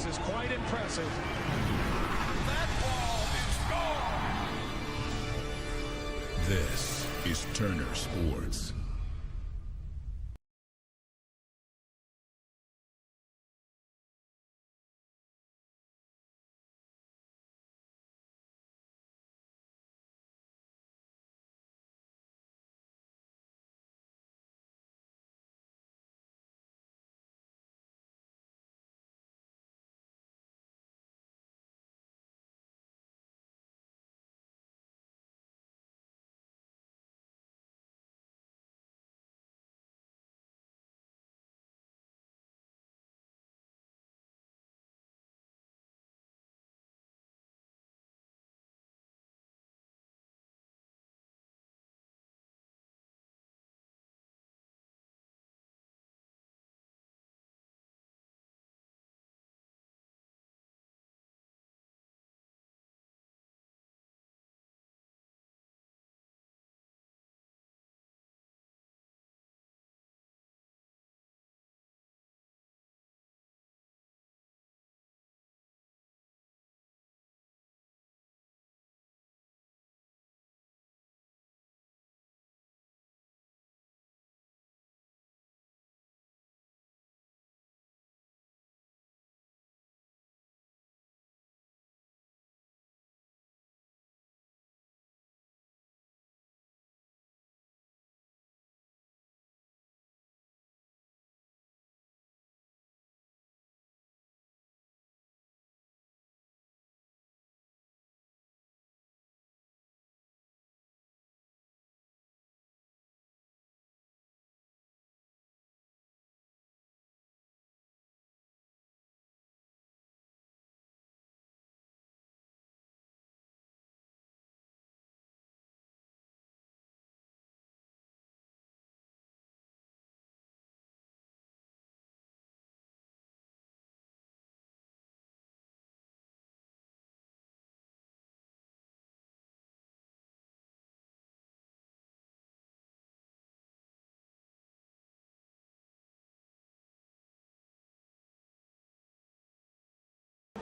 is quite impressive. That ball is gone. This is Turner Sports.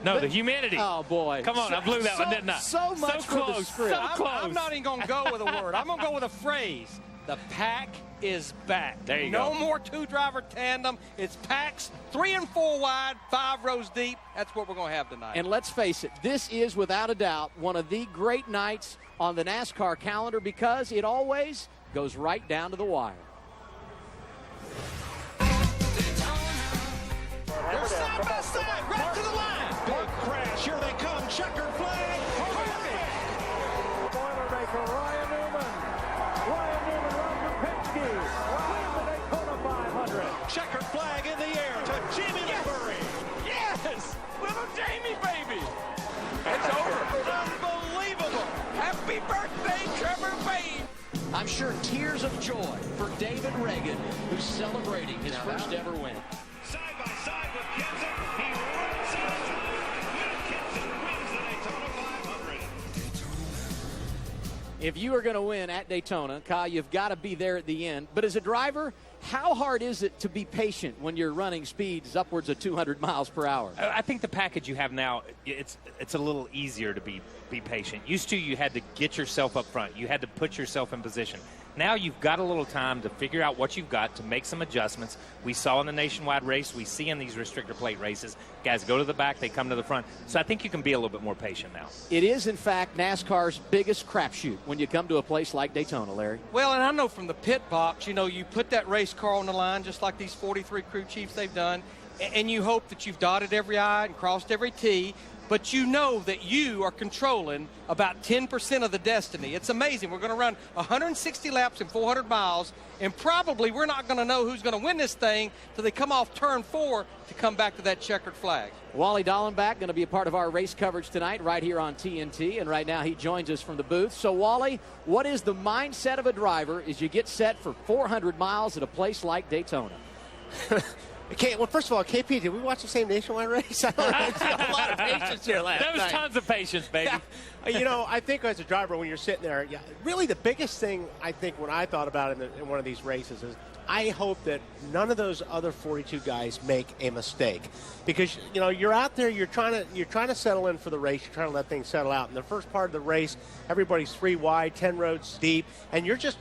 No, the humidity. Oh, boy. Come on, I blew that one, didn't I? So much so for close, the script. so close. I'm not even going to go with a word. I'm going to go with a phrase. The pack is back. There you go. go. No more two-driver tandem. It's packs 3 and 4 wide, 5 rows deep. That's what we're going to have tonight. And let's face it, this is without a doubt one of the great nights on the NASCAR calendar because it always goes right down to the wire. They're side by side, right to the line. Big crash. Here they come. Checkered flag. Boilermaker Ryan Newman. Ryan Newman, Roger Penske. Win the Daytona 500. Checkered flag in the air to Jamie Murray. Yes! Little Jamie, baby! It's over. Unbelievable. Happy birthday, Trevor Bayne! I'm sure tears of joy for David Reagan, who's celebrating his first ever win. Side by side with Kenson. He runs to the side. Matt Kenson wins the Daytona 500. If you are going to win at Daytona, Kyle, you've got to be there at the end. But as a driver, how hard is it to be patient when you're running speeds upwards of 200 miles per hour? I think the package you have now, it's a little easier to be patient. Used to, you had to get yourself up front. You had to put yourself in position. Now you've got a little time to figure out what you've got, to make some adjustments. We saw in the nationwide race, we see in these restrictor plate races, guys go to the back, they come to the front. So I think you can be a little bit more patient now. It is, in fact, NASCAR's biggest crapshoot when you come to a place like Daytona, Larry. Well, and I know from the pit box, you put that race car on the line just like these 43 crew chiefs they've done, and you hope that you've dotted every I and crossed every T, but you know that you are controlling about 10% of the destiny. It's amazing. We're going to run 160 laps in 400 miles, and probably we're not going to know who's going to win this thing till they come off turn 4 to come back to that checkered flag. Wally Dallenbach going to be a part of our race coverage tonight right here on TNT, and right now he joins us from the booth. So, Wally, what is the mindset of a driver as you get set for 400 miles at a place like Daytona? Okay, well, first of all, KP, did we watch the same nationwide race? I don't know. A lot of patience here last night. There was tons of patience, baby. Yeah. I think as a driver, when you're sitting there, really the biggest thing I think when I thought about it in one of these races is I hope that none of those other 42 guys make a mistake, because you're out there, you're trying to settle in for the race, you're trying to let things settle out. In the first part of the race, everybody's 3 wide, 10 rows deep, and you're just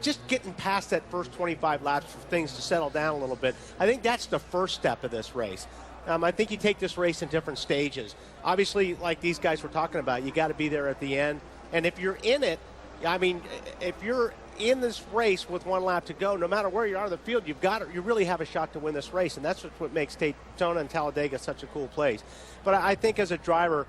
just getting past that first 25 laps for things to settle down a little bit. I think that's the first step of this race. I think you take this race in different stages. Obviously, like these guys were talking about, you got to be there at the end. And if you're in it, I mean, if you're in this race with 1 lap to go, no matter where you are in the field, you really have a shot to win this race. And that's what makes Daytona and Talladega such a cool place. But I think as a driver,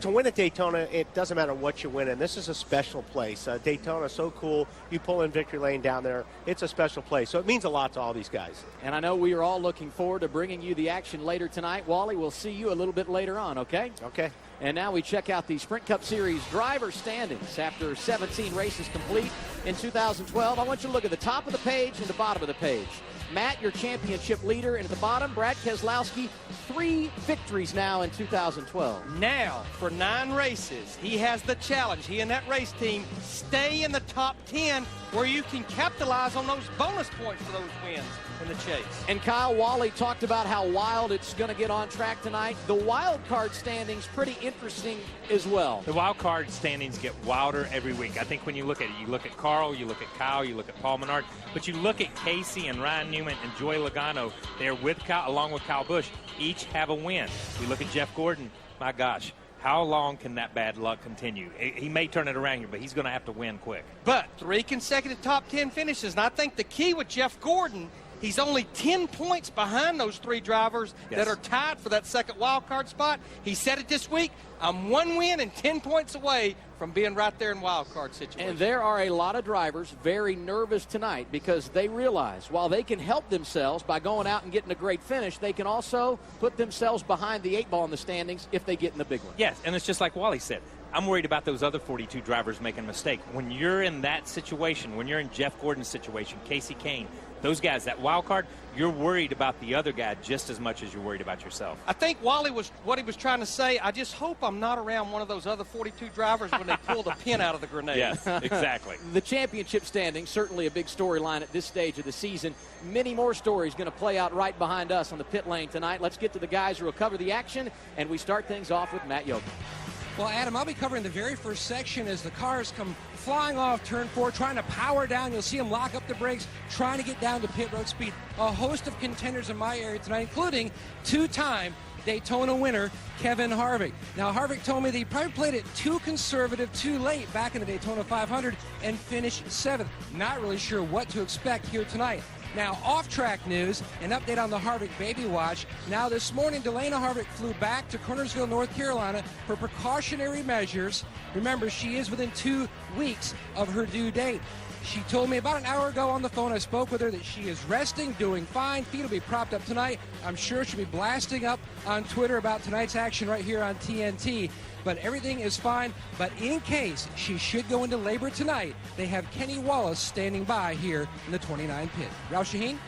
to win at Daytona, it doesn't matter what you win in. This is a special place. Daytona is so cool. You pull in victory lane down there. It's a special place. So it means a lot to all these guys. And I know we are all looking forward to bringing you the action later tonight. Wally, we'll see you a little bit later on, okay? Okay. And now we check out the Sprint Cup Series driver standings after 17 races complete in 2012. I want you to look at the top of the page and the bottom of the page. Matt, your championship leader, and at the bottom, Brad Keselowski, 3 victories now in 2012. Now, for 9 races, he has the challenge. He and that race team stay in the top 10 where you can capitalize on those bonus points for those wins in the chase. And Kyle, Wally talked about how wild it's going to get on track tonight. The wild card standings pretty interesting as well. The wild card standings get wilder every week. I think when you look at it, you look at Carl, you look at Kyle, you look at Paul Menard, but you look at Casey and Ryan Newman and Joey Logano. They're with Kyle, along with Kyle Busch. Each have a win. We look at Jeff Gordon. My gosh, how long can that bad luck continue? He may turn it around here, but he's going to have to win quick. But 3 consecutive top 10 finishes, and I think the key with Jeff Gordon, he's only 10 points behind those 3 drivers that are tied for that second wild card spot. He said it this week, I'm 1 win and 10 points away from being right there in wild card situation. And there are a lot of drivers very nervous tonight because they realize while they can help themselves by going out and getting a great finish, they can also put themselves behind the 8 ball in the standings if they get in the big one. Yes, and it's just like Wally said. I'm worried about those other 42 drivers making a mistake. When you're in that situation, when you're in Jeff Gordon's situation, Casey Kane, those guys, that wild card, you're worried about the other guy just as much as you're worried about yourself. I think Wally was what he was trying to say. I just hope I'm not around one of those other 42 drivers when they pull the pin out of the grenade. Yes, exactly. The championship standings, certainly a big storyline at this stage of the season. Many more stories going to play out right behind us on the pit lane tonight. Let's get to the guys who will cover the action, and we start things off with Matt Yoakum. Well, Adam, I'll be covering the very first section as the cars come flying off turn 4, trying to power down. You'll see them lock up the brakes, trying to get down to pit road speed. A host of contenders in my area tonight, including 2-time Daytona winner Kevin Harvick. Now, Harvick told me that he probably played it too conservative, too late back in the Daytona 500 and finished 7th. Not really sure what to expect here tonight. Now, off-track news, an update on the Harvick Baby Watch. Now, this morning, Delana Harvick flew back to Kernersville, North Carolina for precautionary measures. Remember, she is within 2 weeks of her due date. She told me about an hour ago on the phone, I spoke with her, that she is resting, doing fine. Feet will be propped up tonight. I'm sure she'll be blasting up on Twitter about tonight's action right here on TNT. But everything is fine. But in case she should go into labor tonight, they have Kenny Wallace standing by here in the 29 pit. Roush Shaheen?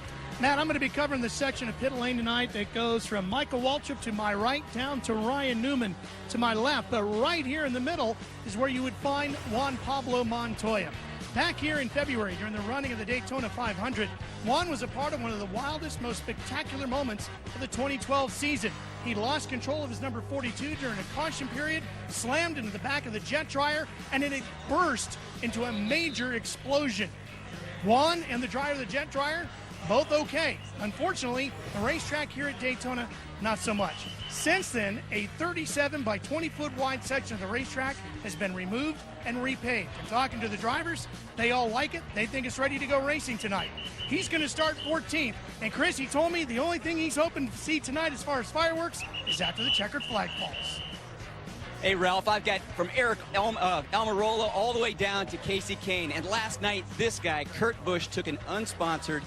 Matt, I'm going to be covering the section of pit lane tonight that goes from Michael Waltrip to my right down to Ryan Newman to my left. But right here in the middle is where you would find Juan Pablo Montoya. Back here in February during the running of the Daytona 500, Juan was a part of one of the wildest, most spectacular moments of the 2012 season. He lost control of his number 42 during a caution period, slammed into the back of the jet dryer, and it burst into a major explosion. Juan and the driver of the jet dryer, both okay. Unfortunately, the racetrack here at Daytona, not so much. Since then, a 37 by 20 foot wide section of the racetrack has been removed and repaved. And talking to the drivers, they all like it. They think it's ready to go racing tonight. He's going to start 14th. And Chris, he told me the only thing he's hoping to see tonight as far as fireworks is after the checkered flag falls. Hey, Ralph, I've got from Eric Almirola all the way down to Casey Kane. And last night, this guy, Kurt Busch, took an unsponsored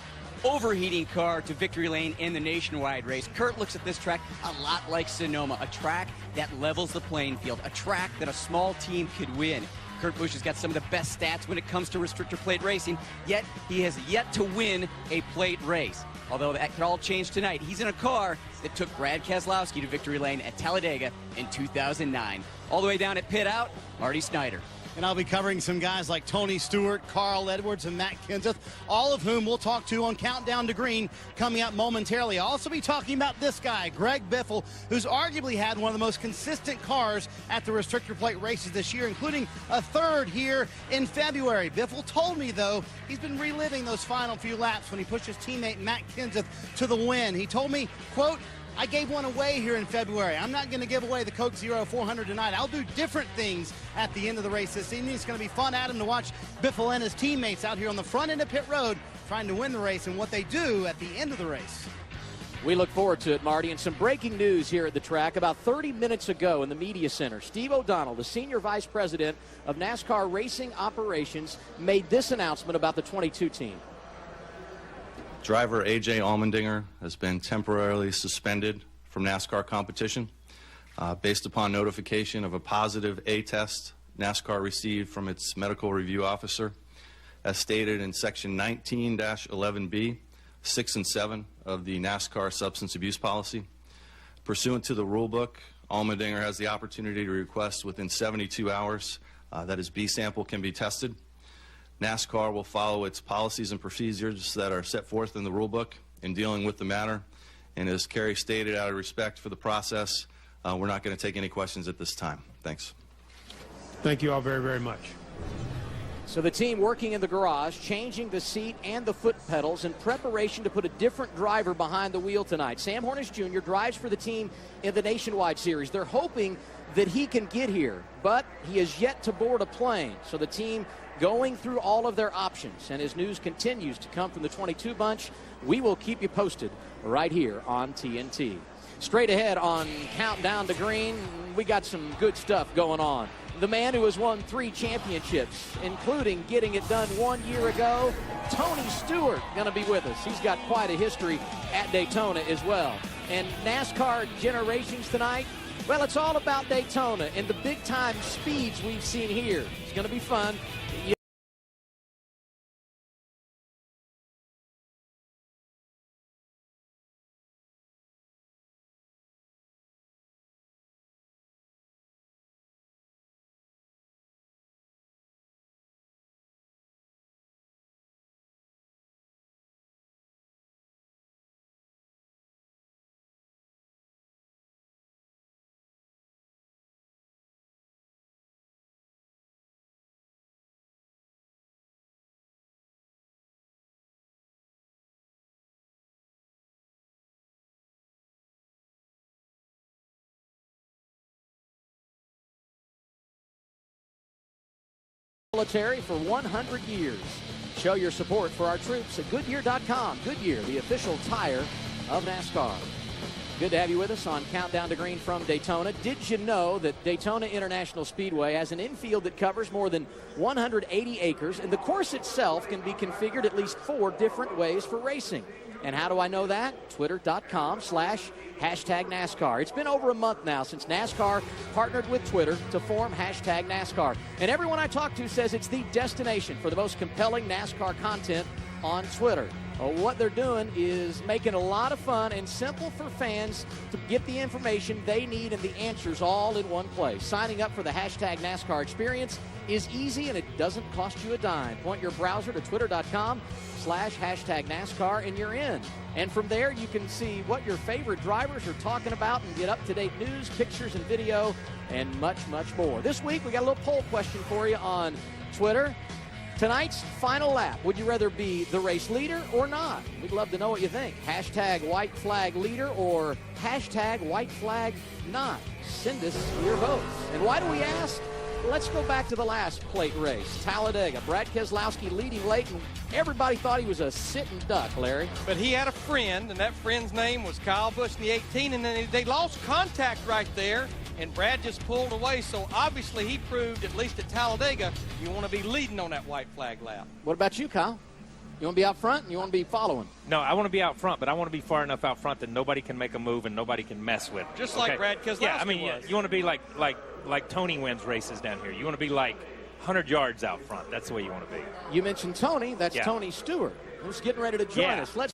overheating car to victory lane in the nationwide race. Kurt looks at this track a lot like Sonoma, a track that levels the playing field, a track that a small team could win. Kurt Busch has got some of the best stats when it comes to restrictor plate racing, yet he has yet to win a plate race. Although that could all change tonight. He's in a car that took Brad Keselowski to victory lane at Talladega in 2009. All the way down at pit out, Marty Snyder. and I'll be covering some guys like Tony Stewart, Carl Edwards, and Matt Kenseth, all of whom we'll talk to on Countdown to Green coming up momentarily. I'll also be talking about this guy, Greg Biffle, who's arguably had one of the most consistent cars at the restrictor plate races this year, including a third here in February. Biffle told me, though, he's been reliving those final few laps when he pushed his teammate Matt Kenseth to the win. He told me, quote, I gave one away here in February. I'm not going to give away the Coke Zero 400 tonight. I'll do different things at the end of the race this evening. It's going to be fun, Adam, to watch Biffle and his teammates out here on the front end of pit road trying to win the race and what they do at the end of the race. We look forward to it, Marty. And some breaking news here at the track. About 30 minutes ago in the media center, Steve O'Donnell, the senior vice president of NASCAR Racing Operations, made this announcement about the 22 team. Driver A.J. Allmendinger has been temporarily suspended from NASCAR competition based upon notification of a positive A test NASCAR received from its medical review officer, as stated in Section 19-11B, 6 and 7 of the NASCAR substance abuse policy. Pursuant to the rule book, Allmendinger has the opportunity to request within 72 hours that his B sample can be tested. NASCAR will follow its policies and procedures that are set forth in the rulebook in dealing with the matter. And as Kerry stated, out of respect for the process, we're not going to take any questions at this time. Thanks. Thank you all very, very much. So the team working in the garage, changing the seat and the foot pedals in preparation to put a different driver behind the wheel tonight. Sam Hornish Jr. drives for the team in the Nationwide Series. They're hoping that he can get here, but he has yet to board a plane. So the team going through all of their options, and as news continues to come from the 22 bunch, we will keep you posted right here on TNT. Straight ahead on Countdown to Green, we got some good stuff going on. The man who has won 3 championships, including getting it done 1 year ago, Tony Stewart, going to be with us. He's got quite a history at Daytona as well. And NASCAR Generations tonight, well, it's all about Daytona and the big-time speeds we've seen here. It's going to be fun. Military for 100 years. Show your support for our troops at Goodyear.com. Goodyear, the official tire of NASCAR. Good to have you with us on Countdown to Green from Daytona. Did you know that Daytona International Speedway has an infield that covers more than 180 acres, and the course itself can be configured at least 4 different ways for racing? And how do I know that? Twitter.com/#NASCAR. It's been over a month now since NASCAR partnered with Twitter to form #NASCAR. And everyone I talk to says it's the destination for the most compelling NASCAR content on Twitter. What they're doing is making a lot of fun and simple for fans to get the information they need and the answers all in one place. Signing up for the #NASCAR experience is easy and it doesn't cost you a dime. Point your browser to twitter.com/#NASCAR and you're in. And from there you can see what your favorite drivers are talking about and get up-to-date news, pictures, and video, and much, much more. This week we got a little poll question for you on Twitter. Tonight's final lap, would you rather be the race leader or not? We'd love to know what you think. #white flag leader or #white flag not. Send us your votes. And why do we ask? Let's go back to the last plate race, Talladega. Brad Keselowski leading late, and everybody thought he was a sitting duck, Larry. But he had a friend, and that friend's name was Kyle Busch in the 18, and then they lost contact right there, and Brad just pulled away. So obviously he proved, at least at Talladega, you want to be leading on that white flag lap. What about you, Kyle? You want to be out front and you want to be following? No, I want to be out front, but I want to be far enough out front that nobody can make a move and nobody can mess with. Just like Brad Keselowski Yeah, I mean, was. you want to be like Tony wins races down here. You want to be like 100 yards out front. That's the way you want to be. You mentioned Tony. That's Yeah. Tony Stewart, who's getting ready to join Yeah. us. Let's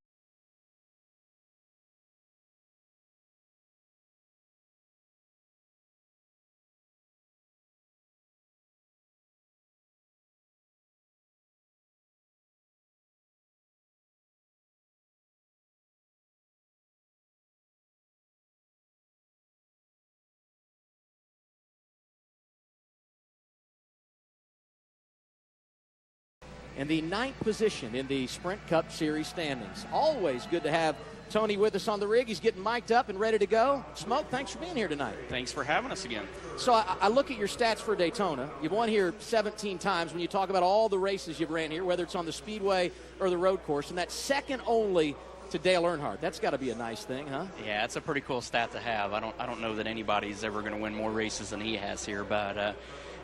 and the 9th position in the Sprint Cup Series standings. Always good to have Tony with us on the rig. He's getting mic'd up and ready to go. Smoke, thanks for being here tonight. Thanks for having us again. So I look at your stats for Daytona. You've won here 17 times when you talk about all the races you've ran here, whether it's on the Speedway or the road course, and that's second only to Dale Earnhardt. That's got to be a nice thing, huh? Yeah, it's a pretty cool stat to have. I don't know that anybody's ever going to win more races than he has here, but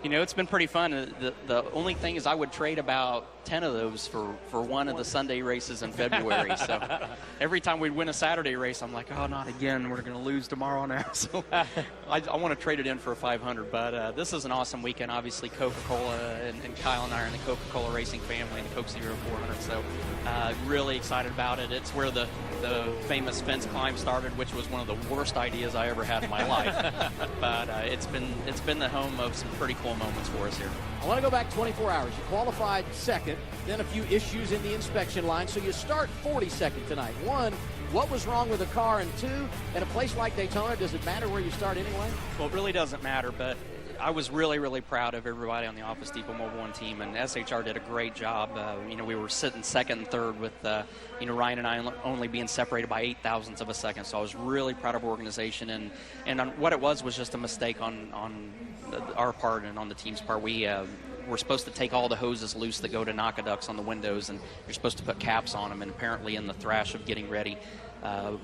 it's been pretty fun. The only thing is I would trade about 10 of those for one of the Sunday races in February. So every time we'd win a Saturday race, I'm like, oh, not again. We're going to lose tomorrow now. So I want to trade it in for a 500. But this is an awesome weekend. Obviously, Coca-Cola and Kyle and I are in the Coca-Cola racing family and the Coke Zero 400. So really excited about it. It's where the famous fence climb started, which was one of the worst ideas I ever had in my life. But it's been the home of some pretty cool moments for us here. I want to go back 24 hours. You qualified second, then a few issues in the inspection line, so you start 42nd tonight. One, what was wrong with the car? And two, at a place like Daytona, does it matter where you start anyway? Well, it really doesn't matter, but I was really, really proud of everybody on the Office Depot Mobile One team, and SHR did a great job. We were sitting second and third with, Ryan and I only being separated by 0.08 of a second, so I was really proud of our organization, and what it was just a mistake on our part and on the team's part. We're supposed to take all the hoses loose that go to Nakaducks on the windows, and you're supposed to put caps on them, and apparently in the thrash of getting ready,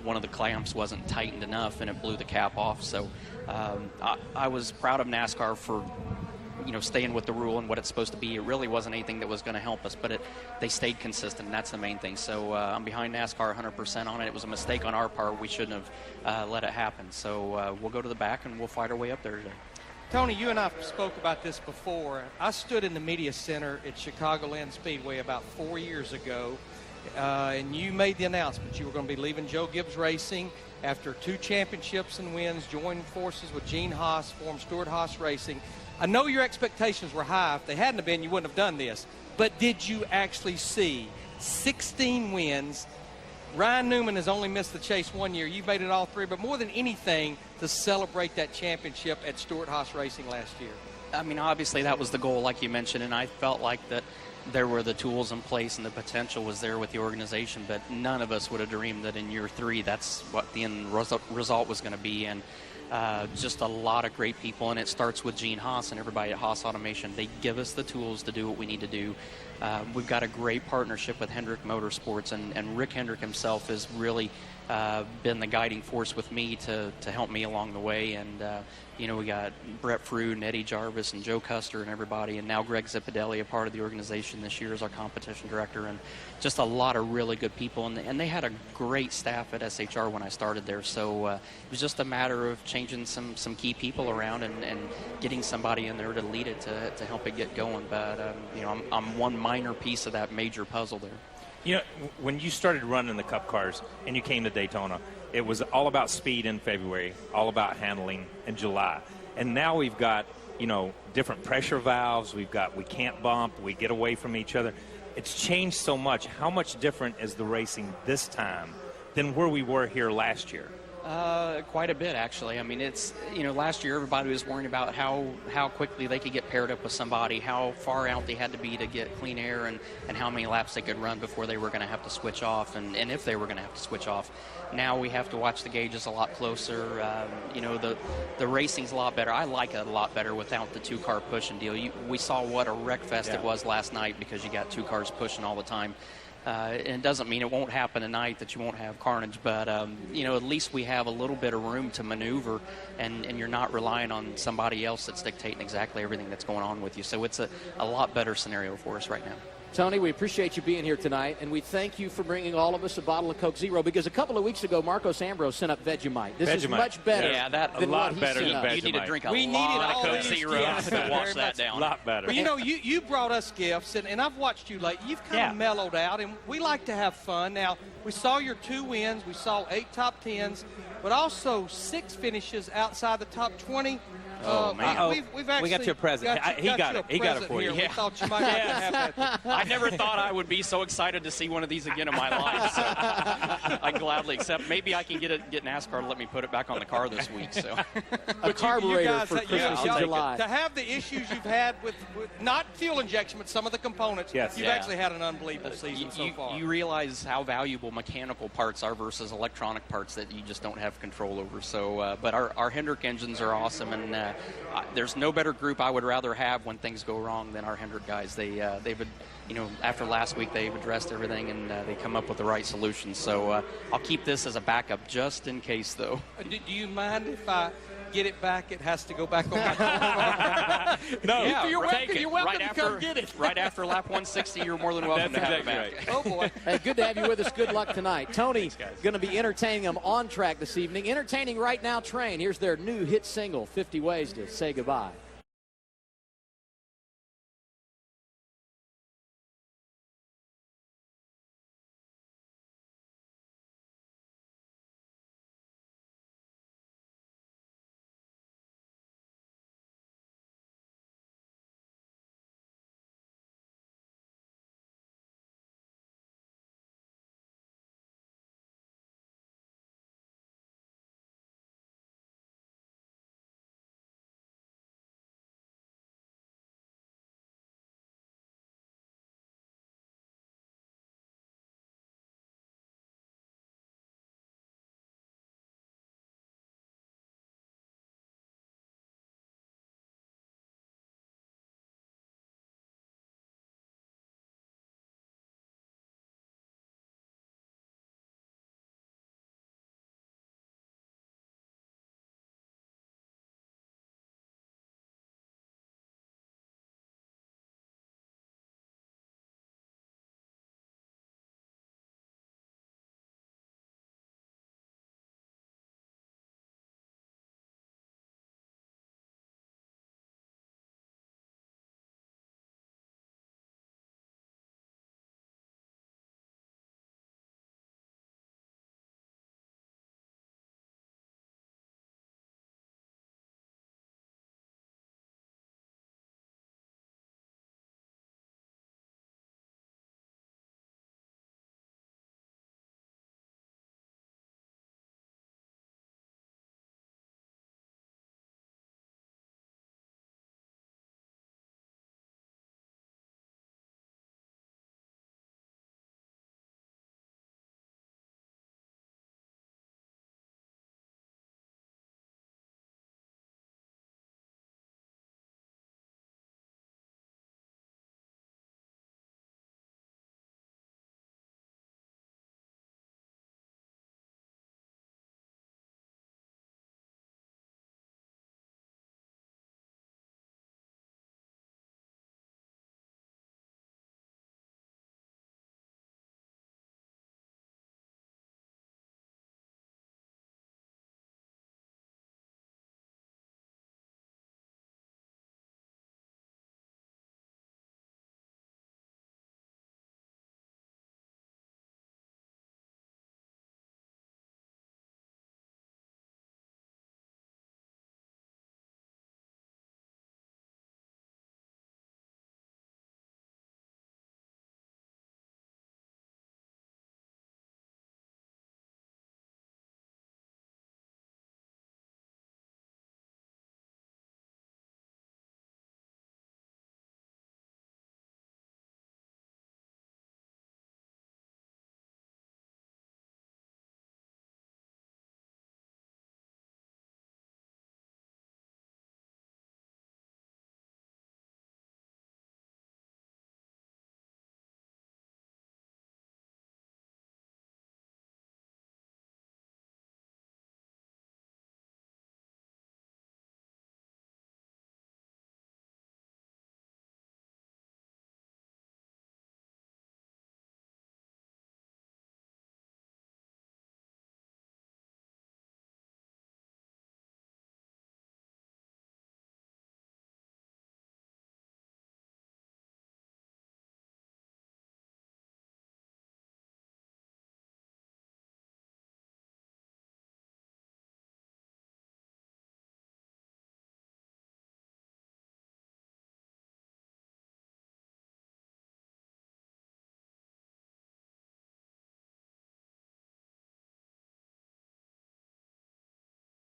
one of the clamps wasn't tightened enough, and it blew the cap off. So I was proud of NASCAR for staying with the rule and what it's supposed to be. It really wasn't anything that was going to help us, but they stayed consistent, and that's the main thing. So I'm behind NASCAR 100% on it. It was a mistake on our part. We shouldn't have let it happen. So we'll go to the back, and we'll fight our way up there today. Tony, you and I spoke about this before. I stood in the media center at Chicagoland Speedway about 4 years ago, and you made the announcement you were going to be leaving Joe Gibbs Racing after 2 championships and wins, joined forces with Gene Haas, formed Stewart Haas Racing. I know your expectations were high. If they hadn't have been, you wouldn't have done this. But did you actually see 16 wins? Ryan Newman has only missed the chase 1 year. You made it all 3, but more than anything, to celebrate that championship at Stewart Haas Racing last year. I mean, obviously that was the goal, like you mentioned, and I felt like that there were the tools in place and the potential was there with the organization, but none of us would have dreamed that in year 3 that's what the end result was going to be. And just a lot of great people, and it starts with Gene Haas and everybody at Haas Automation. They give us the tools to do what we need to do. We've got a great partnership with Hendrick Motorsports, and Rick Hendrick himself has really been the guiding force with me to help me along the way. And we got Brett Frew and Eddie Jarvis and Joe Custer and everybody, and now Greg Zipadelli, a part of the organization this year as our competition director, and just a lot of really good people. And they had a great staff at SHR when I started there, so it was just a matter of changing some key people around and getting somebody in there to lead it to help it get going. But I'm one minor piece of that major puzzle there. When you started running the Cup cars and you came to Daytona, it was all about speed in February, all about handling in July. And now we've got, different pressure valves. We can't bump. We get away from each other. It's changed so much. How much different is the racing this time than where we were here last year? Quite a bit, actually. I mean, it's, last year everybody was worrying about how quickly they could get paired up with somebody, how far out they had to be to get clean air, and how many laps they could run before they were going to have to switch off, and if they were going to have to switch off. Now we have to watch the gauges a lot closer. The racing's a lot better. I like it a lot better without the 2-car pushing deal. We saw what a wreck fest it was last night because you got 2 cars pushing all the time. And it doesn't mean it won't happen tonight, that you won't have carnage, but at least we have a little bit of room to maneuver, and you're not relying on somebody else that's dictating exactly everything that's going on with you. So it's a lot better scenario for us right now. Tony, we appreciate you being here tonight, and we thank you for bringing all of us a bottle of Coke Zero, because a couple of weeks ago, Marcos Ambrose sent up Vegemite. This is much better than what he sent up. You need to drink a lot of Coke Zero to wash that down. A lot better. But you brought us gifts, and I've watched you lately. You've kind of mellowed out, and we like to have fun. Now, we saw your 2 wins. We saw 8 top 10s. but also 6 finishes outside the top 20. Oh, man. We've actually we got you a present. He got it. He got it for you. We thought you might like to have that. I never thought I would be so excited to see one of these again in my life. So I gladly accept. Maybe I can get NASCAR to let me put it back on the car this week. So a carburetor guys, for Christmas in July. To have the issues you've had with not fuel injection, but some of the components, you've actually had an unbelievable season so far. You realize how valuable mechanical parts are versus electronic parts that you just don't have control over. So, but our Hendrick engines are awesome, and there's no better group I would rather have when things go wrong than our Hendrick guys. They've after last week, they've addressed everything, and they come up with the right solutions. So I'll keep this as a backup just in case, though. Do you mind if I get it back? It has to go back on my car. No, you're welcome to come get it. Right after lap 160, you're more than welcome to have it back. Right. Oh, boy. Hey, good to have you with us. Good luck tonight. Tony going to be entertaining them on track this evening. Entertaining Right Now Train. Here's their new hit single, 50 Ways to Say Goodbye.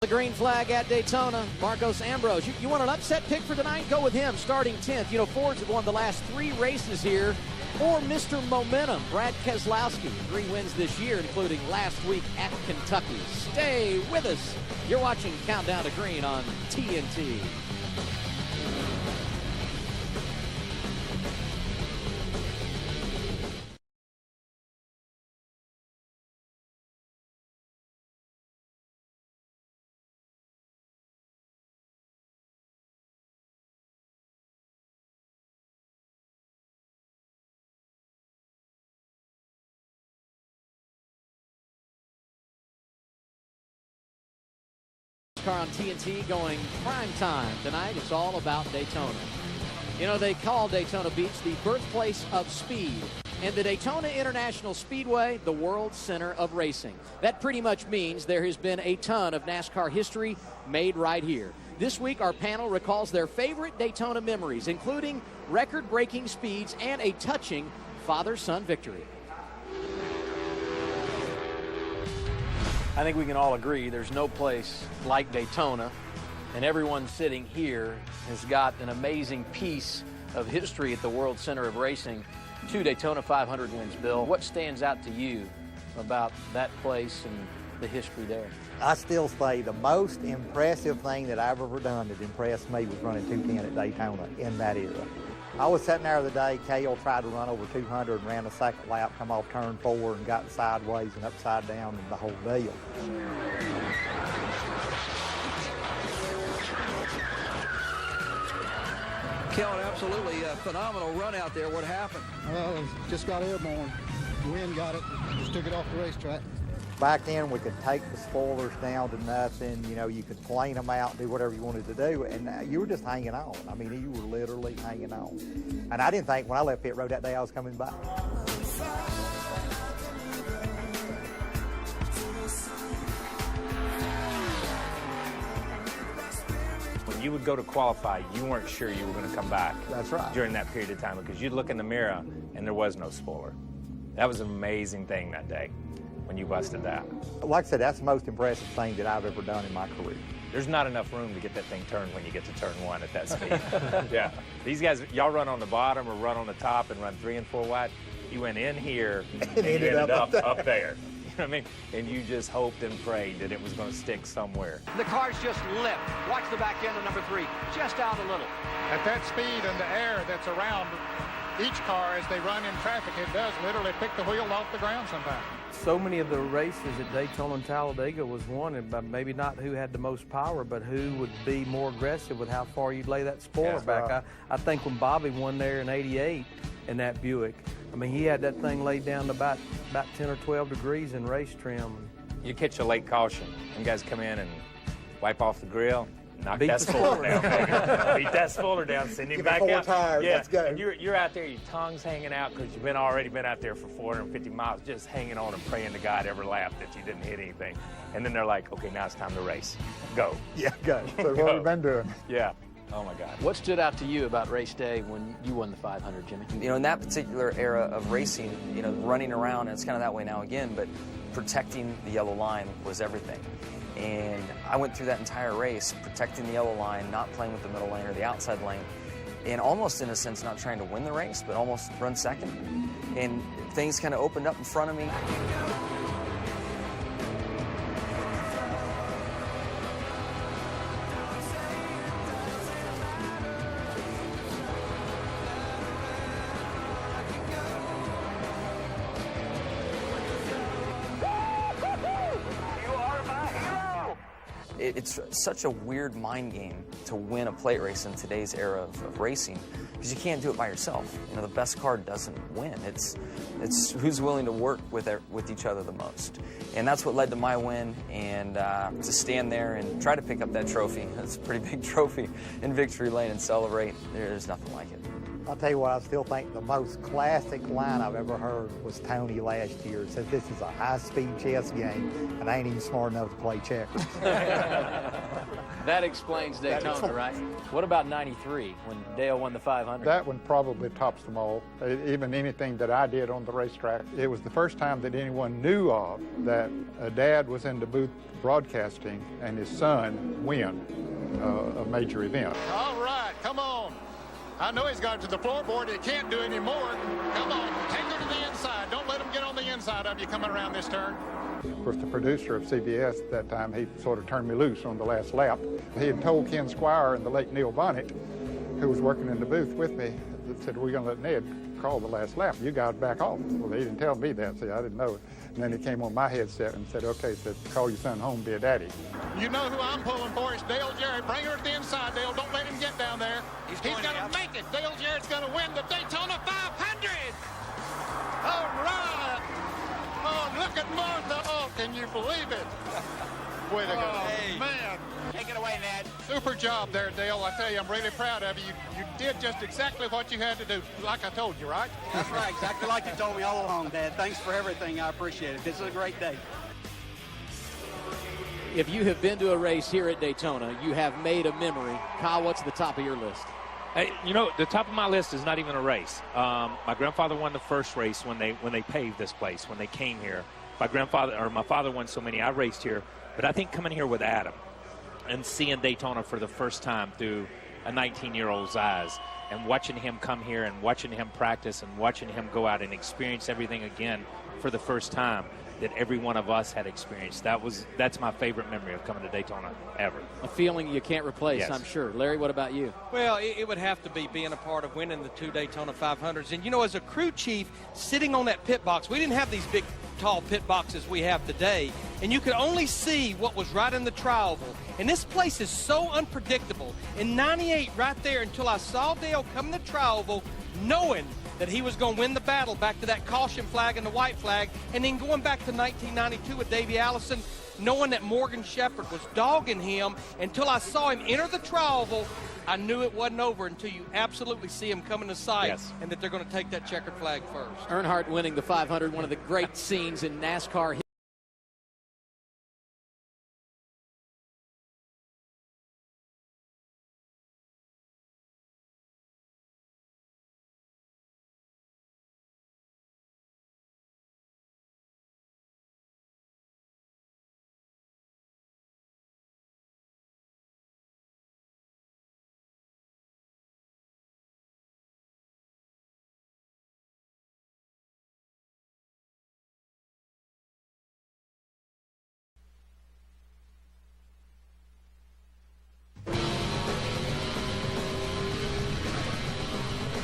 The green flag at Daytona, Marcos Ambrose. You want an upset pick for tonight? Go with him, starting 10th. You know, Fords have won the last 3 races here. Or Mr. Momentum, Brad Keselowski. 3 wins this year, including last week at Kentucky. Stay with us. You're watching Countdown to Green on TNT. On TNT going prime time tonight. It's all about Daytona. You know, they call Daytona Beach the birthplace of speed, and the Daytona International Speedway the world center of racing. That pretty much means there has been a ton of NASCAR history made right here. This week our panel recalls their favorite Daytona memories, including record-breaking speeds and a touching father-son victory. I think we can all agree there's no place like Daytona, and everyone sitting here has got an amazing piece of history at the World Center of Racing. 2 Daytona 500 wins, Bill. What stands out to you about that place and the history there? I still say the most impressive thing that I've ever done that impressed me was running 210 at Daytona in that era. I was sitting there the day Cale tried to run over 200 and ran the second lap, come off turn 4 and got sideways and upside down and the whole deal. Kellen, absolutely a phenomenal run out there. What happened? Well, just got airborne. The wind got it, just took it off the racetrack. Back then, we could take the spoilers down to nothing. You know, you could plane them out and do whatever you wanted to do, and you were just hanging on. I mean, you were literally hanging on. And I didn't think when I left pit road that day I was coming back. When you would go to qualify, you weren't sure you were going to come back. That's right. During that period of time, because you'd look in the mirror and there was no spoiler. That was an amazing thing that day when you busted that. Like I said, that's the most impressive thing that I've ever done in my career. There's not enough room to get that thing turned when you get to turn 1 at that speed. Yeah. These guys, y'all run on the bottom or run on the top and run 3 and 4 wide. You went in here and you ended up there. You know what I mean? And you just hoped and prayed that it was going to stick somewhere. The car's just limp. Watch the back end of number 3. Just out a little. At that speed and the air that's around each car as they run in traffic, it does literally pick the wheel off the ground sometimes. So many of the races at Daytona and Talladega was won by maybe not who had the most power, but who would be more aggressive with how far you'd lay that spoiler back. Right. I think when Bobby won there in '88 in that Buick, I mean, he had that thing laid down to about 10 or 12 degrees in race trim. You catch a late caution, and guys come in and wipe off the grill. Knock Beat that the spoiler spoiler. down. Beat that spoiler down. Send him Give back it 4 out. tires. Yeah. Let's go. And you're out there, your tongue's hanging out because you've already been out there for 450 miles, just hanging on and praying to God every lap that you didn't hit anything. And then they're like, okay, now it's time to race. Go. Yeah, go. So what we've been doing. Yeah. Oh my God. What stood out to you about race day when you won the 500, Jimmy? You know, in that particular era of racing, you know, running around, and it's kind of that way now again, but protecting the yellow line was everything. And I went through that entire race, protecting the yellow line, not playing with the middle lane or the outside lane, and almost in a sense not trying to win the race, but almost run second. And things kind of opened up in front of me. It's such a weird mind game to win a plate race in today's era of racing, because you can't do it by yourself. You know, the best car doesn't win. It's who's willing to work with each other the most. And that's what led to my win, and to stand there and try to pick up that trophy. It's a pretty big trophy in victory lane and celebrate. There's nothing like it. I'll tell you what, I still think the most classic line I've ever heard was Tony last year. It said, this is a high-speed chess game, and I ain't even smart enough to play checkers. That explains Daytona, right? What about 93 when Dale won the 500? That one probably tops them all. Even anything that I did on the racetrack. It was the first time that anyone knew of that a dad was in the booth broadcasting and his son win a major event. All right, come on. I know he's got it to the floorboard. He can't do any more. Come on, take her to the inside. Don't let him get on the inside of you coming around this turn. Of course, the producer of CBS at that time, he sort of turned me loose on the last lap. He had told Ken Squire and the late Neil Bonnet, who was working in the booth with me, that said, we're going to let Ned call the last lap. You guys back off. Well, he didn't tell me that. See, I didn't know it. And then he came on my headset and said, okay, said, call your son home, be a daddy. You know who I'm pulling for. It's Dale Jarrett. Bring her to the inside, Dale. Don't let him get down there. He's going to make it. Dale Jarrett's going to win the Daytona 500. All right. Oh, look at Martha. Oh, can you believe it? Way to go. Hey. Man. Take it away, Ned. Super job there, Dale. I tell you, I'm really proud of you. You did just exactly what you had to do, like I told you, right? That's right, exactly like you told me all along, Dad. Thanks for everything. I appreciate it. This is a great day. If you have been to a race here at Daytona, you have made a memory. Kyle, what's the top of your list? Hey, you know, the top of my list is not even a race. My grandfather won the first race when they paved this place, when they came here. My father won so many. I raced here. But I think coming here with Adam and seeing Daytona for the first time through a 19-year-old's eyes and watching him come here and watching him practice and watching him go out and experience everything again for the first time that every one of us had experienced. That's my favorite memory of coming to Daytona ever. A feeling you can't replace, yes. I'm sure. Larry, what about you? Well, it would have to be being a part of winning the 2 Daytona 500s. And, you know, as a crew chief, sitting on that pit box, we didn't have these big, tall pit boxes we have today. And you could only see what was right in the tri-oval. And this place is so unpredictable. In 98, right there, until I saw Dale come in the tri-oval, knowing that he was going to win the battle back to that caution flag and the white flag, and then going back to 1992 with Davey Allison, knowing that Morgan Shepherd was dogging him, until I saw him enter the tri-oval, I knew it wasn't over until you absolutely see him come into sight, yes. and that they're going to take that checkered flag first. Earnhardt winning the 500, one of the great scenes in NASCAR.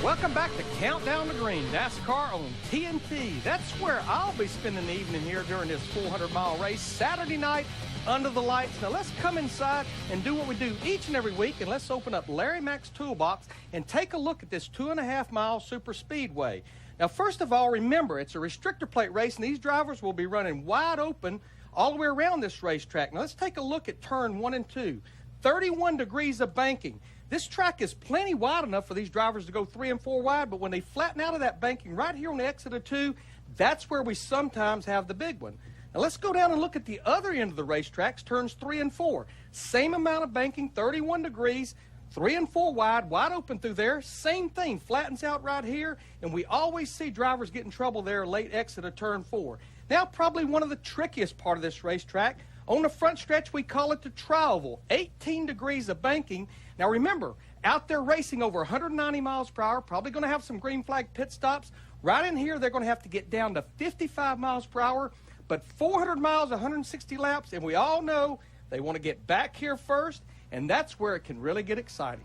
Welcome back to Countdown to Green, NASCAR on TNT. That's where I'll be spending the evening here during this 400-mile race, Saturday night, under the lights. Now, let's come inside and do what we do each and every week, and let's open up Larry Mack's toolbox and take a look at this 2.5-mile Superspeedway. Now, first of all, remember, it's a restrictor plate race, and these drivers will be running wide open all the way around this racetrack. Now, let's take a look at turn 1 and 2. 31 degrees of banking. This track is plenty wide enough for these drivers to go 3 and 4 wide, but when they flatten out of that banking right here on the exit of 2, that's where we sometimes have the big one. Now let's go down and look at the other end of the racetracks, turns 3 and 4. Same amount of banking, 31 degrees, 3 and 4 wide open through there. Same thing, flattens out right here, and we always see drivers get in trouble there late exit of turn 4. Now probably one of the trickiest part of this racetrack. On the front stretch, we call it the tri-oval, 18 degrees of banking. Now remember, out there racing over 190 miles per hour, probably going to have some green flag pit stops. Right in here, they're going to have to get down to 55 miles per hour, but 400 miles, 160 laps, and we all know they want to get back here first, and that's where it can really get exciting.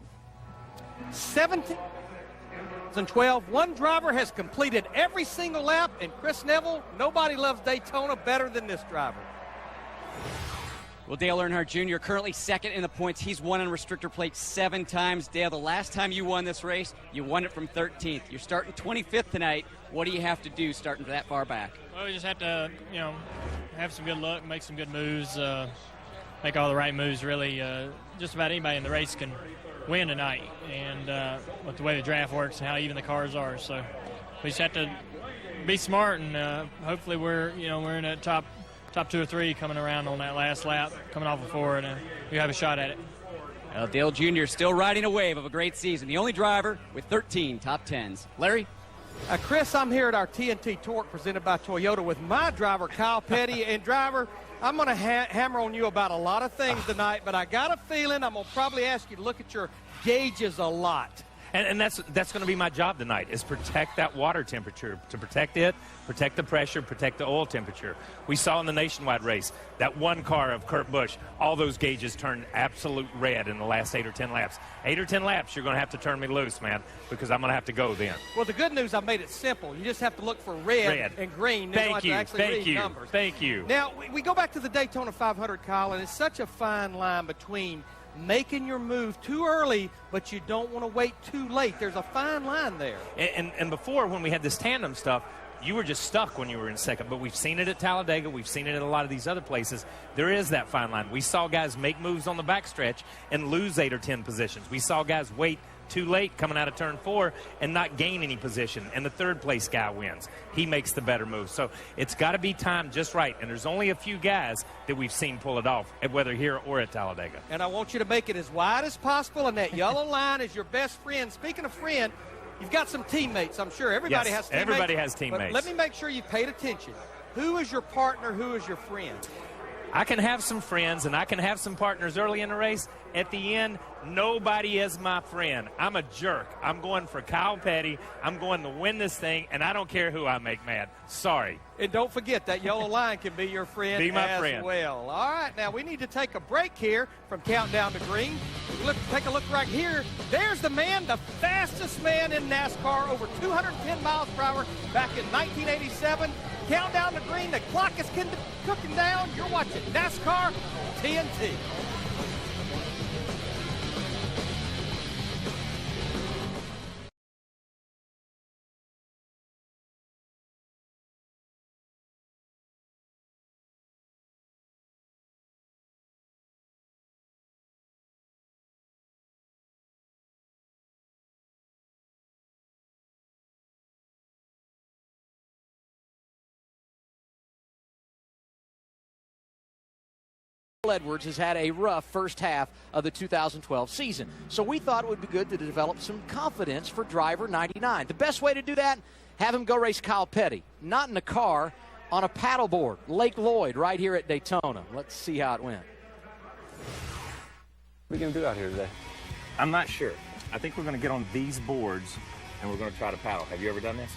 17-12, one driver has completed every single lap, and Chris Neville, nobody loves Daytona better than this driver. Well, Dale Earnhardt Jr. currently second in the points. He's won on restrictor plate 7 times. Dale, the last time you won this race, you won it from 13th. You're starting 25th tonight. What do you have to do starting that far back? Well, we just have to, have some good luck, make some good moves, make all the right moves, really. Just about anybody in the race can win tonight, and with the way the draft works and how even the cars are. So we just have to be smart, and hopefully we're in that top 2 or 3 coming around on that last lap, coming off of 4, and we have a shot at it. Well, Dale Jr. still riding a wave of a great season. The only driver with 13 top 10s. Larry? Chris, I'm here at our TNT Torque presented by Toyota with my driver, Kyle Petty. And driver, I'm going to hammer on you about a lot of things tonight, but I got a feeling I'm going to probably ask you to look at your gauges a lot. And that's going to be my job tonight, is protect that water temperature, to protect it, protect the pressure, protect the oil temperature. We saw in the nationwide race, that one car of Kurt Busch, all those gauges turned absolute red in the last 8 or 10 laps. 8 or 10 laps, you're going to have to turn me loose, man, because I'm going to have to go then. Well, the good news, I made it simple. You just have to look for red. And green. Thank you. Thank you. Now, we go back to the Daytona 500, Kyle, and it's such a fine line between making your move too early, but you don't want to wait too late. There's a fine line there. And before, when we had this tandem stuff, you were just stuck when you were in second. But we've seen it at Talladega. We've seen it at a lot of these other places. There is that fine line. We saw guys make moves on the backstretch and lose 8 or 10 positions. We saw guys wait too late coming out of turn 4 and not gain any position, and the third place guy wins. He makes the better move. So it's got to be timed just right, and there's only a few guys that we've seen pull it off, whether here or at Talladega. And I want you to make it as wide as possible, and that yellow line is your best friend. Speaking of friend, you've got some teammates, I'm sure. Everybody has teammates. Everybody has teammates. But let me make sure you've paid attention. Who is your partner? Who is your friend? I can have some friends and I can have some partners early in the race. At the end, nobody is my friend. I'm a jerk. I'm going for Kyle Petty. I'm going to win this thing, and I don't care who I make mad. Sorry. And don't forget, that yellow line can be your friend as well. All right, now we need to take a break here from Countdown to Green. Take a look right here. There's the man, the fastest man in NASCAR, over 210 miles per hour back in 1987. Countdown to Green. The clock is cooking down. You're watching NASCAR TNT. Edwards has had a rough first half of the 2012 season. So we thought it would be good to develop some confidence for driver 99. The best way to do that, have him go race Kyle Petty. Not in a car, on a paddleboard. Lake Lloyd right here at Daytona. Let's see how it went. What are we going to do out here today? I'm not sure. I think we're going to get on these boards and we're going to try to paddle. Have you ever done this?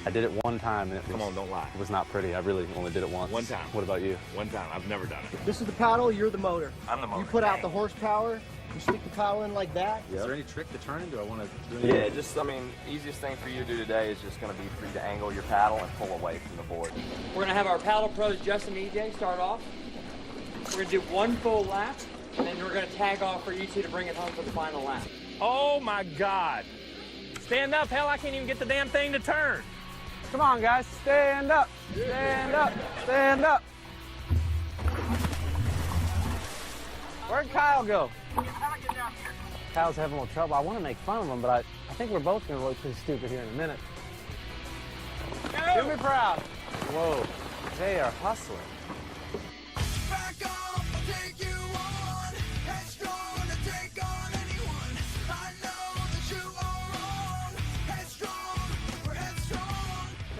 I did it one time, and Come on, don't lie. It was not pretty. I really only did it once. One time. What about you? One time. I've never done it. This is the paddle, you're the motor. I'm the motor. You put out the horsepower, you stick the paddle in like that. Is there any trick to turning? Do I want to do anything? anything? Yeah, just, I mean, easiest thing for you to do today is just going to be for you to angle your paddle and pull away from the board. We're going to have our paddle pros, Justin and EJ, start off. We're going to do one full lap, and then we're going to tag off for you two to bring it home for the final lap. Oh, my God. Stand up. Hell, I can't even get the damn thing to turn. Come on, guys. Stand up. Stand up. Stand up. Where'd Kyle go? Kyle's having a little trouble. I want to make fun of him, but I think we're both going to look pretty stupid here in a minute. Do me proud. Whoa. They are hustling.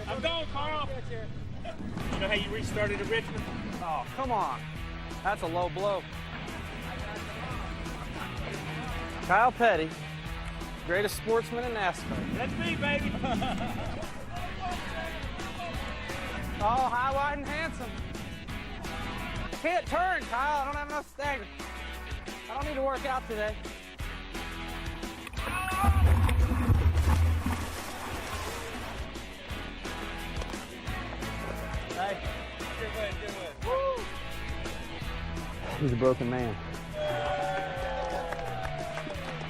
I'm going, Carl. You know how you restarted at Richmond? Oh, come on. That's a low blow. Kyle Petty, greatest sportsman in NASCAR. That's me, baby. Oh, high, wide, and handsome. Can't turn, Kyle. I don't have enough stagger. I don't need to work out today. Hey. Good win. Woo! He's a broken man.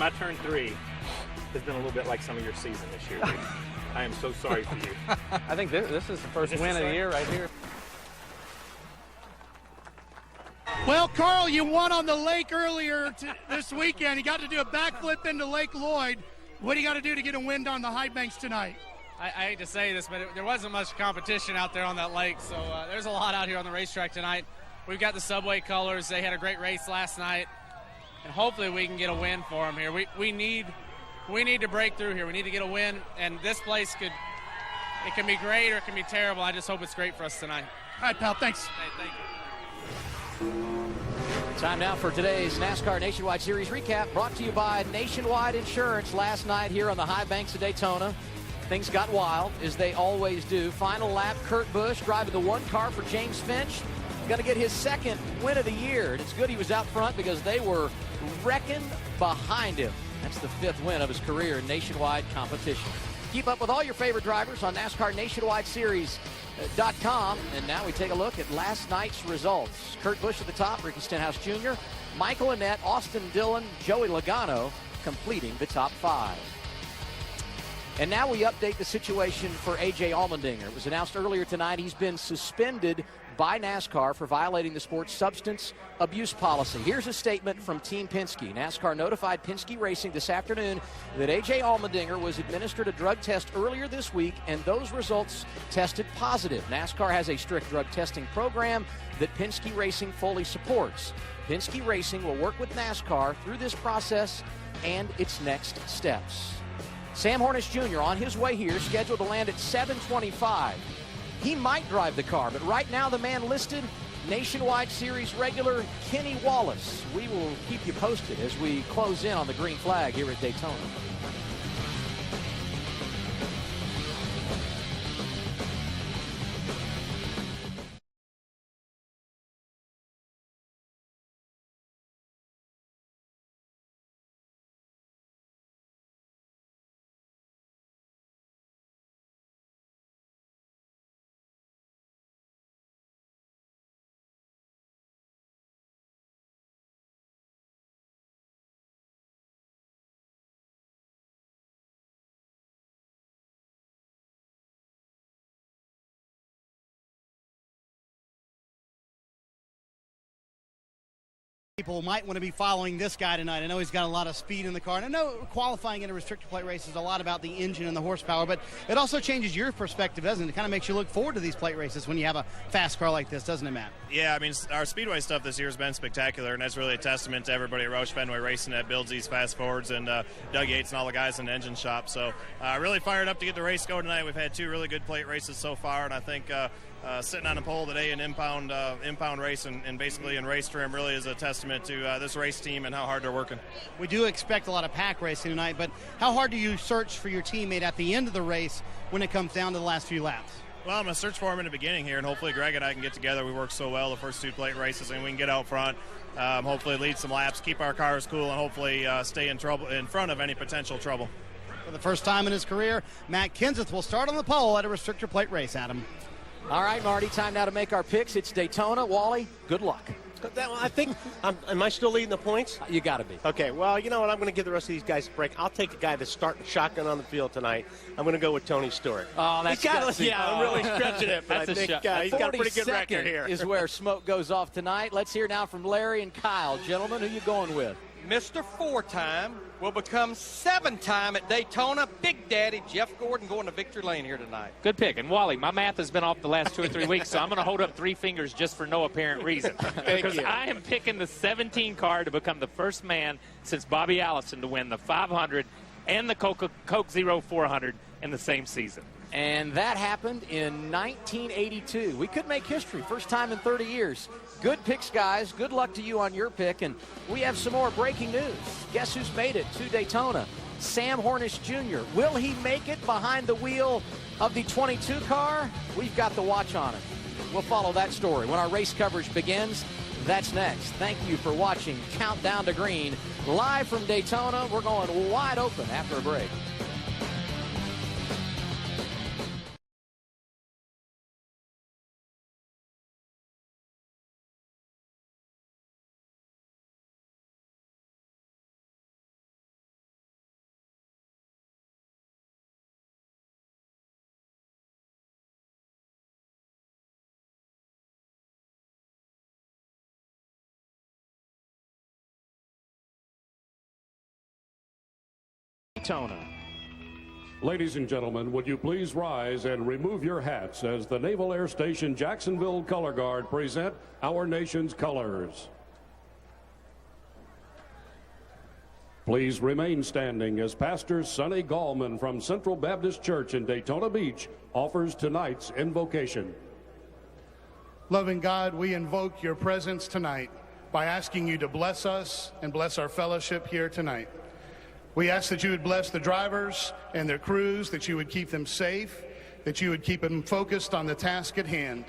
My turn 3 has been a little bit like some of your season this year. I am so sorry for you. I think this is the first win of the year right here. Well, Carl, you won on the lake earlier this weekend. You got to do a backflip into Lake Lloyd. What do you got to do to get a win on the high banks tonight? I hate to say this, but there wasn't much competition out there on that lake, so there's a lot out here on the racetrack tonight. We've got the Subway colors. They had a great race last night. and hopefully we can get a win for them here. We need to break through here. We need to get a win, and this place it can be great or it can be terrible. I just hope it's great for us tonight. All right, pal, thanks. Hey, thank you. Time now for today's NASCAR Nationwide Series recap, brought to you by Nationwide Insurance. Last night here on the high banks of Daytona, things got wild, as they always do. Final lap, Kurt Busch driving the one car for James Finch. Going to get his second win of the year. And it's good he was out front because they were wrecking behind him. That's the 5th win of his career in nationwide competition. Keep up with all your favorite drivers on NASCAR Nationwide Series.com. And now we take a look at last night's results. Kurt Busch at the top, Ricky Stenhouse Jr., Michael Annett, Austin Dillon, Joey Logano completing the top 5. And now we update the situation for A.J. Allmendinger. It was announced earlier tonight he's been suspended by NASCAR for violating the sport's substance abuse policy. Here's a statement from Team Penske. NASCAR notified Penske Racing this afternoon that A.J. Allmendinger was administered a drug test earlier this week, and those results tested positive. NASCAR has a strict drug testing program that Penske Racing fully supports. Penske Racing will work with NASCAR through this process and its next steps. Sam Hornish Jr. on his way here, scheduled to land at 7:25. He might drive the car, but right now the man listed, Nationwide Series regular Kenny Wallace. We will keep you posted as we close in on the green flag here at Daytona. People might want to be following this guy tonight. I know he's got a lot of speed in the car, and I know qualifying in a restricted plate race is a lot about the engine and the horsepower, but it also changes your perspective, doesn't it? It kind of makes you look forward to these plate races when you have a fast car like this, doesn't it, Matt? Yeah, I mean, our Speedway stuff this year has been spectacular, and that's really a testament to everybody at Roush Fenway Racing that builds these fast forwards, and Doug Yates and all the guys in the engine shop. So really fired up to get the race going tonight. We've had 2 really good plate races so far, and I think sitting on the pole today in impound race and basically in race trim really is a testament to this race team and how hard they're working. We do expect a lot of pack racing tonight, but how hard do you search for your teammate at the end of the race when it comes down to the last few laps? Well, I'm going to search for him in the beginning here, and hopefully Greg and I can get together. We worked so well the first 2 plate races, and we can get out front, hopefully lead some laps, keep our cars cool, and hopefully stay in front of any potential trouble. For the first time in his career, Matt Kenseth will start on the pole at a restrictor plate race, Adam. All right, Marty, time now to make our picks. It's Daytona. Wally, good luck. I think, am I still leading the points? You got to be. Okay, well, you know what? I'm going to give the rest of these guys a break. I'll take a guy that's starting shotgun on the field tonight. I'm going to go with Tony Stewart. Oh, that's yeah, I'm really stretching it, but I think he's got a pretty good record here. Is where smoke goes off tonight. Let's hear now from Larry and Kyle. Gentlemen, who you going with? Mr. 4-time will become 7-time at Daytona. Big Daddy Jeff Gordon going to victory lane here tonight. Good pick. And Wally, my math has been off the last 2 or 3 weeks, so I'm going to hold up 3 fingers just for no apparent reason. Because I am picking the 17 car to become the first man since Bobby Allison to win the 500 and the Coke Zero 400 in the same season. And that happened in 1982. We could make history. First time in 30 years. Good picks, guys. Good luck to you on your pick. And we have some more breaking news. Guess who's made it to Daytona? Sam Hornish Jr. Will he make it behind the wheel of the 22 car? We've got the watch on it. We'll follow that story when our race coverage begins. That's next. Thank you for watching Countdown to Green. Live from Daytona. We're going wide open after a break. Daytona. Ladies and gentlemen, would you please rise and remove your hats as the Naval Air Station Jacksonville Color Guard present our nation's colors. Please remain standing as Pastor Sonny Gallman from Central Baptist Church in Daytona Beach offers tonight's invocation. Loving God, we invoke your presence tonight by asking you to bless us and bless our fellowship here tonight. We ask that you would bless the drivers and their crews, that you would keep them safe, that you would keep them focused on the task at hand.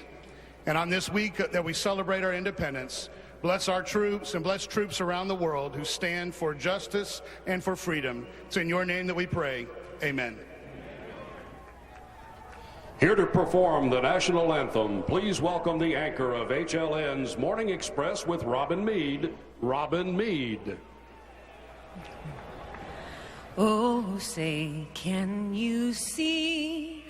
And on this week that we celebrate our independence, bless our troops and bless troops around the world who stand for justice and for freedom. It's in your name that we pray. Amen. Here to perform the national anthem, please welcome the anchor of HLN's Morning Express with Robin Meade, Robin Meade. Oh, say, can you see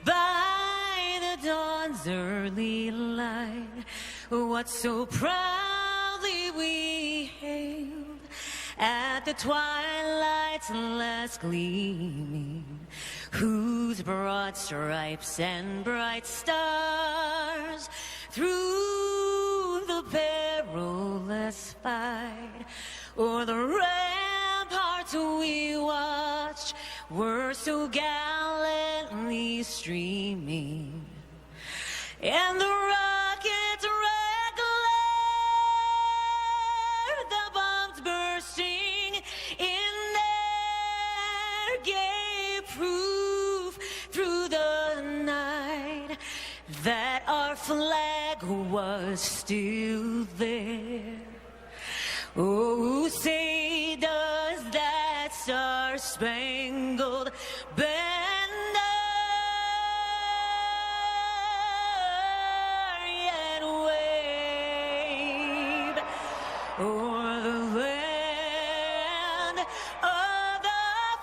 by the dawn's early light what so proudly we hailed at the twilight's last gleaming, whose broad stripes and bright stars through the perilous fight o'er the ramparts we watched were so gallantly streaming, and the rockets red glare, the bombs bursting in there gave proof through the night that our flag was still there. Oh, say does that star-spangled banner yet wave o'er the land of the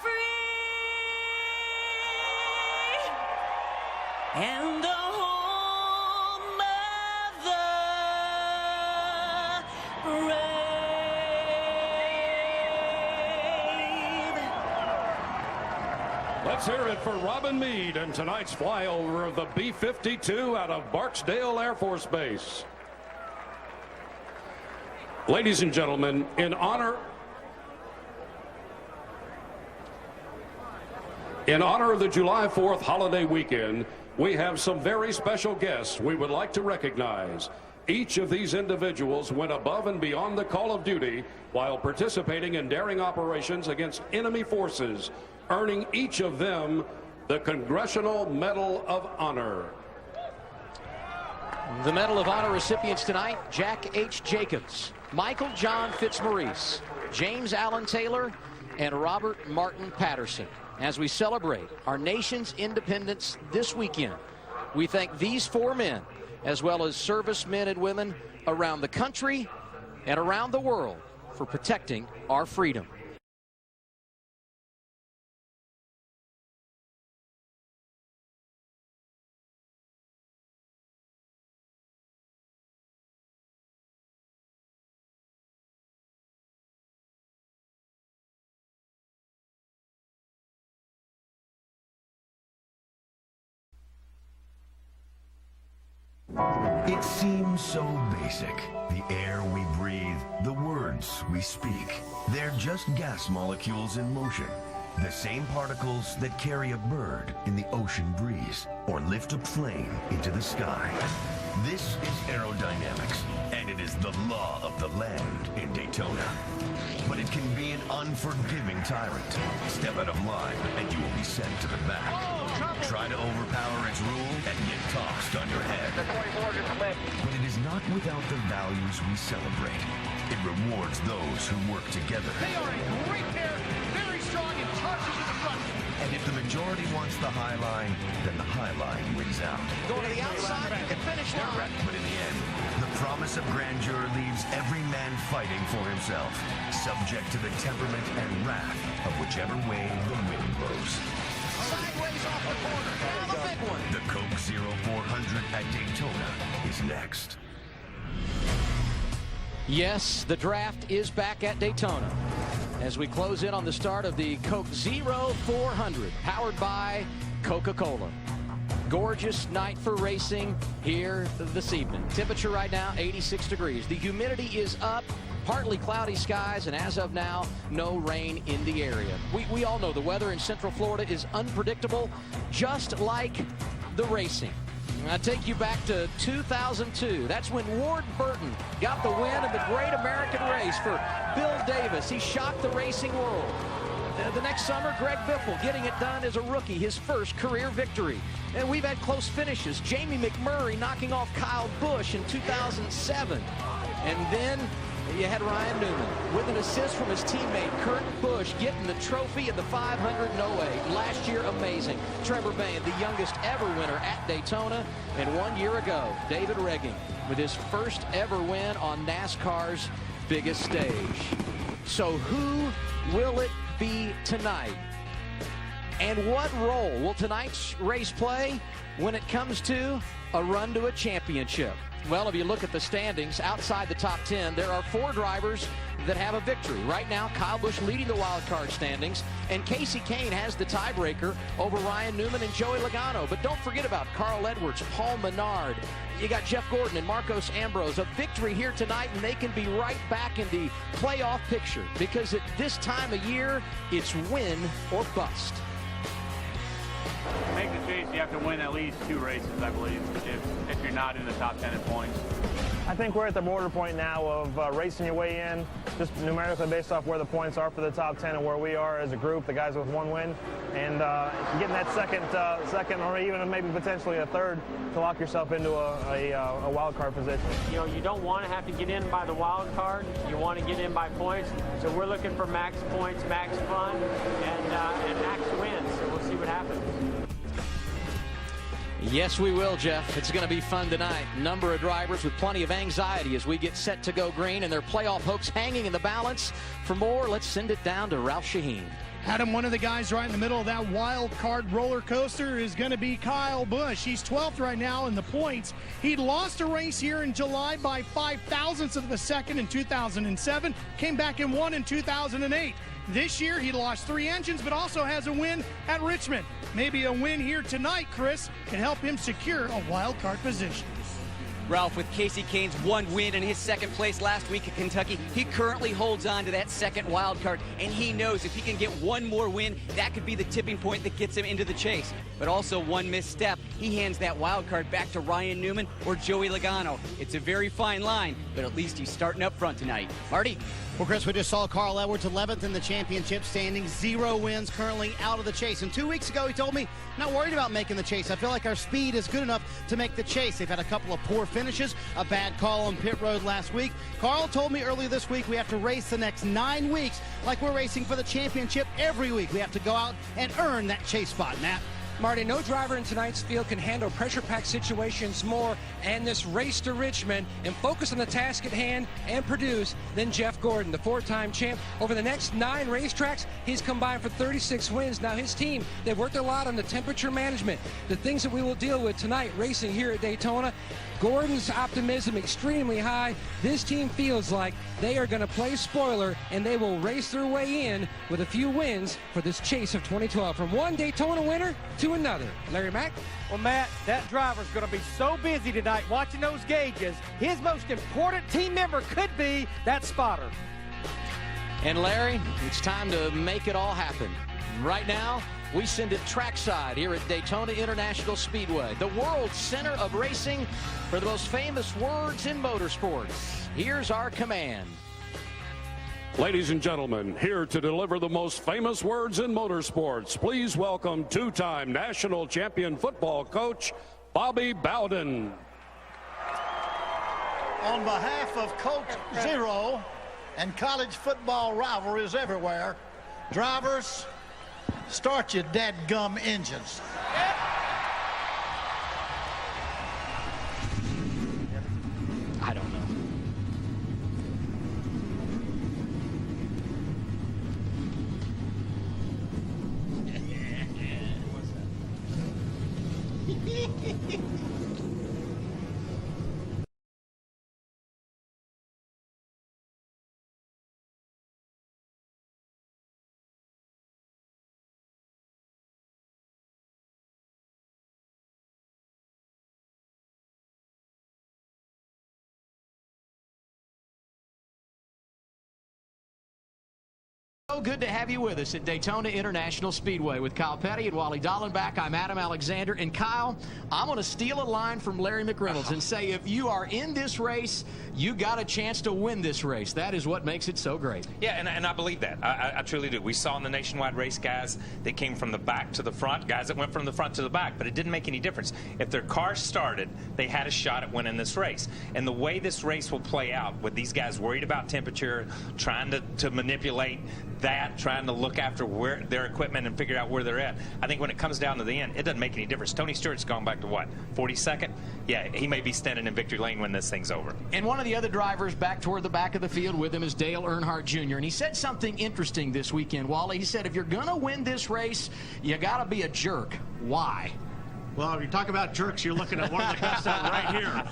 free and the home of the brave? Let's hear it for Robin Meade and tonight's flyover of the B-52 out of Barksdale Air Force Base. Ladies and gentlemen, in honor of the July 4th holiday weekend, we have some very special guests we would like to recognize. Each of these individuals went above and beyond the call of duty while participating in daring operations against enemy forces, earning each of them the Congressional Medal of Honor. The Medal of Honor recipients tonight: Jack H. Jacobs, Michael John Fitzmaurice, James Allen Taylor, and Robert Martin Patterson. As we celebrate our nation's independence this weekend, we thank these four men, as well as servicemen and women around the country and around the world, for protecting our freedom. It seems so basic. The air we breathe, the words we speak. They're just gas molecules in motion. The same particles that carry a bird in the ocean breeze or lift a plane into the sky. This is aerodynamics, and it is the law of the land in Daytona. But it can be an unforgiving tyrant. Step out of line, and you will be sent to the back. Try to overpower its rule and get tossed on your head. But it is not without the values we celebrate. It rewards those who work together. They are a great pair, very strong and charges in the front. And if the majority wants the high line, then the high line wins out. Go to the outside, you can finish line. But in the end, the promise of grandeur leaves every man fighting for himself, subject to the temperament and wrath of whichever way the wind blows. Sideways off the corner. Now the big one. The Coke 0400 at Daytona is next. Yes, the draft is back at Daytona as we close in on the start of the Coke 0400, powered by Coca-Cola. Gorgeous night for racing here this evening. Temperature right now, 86 degrees. The humidity is up Partly cloudy skies, and as of now, no rain in the area. We all know the weather in Central Florida is unpredictable, just like the racing. I take you back to 2002. That's when Ward Burton got the win in the Great American Race for Bill Davis. He shocked the racing world. The next summer, Greg Biffle getting it done as a rookie, his first career victory. And we've had close finishes. Jamie McMurray knocking off Kyle Busch in 2007. And then you had Ryan Newman with an assist from his teammate Kurt Busch getting the trophy in the 500 in 08. Last year, amazing. Trevor Bayne, the youngest ever winner at Daytona. And 1 year ago, David Regging with his first ever win on NASCAR's biggest stage. So who will it be tonight? And what role will tonight's race play when it comes to a run to a championship? Well, if you look at the standings outside the top 10, there are 4 drivers that have a victory. Right now, Kyle Busch leading the wild card standings, and Casey Kane has the tiebreaker over Ryan Newman and Joey Logano. But don't forget about Carl Edwards, Paul Menard. You got Jeff Gordon and Marcos Ambrose. A victory here tonight, and they can be right back in the playoff picture, because at this time of year, it's win or bust. To make the chase, you have to win at least 2 races, I believe, if you're not in the top 10 in points. I think we're at the border point now of racing your way in, just numerically based off where the points are for the top 10 and where we are as a group, the guys with 1 win, and getting that second or even maybe potentially a third to lock yourself into a wild card position. You know, you don't want to have to get in by the wild card. You want to get in by points. So we're looking for max points, max fun, and max wins. So we'll see what happens. Yes, we will, Jeff. It's going to be fun tonight. Number of drivers with plenty of anxiety as we get set to go green, and their playoff hopes hanging in the balance. For more, let's send it down to Ralph Shaheen. Adam, one of the guys right in the middle of that wild card roller coaster is going to be Kyle Busch. He's 12th right now in the points. He lost a race here in July by 5 thousandths of a second in 2007, came back and won in 2008. This year, he lost 3 engines, but also has a win at Richmond. Maybe a win here tonight, Chris, can help him secure a wild card position. Ralph, with Casey Kane's 1 win and his 2nd place last week at Kentucky, he currently holds on to that 2nd wild card, and he knows if he can get 1 more win, that could be the tipping point that gets him into the chase. But also 1 misstep, he hands that wild card back to Ryan Newman or Joey Logano. It's a very fine line, but at least he's starting up front tonight. Marty? Well, Chris, we just saw Carl Edwards 11th in the championship standings, 0 wins, currently out of the chase. And 2 weeks ago, he told me, not worried about making the chase. I feel like our speed is good enough to make the chase. They've had a couple of poor finishes, a bad call on pit road last week. Carl told me earlier this week we have to race the next 9 weeks like we're racing for the championship every week. We have to go out and earn that chase spot, Matt. Marty, no driver in tonight's field can handle pressure-packed situations more and this race to Richmond and focus on the task at hand and produce than Jeff Gordon, the 4-time champ. Over the next 9 racetracks, he's combined for 36 wins. Now his team, they've worked a lot on the temperature management, the things that we will deal with tonight racing here at Daytona. Gordon's optimism extremely high. This team feels like they are going to play spoiler, and they will race their way in with a few wins for this chase of 2012. From one Daytona winner to another. Larry Mack? Well, Matt, that driver's going to be so busy tonight watching those gauges. His most important team member could be that spotter. And Larry, it's time to make it all happen. Right now, we send it trackside here at Daytona International Speedway, the world's center of racing for the most famous words in motorsports. Here's our command. Ladies and gentlemen, here to deliver the most famous words in motorsports, please welcome 2-time national champion football coach, Bobby Bowden. On behalf of Coach Zero and college football rivalries everywhere, drivers, start your dadgum engines. I don't know. So good to have you with us at Daytona International Speedway with Kyle Petty and Wally Dallenbach. I'm Adam Alexander. And Kyle, I'm going to steal a line from Larry McReynolds and say if you are in this race, you got a chance to win this race. That is what makes it so great. Yeah, and I believe that. I truly do. We saw in the nationwide race guys that came from the back to the front, guys that went from the front to the back, but it didn't make any difference. If their car started, they had a shot at winning this race. And the way this race will play out with these guys worried about temperature, trying to manipulate that, trying to look after their equipment and figure out where they're at. I think when it comes down to the end, it doesn't make any difference. Tony Stewart's gone back to what, 42nd? Yeah, he may be standing in victory lane when this thing's over. And one of the other drivers back toward the back of the field with him is Dale Earnhardt Jr. And he said something interesting this weekend, Wally. He said, if you're going to win this race, you got to be a jerk. Why? Well, if you talk about jerks, you're looking at one of the best out right here.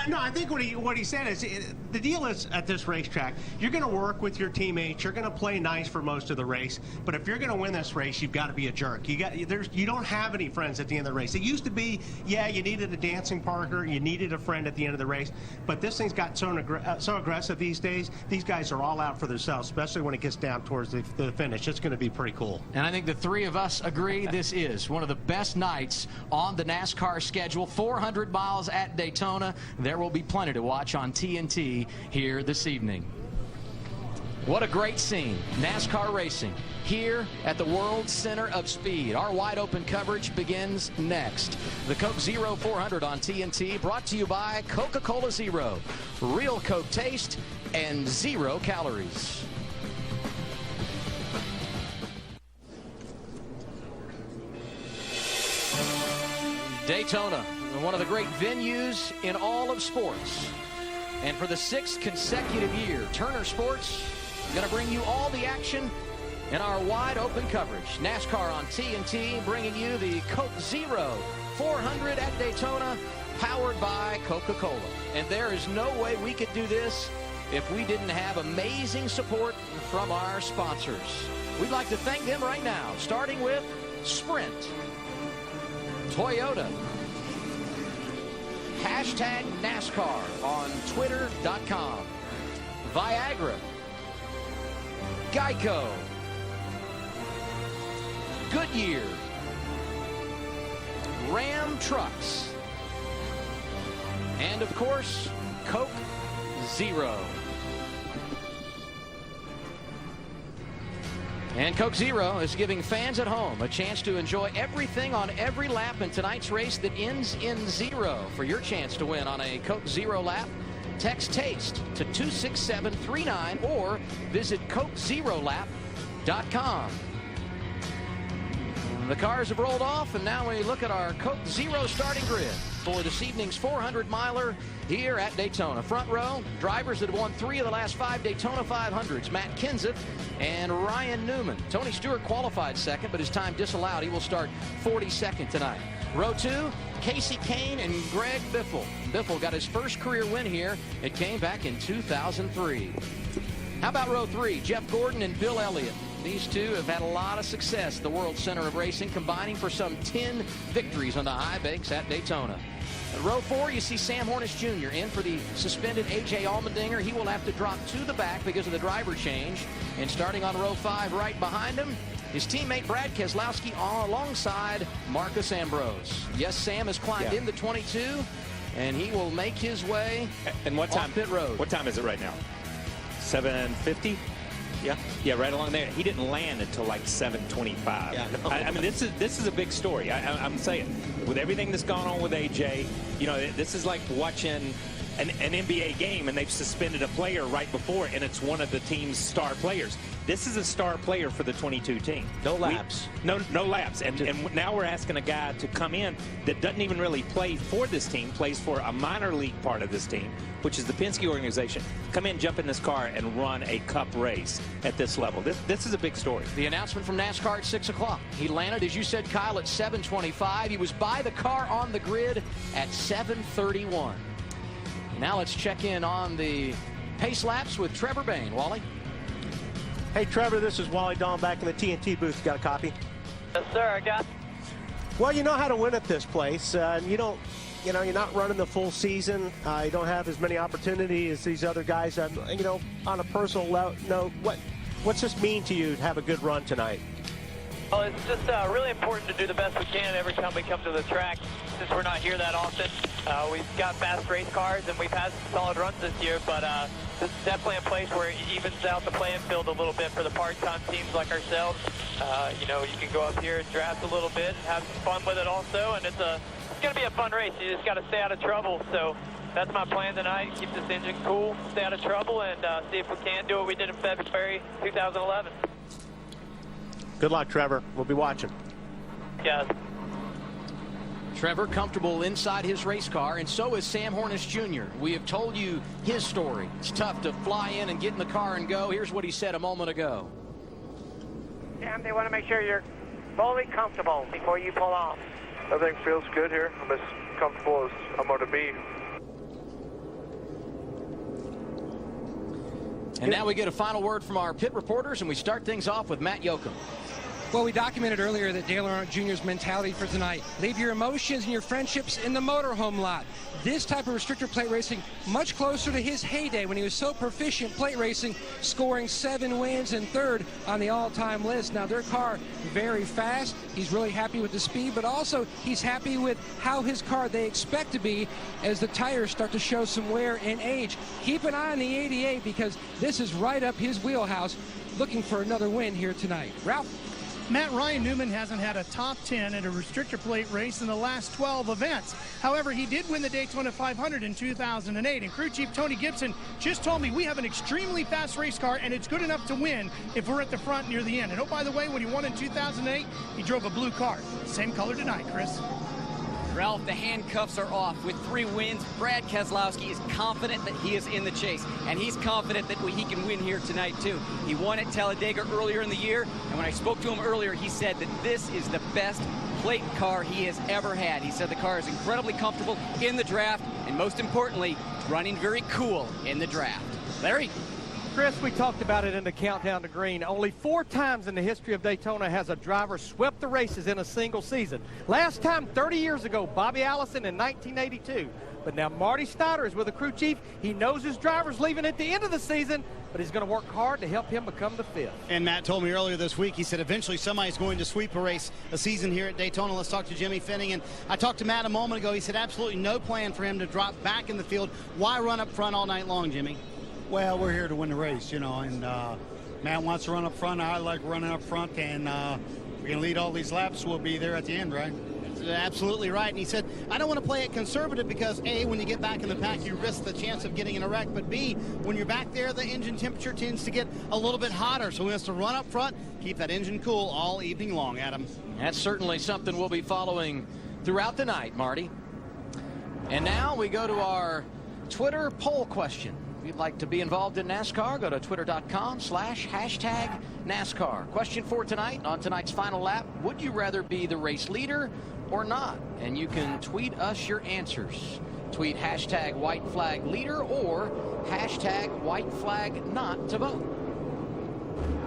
No, I think what he said is the deal is at this racetrack, you're going to work with your teammates. You're going to play nice for most of the race. But if you're going to win this race, you've got to be a jerk. You don't have any friends at the end of the race. It used to be, yeah, you needed a dancing partner, you needed a friend at the end of the race. But this thing's got so aggressive these days. These guys are all out for themselves, especially when it gets down towards the finish. It's going to be pretty cool. And I think the three of us agree this is one of the best nights on the NASCAR schedule. 400 miles at Daytona. There will be plenty to watch on TNT here this evening. What a great scene. NASCAR racing here at the World Center of Speed. Our wide open coverage begins next. The Coke Zero 400 on TNT, brought to you by Coca-Cola Zero. Real Coke taste and 0 calories. Daytona, one of the great venues in all of sports. And for the 6th consecutive year, Turner Sports is going to bring you all the action in our wide open coverage. NASCAR on TNT bringing you the Coke Zero 400 at Daytona, powered by Coca-Cola. And there is no way we could do this if we didn't have amazing support from our sponsors. We'd like to thank them right now, starting with Sprint, Toyota, hashtag NASCAR on Twitter.com, Viagra, Geico, Goodyear, Ram Trucks, and of course, Coke Zero. And Coke Zero is giving fans at home a chance to enjoy everything on every lap in tonight's race that ends in 0. For your chance to win on a Coke Zero lap, text TASTE to 26739 or visit CokeZeroLap.com. The cars have rolled off, and now we look at our Coke Zero starting grid for this evening's 400-miler here at Daytona. Front row, drivers that have won 3 of the last 5 Daytona 500s, Matt Kenseth and Ryan Newman. Tony Stewart qualified second, but his time disallowed. He will start 42nd tonight. Row 2, Casey Kane and Greg Biffle. Biffle got his first career win here. It came back in 2003. How about row 3, Jeff Gordon and Bill Elliott. These two have had a lot of success at the World Center of Racing, combining for some 10 victories on the high banks at Daytona. At row 4, you see Sam Hornish Jr. in for the suspended A.J. Allmendinger. He will have to drop to the back because of the driver change. And starting on row 5 right behind him, his teammate Brad Keselowski alongside Marcus Ambrose. Yes, Sam has climbed in the 22, and he will make his way and what time, off pit road. What time is it right now? 7:50? Yeah, right along there. He didn't land until like 7:25. Yeah, no. I mean, this is a big story. I'm saying, with everything that's gone on with AJ, you know, this is like watching an NBA game and they've suspended a player right before, and it's one of the team's star players. This is a star player for the 22 team. No laps. No laps. And now we're asking a guy to come in that doesn't even really play for this team, plays for a minor league part of this team, which is the Penske organization. Come in, jump in this car, and run a cup race at this level. This is a big story. The announcement from NASCAR at 6 o'clock. He landed, as you said, Kyle, at 7:25. He was by the car on the grid at 7:31. Now let's check in on the pace laps with Trevor Bayne. Wally? Hey, Trevor, this is Wally Dawn back in the TNT booth. You got a copy? Yes, sir, I got. Well, you know how to win at this place. You're not running the full season. You don't have as many opportunities as these other guys. On a personal note, What's this mean to you to have a good run tonight? Well, it's just really important to do the best we can every time we come to the track. Since we're not here that often, we've got fast race cars and we've had some solid runs this year, but this is definitely a place where it evens out the playing field a little bit for the part-time teams like ourselves. You know, you can go up here and draft a little bit and have some fun with it also, and it's going to be a fun race. You just got to stay out of trouble. So that's my plan tonight, keep this engine cool, stay out of trouble, and see if we can do what we did in February 2011. Good luck, Trevor. We'll be watching. Yes. Trevor comfortable inside his race car, and so is Sam Hornish Jr. We have told you his story. It's tough to fly in and get in the car and go. Here's what he said a moment ago. Sam, they want to make sure you're fully comfortable before you pull off. Everything feels good here. I'm as comfortable as I'm going to be. And now we get a final word from our pit reporters, and we start things off with Matt Yoakum. Well, we documented earlier that Dale Earnhardt Jr.'s mentality for tonight: leave your emotions and your friendships in the motorhome lot. This type of restrictor plate racing, much closer to his heyday when he was so proficient plate racing, scoring 7 wins and 3rd on the all-time list. Now, their car very fast. He's really happy with the speed, but also he's happy with how his car they expect to be as the tires start to show some wear and age. Keep an eye on the 88 because this is right up his wheelhouse, looking for another win here tonight. Ralph? Matt, Ryan Newman hasn't had a top 10 at a restrictor plate race in the last 12 events. However, he did win the Daytona 500 in 2008. And crew chief Tony Gibson just told me we have an extremely fast race car and it's good enough to win if we're at the front near the end. And oh, by the way, when he won in 2008, he drove a blue car. Same color tonight, Chris. Ralph, the handcuffs are off. With 3 wins, Brad Keselowski is confident that he is in the chase, and he's confident that he can win here tonight, too. He won at Talladega earlier in the year, and when I spoke to him earlier, he said that this is the best plate car he has ever had. He said the car is incredibly comfortable in the draft, and most importantly, running very cool in the draft. Larry? Chris, we talked about it in the Countdown to Green. Only 4 times in the history of Daytona has a driver swept the races in a single season. Last time 30 years ago, Bobby Allison in 1982. But now Marty Snyder is with the crew chief. He knows his driver's leaving at the end of the season, but he's going to work hard to help him become the 5th. And Matt told me earlier this week, he said eventually somebody's going to sweep a race, a season here at Daytona. Let's talk to Jimmy Finning. And I talked to Matt a moment ago. He said absolutely no plan for him to drop back in the field. Why run up front all night long, Jimmy? Well, we're here to win the race, you know, and Matt wants to run up front. I like running up front, and we're going to lead all these laps. We'll be there at the end, right? That's absolutely right. And he said, I don't want to play it conservative because, A, when you get back in the pack, you risk the chance of getting in a wreck. But, B, when you're back there, the engine temperature tends to get a little bit hotter. So he wants to run up front, keep that engine cool all evening long, Adam. That's certainly something we'll be following throughout the night, Marty. And now we go to our Twitter poll question. If you'd like to be involved in NASCAR, go to twitter.com/#NASCAR. Question for tonight on tonight's final lap: would you rather be the race leader or not? And you can tweet us your answers. Tweet #WhiteFlagLeader or #WhiteFlagNot to vote.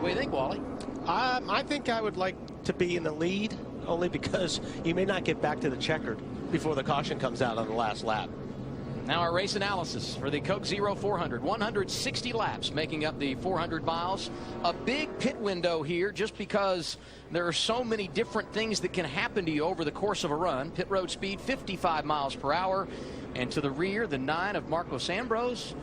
What do you think, Wally? I think I would like to be in the lead, only because you may not get back to the checkered before the caution comes out on the last lap. Now our race analysis for the Coke Zero 400. 160 laps making up the 400 miles. A big pit window here just because there are so many different things that can happen to you over the course of a run. Pit road speed 55 miles per hour. And to the rear, the 9 of Marcos Ambrose.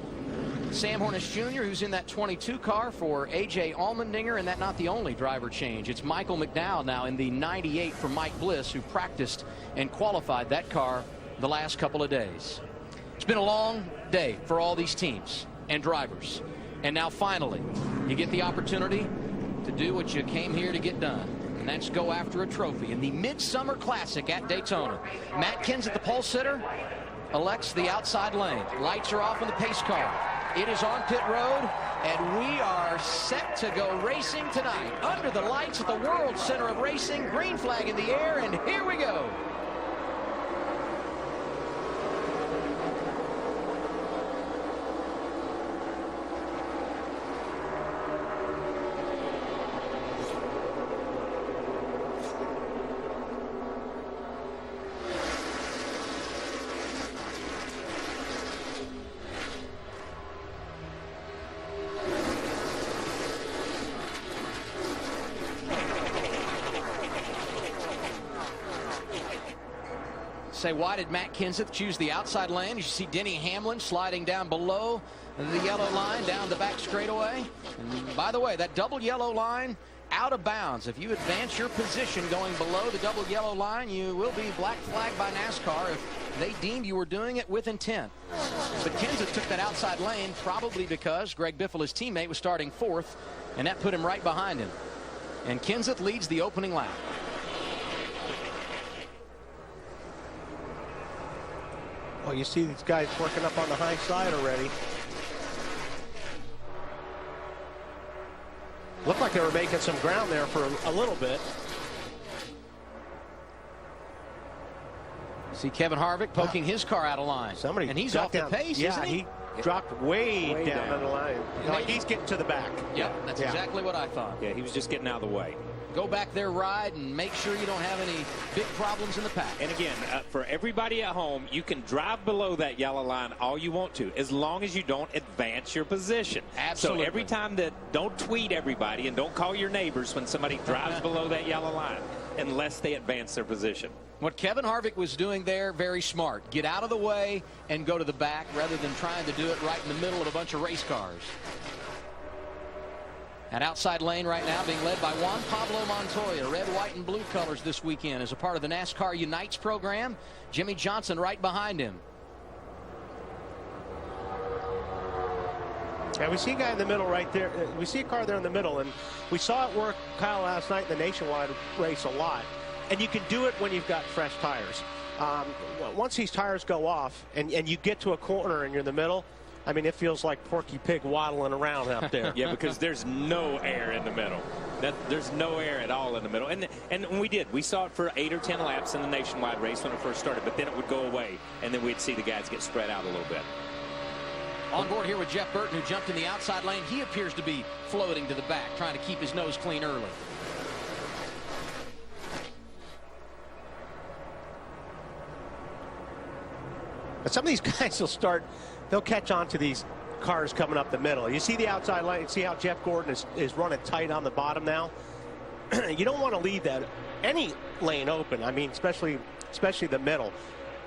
Sam Hornish Jr., who's in that 22 car for A.J. Allmendinger, and that's not the only driver change. It's Michael McDowell now in the 98 for Mike Bliss, who practiced and qualified that car the last couple of days. It's been a long day for all these teams and drivers. And now finally, you get the opportunity to do what you came here to get done. And that's go after a trophy in the Midsummer Classic at Daytona. Matt Kenseth at the pole sitter elects the outside lane. Lights are off on the pace car. It is on pit road, and we are set to go racing tonight under the lights at the World Center of Racing. Green flag in the air, and here we go. say, why did Matt Kenseth choose the outside lane? You see Denny Hamlin sliding down below the yellow line, down the back straightaway. And by the way, that double yellow line, out of bounds. If you advance your position going below the double yellow line, you will be black flagged by NASCAR if they deemed you were doing it with intent. But Kenseth took that outside lane probably because Greg Biffle, his teammate, was starting fourth, and that put him right behind him. And Kenseth leads the opening lap. Well, you see these guys working up on the high side already. Looked like they were making some ground there for a little bit. See Kevin Harvick poking his car out of line. And he's off the pace, isn't he? He dropped way down on the line. Like he's getting to the back. Yep, that's exactly what I thought. Yeah, he was just getting out of the way. Go back there, ride, and make sure you don't have any big problems in the pack. And again, for everybody at home, you can drive below that yellow line all you want to, as long as you don't advance your position. Absolutely. So every time don't tweet everybody and don't call your neighbors when somebody drives below that yellow line, unless they advance their position. What Kevin Harvick was doing there, very smart. Get out of the way and go to the back rather than trying to do it right in the middle of a bunch of race cars. That outside lane right now being led by Juan Pablo Montoya. Red, white, and blue colors this weekend as a part of the NASCAR Unites program. Jimmy Johnson right behind him. Yeah, we see a guy in the middle right there. We see a car there in the middle, and we saw it work, Kyle, last night in the Nationwide race a lot. And you can do it when you've got fresh tires. Once these tires go off and you get to a corner and you're in the middle, I mean, it feels like Porky Pig waddling around up there. Yeah, because there's no air in the middle. There's no air at all in the middle. And we saw it for 8 or 10 laps in the Nationwide race when it first started, but then it would go away, and then we'd see the guys get spread out a little bit. On board here with Jeff Burton, who jumped in the outside lane. He appears to be floating to the back, trying to keep his nose clean early. But some of these guys they'll catch on to these cars coming up the middle. You see the outside line, see how Jeff Gordon is running tight on the bottom now. You don't want to leave any lane open. I mean, especially the middle.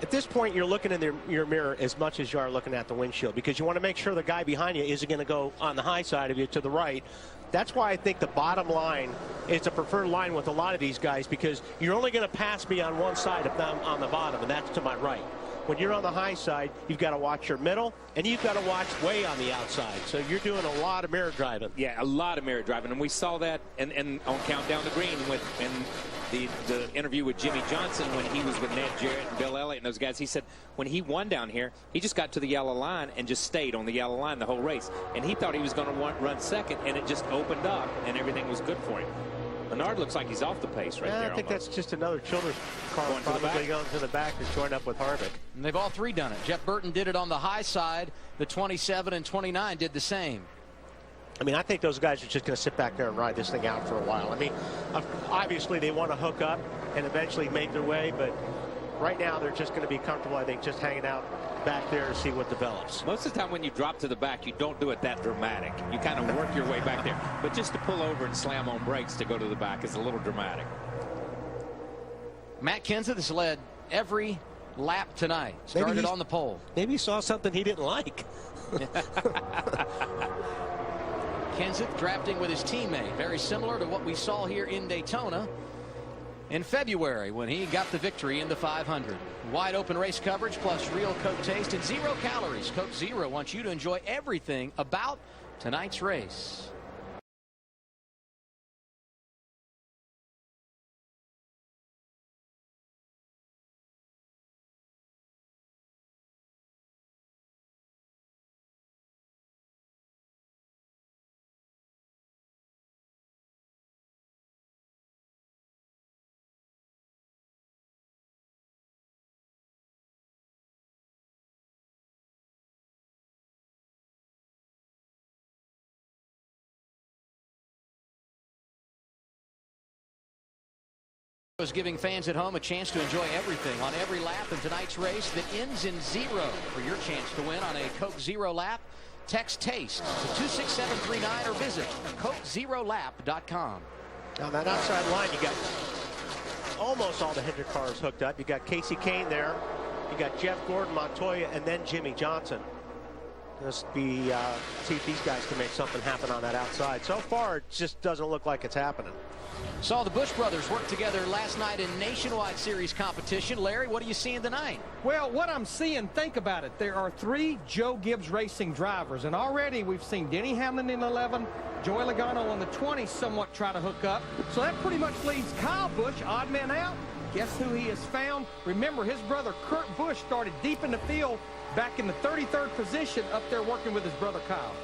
At this point, you're looking in your mirror as much as you are looking at the windshield, because you want to make sure the guy behind you isn't going to go on the high side of you to the right. That's why I think the bottom line is a preferred line with a lot of these guys, because you're only going to pass me on one side if I'm on the bottom, and that's to my right. When you're on the high side, you've got to watch your middle, and you've got to watch way on the outside. So you're doing a lot of mirror driving. Yeah, a lot of mirror driving, and we saw that and on Countdown to Green in the interview with Jimmy Johnson when he was with Ned Jarrett and Bill Elliott and those guys. He said when he won down here, he just got to the yellow line and just stayed on the yellow line the whole race. And he thought he was going to run second, and it just opened up, and everything was good for him. Menard looks like he's off the pace right there. I think that's just another Childress car probably going to the back to join up with Harvick. And they've all three done it. Jeff Burton did it on the high side. The 27 and 29 did the same. I mean, I think those guys are just going to sit back there and ride this thing out for a while. I mean, obviously they want to hook up and eventually make their way, but right now they're just going to be comfortable, I think, just hanging out back there to see what develops. Most of the time when you drop to the back, you don't do it that dramatic. You kind of work your way back there. But just to pull over and slam on brakes to go to the back is a little dramatic. Matt Kenseth has led every lap tonight. Started on the pole. Maybe he saw something he didn't like. Kenseth drafting with his teammate. Very similar to what we saw here in Daytona in February when he got the victory in the 500. Wide open race coverage plus real Coke taste and 0 calories. Coke Zero wants you to enjoy everything about tonight's race. Was giving fans at home a chance to enjoy everything on every lap in tonight's race that ends in 0. For your chance to win on a Coke Zero lap, text TASTE to 26739 or visit CokeZeroLap.com. Now that outside line, you got almost all the Hendrick cars hooked up. You got Casey Kane there. You got Jeff Gordon, Montoya, and then Jimmy Johnson. Let's see if these guys can make something happen on that outside. So far, it just doesn't look like it's happening. Saw the Busch brothers work together last night in Nationwide Series competition. Larry, what are you seeing tonight? Well, what I'm seeing, think about it. There are 3 Joe Gibbs Racing drivers, and already we've seen Denny Hamlin in 11, Joey Logano on the 20 somewhat try to hook up. So that pretty much leaves Kyle Busch, odd man out. Guess who he has found? Remember, his brother Kurt Busch started deep in the field back in the 33rd position up there working with his brother Kyle.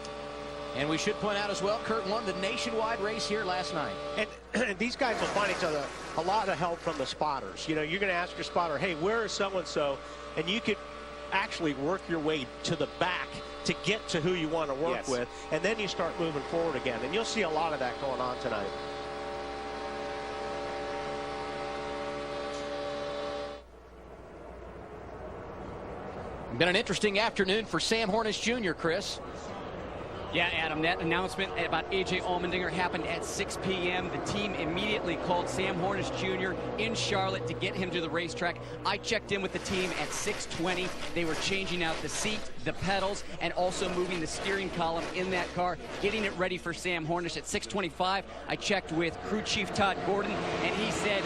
And we should point out as well, Kurt won the Nationwide race here last night. And these guys will find each other a lot of help from the spotters. You know, you're going to ask your spotter, hey, where is so-and-so? And you could actually work your way to the back to get to who you want to work with. And then you start moving forward again. And you'll see a lot of that going on tonight. Been an interesting afternoon for Sam Hornish Jr., Chris. Yeah, Adam, that announcement about A.J. Allmendinger happened at 6 p.m. The team immediately called Sam Hornish Jr. in Charlotte to get him to the racetrack. I checked in with the team at 6:20. They were changing out the seat, the pedals, and also moving the steering column in that car, getting it ready for Sam Hornish. At 6:25, I checked with crew chief Todd Gordon, and he said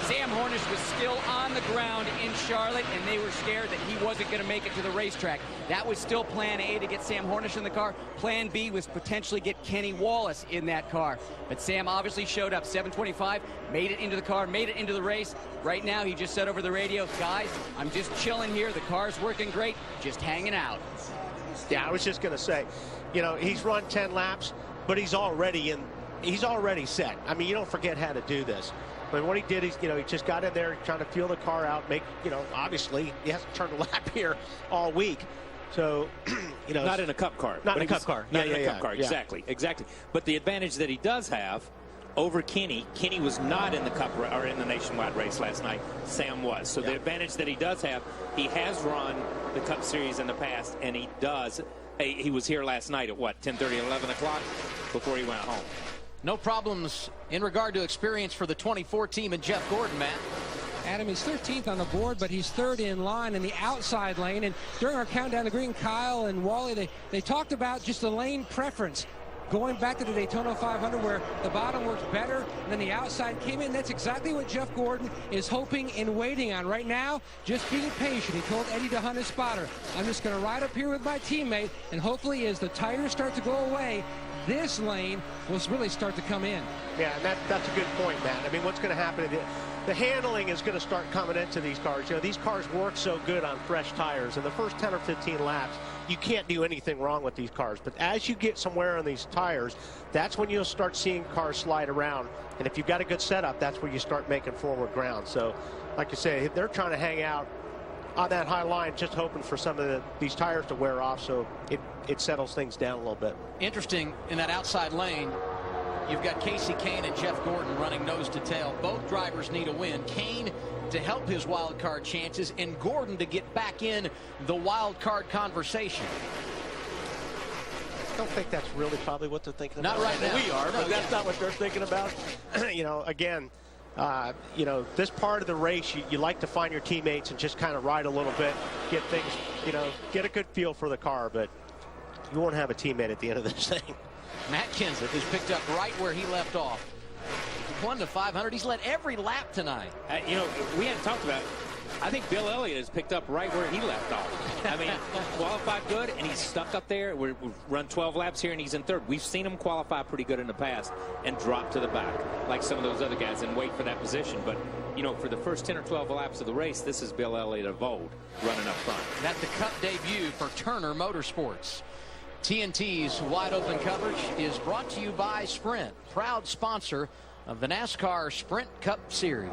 Sam Hornish was still on the ground in Charlotte, and they were scared that he wasn't going to make it to the racetrack. That was still plan A, to get Sam Hornish in the car. Plan B was potentially get Kenny Wallace in that car. But Sam obviously showed up. 7:25, made it into the car, made it into the race. Right now, he just said over the radio, guys, I'm just chilling here. The car's working great, just hanging out. Yeah, I was just going to say, you know, he's run 10 laps, but he's already set. I mean, you don't forget how to do this. But what he did is, you know, he just got in there trying to feel the car out, make, you know, obviously he hasn't turned a lap here all week. So, you know. Not in a cup car. Not in a cup car. Not in a cup car, exactly. But the advantage that he does have over Kenny was not in the cup or in the Nationwide race last night. Sam was. So the advantage that he does have, he has run the Cup Series in the past, and he does. He was here last night at what, 10:30, 11 o'clock before he went home. No problems in regard to experience for the 24 team and Jeff Gordon, Matt. Adam is 13th on the board, but he's third in line in the outside lane. And during our countdown to green, Kyle and Wally, they talked about just the lane preference. Going back to the Daytona 500 where the bottom works better than the outside came in. That's exactly what Jeff Gordon is hoping and waiting on. Right now, just being patient. He told Eddie DeHunt, his spotter, I'm just going to ride up here with my teammate, and hopefully as the tires start to go away, this lane will really start to come in. Yeah, and that's a good point, Matt. I mean, what's going to happen, the handling is going to start coming into these cars. You know, these cars work so good on fresh tires. In the first 10 or 15 laps, you can't do anything wrong with these cars. But as you get some wear on these tires, that's when you'll start seeing cars slide around. And if you've got a good setup, that's where you start making forward ground. So, like you say, they're trying to hang out on that high line, just hoping for some of these tires to wear off so it settles things down a little bit. Interesting, in that outside lane, you've got Casey Kane and Jeff Gordon running nose to tail. Both drivers need a win. Kane to help his wild card chances, and Gordon to get back in the wild card conversation. I don't think that's really probably what they're thinking about. Not right now. We are, but that's not what they're thinking about. You know, again, you know, this part of the race, you like to find your teammates and just kind of ride a little bit, get things, you know, get a good feel for the car, but you won't have a teammate at the end of this thing. Matt Kenseth is picked up right where he left off. He won the 500. He's led every lap tonight. You know, we hadn't talked about it. I think Bill Elliott has picked up right where he left off. I mean, qualified good, and he's stuck up there. We've run 12 laps here, and he's in third. We've seen him qualify pretty good in the past and drop to the back like some of those other guys and wait for that position. But, you know, for the first 10 or 12 laps of the race, this is Bill Elliott of old running up front. That's the Cup debut for Turner Motorsports. TNT's Wide Open coverage is brought to you by Sprint, proud sponsor of the NASCAR Sprint Cup Series.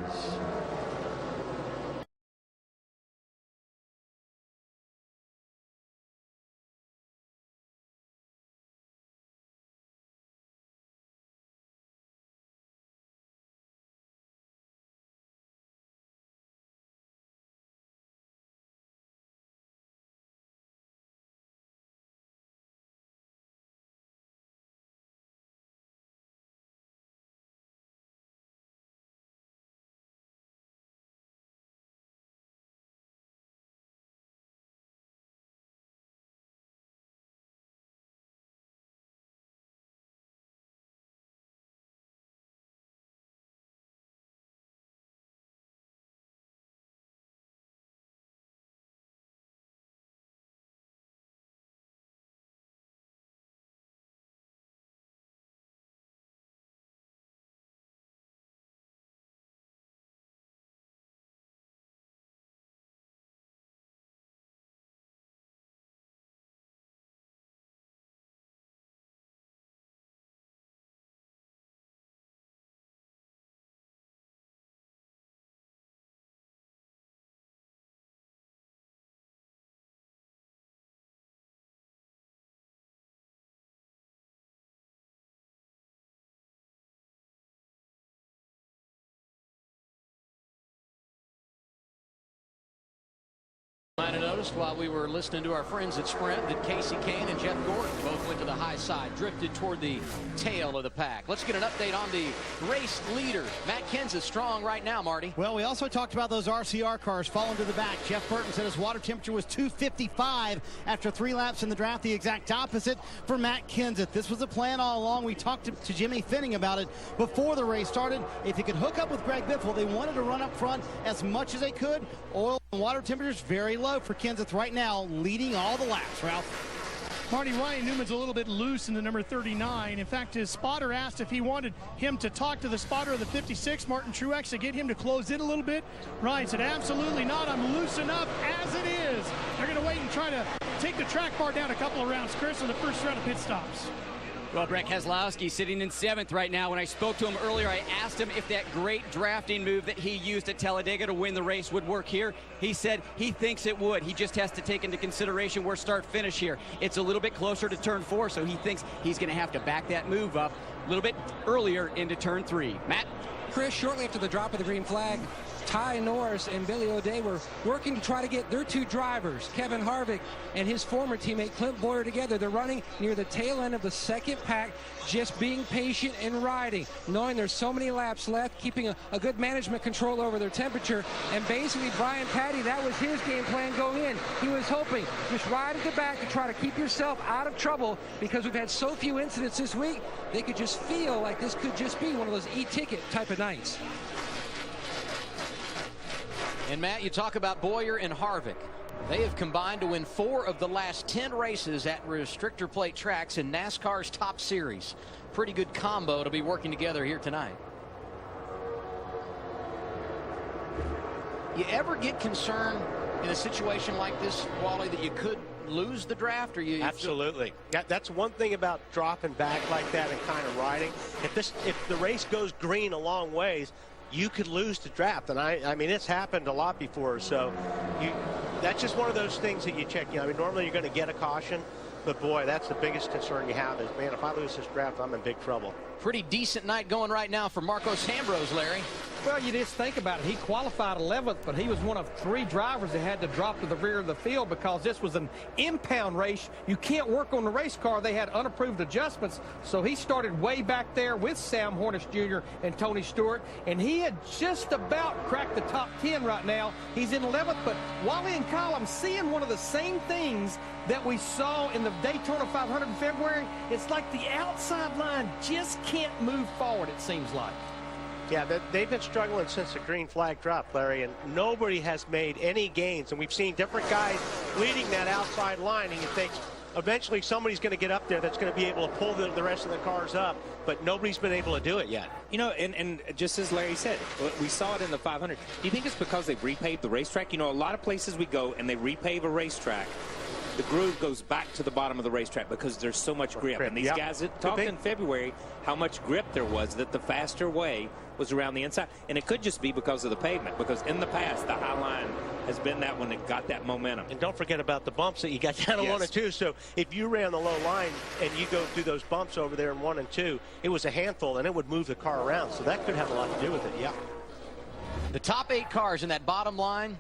noticed while we were listening to our friends at Sprint that Casey Kane and Jeff Gordon both went to the high side, drifted toward the tail of the pack. Let's get an update on the race leader. Matt Kenseth strong right now, Marty. Well, we also talked about those RCR cars falling to the back. Jeff Burton said his water temperature was 255 after 3 laps in the draft, the exact opposite for Matt Kenseth. This was a plan all along. We talked to Jimmy Finning about it before the race started. If he could hook up with Greg Biffle, they wanted to run up front as much as they could. Oil and water temperatures very low for Kenseth right now, leading all the laps. Ralph. Marty, Ryan Newman's a little bit loose in the number 39. In fact, his spotter asked if he wanted him to talk to the spotter of the 56, Martin Truex, to get him to close in a little bit. Ryan said, absolutely not. I'm loose enough as it is. They're going to wait and try to take the track bar down a couple of rounds, Chris, on the first round of pit stops. Well, Brett Keselowski sitting in 7th right now. When I spoke to him earlier, I asked him if that great drafting move that he used at Talladega to win the race would work here. He said he thinks it would. He just has to take into consideration where start-finish here. It's a little bit closer to turn 4, so he thinks he's going to have to back that move up a little bit earlier into turn 3. Matt? Chris, shortly after the drop of the green flag, Ty Norris and Billy O'Day were working to try to get their 2 drivers, Kevin Harvick and his former teammate Clint Boyer, together. They're running near the tail end of the second pack, just being patient and riding, knowing there's so many laps left, keeping a good management control over their temperature. And basically, Brian Patty, that was his game plan going in. He was hoping, just ride at the back to try to keep yourself out of trouble, because we've had so few incidents this week, they could just feel like this could just be one of those e-ticket type of nights. And Matt, you talk about Boyer and Harvick. They have combined to win 4 of the last 10 races at restrictor plate tracks in NASCAR's top series. Pretty good combo to be working together here tonight. You ever get concerned in a situation like this, Wally, that you could lose the draft? Or you Absolutely. That's one thing about dropping back like that and kind of riding. If the race goes green a long ways, you could lose the draft, and I mean, it's happened a lot before. So that's just one of those things that you check. I mean, normally you're going to get a caution, but boy, that's the biggest concern you have is, man, if I lose this draft, I'm in big trouble. Pretty decent night going right now for Marcos Ambrose, Larry. Well, you just think about it. He qualified 11th, but he was one of 3 drivers that had to drop to the rear of the field because this was an impound race. You can't work on the race car. They had unapproved adjustments, so he started way back there with Sam Hornish Jr. and Tony Stewart, and he had just about cracked the top 10 right now. He's in 11th, but Wally and Kyle, I'm seeing one of the same things that we saw in the Daytona 500 in February. It's like the outside line just can't move forward, it seems like. Yeah, they've been struggling since the green flag dropped, Larry, and nobody has made any gains. And we've seen different guys leading that outside line, and you think eventually somebody's going to get up there that's going to be able to pull the rest of the cars up, but nobody's been able to do it yet. You know, and just as Larry said, we saw it in the 500. Do you think it's because they repaved the racetrack? You know, a lot of places we go and they repave a racetrack, the groove goes back to the bottom of the racetrack because there's so much grip. And these guys talked in February how much grip there was, that the faster way was around the inside. And it could just be because of the pavement, because in the past, the high line has been that one that got that momentum. And don't forget about the bumps that you got down in 1 and 2. So if you ran the low line and you go through those bumps over there in 1 and 2, it was a handful and it would move the car around. So that could have a lot to do with it, yeah. The top 8 cars in that bottom line,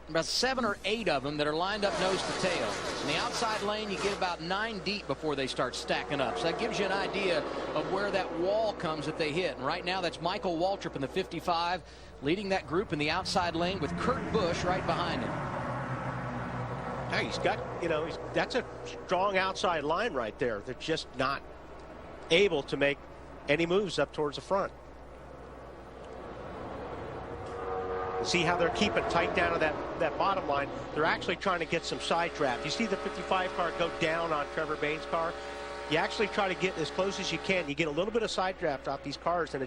about 7 or 8 of them that are lined up nose to tail. In the outside lane, you get about 9 deep before they start stacking up. So that gives you an idea of where that wall comes if they hit. And right now, that's Michael Waltrip in the 55, leading that group in the outside lane with Kurt Busch right behind him. Hey, he's got, you know, that's a strong outside line right there. They're just not able to make any moves up towards the front. See how they're keeping tight down to that bottom line. They're actually trying to get some side draft. You see the 55 car go down on Trevor Bayne's car. You actually try to get as close as you can. You get a little bit of side draft off these cars, and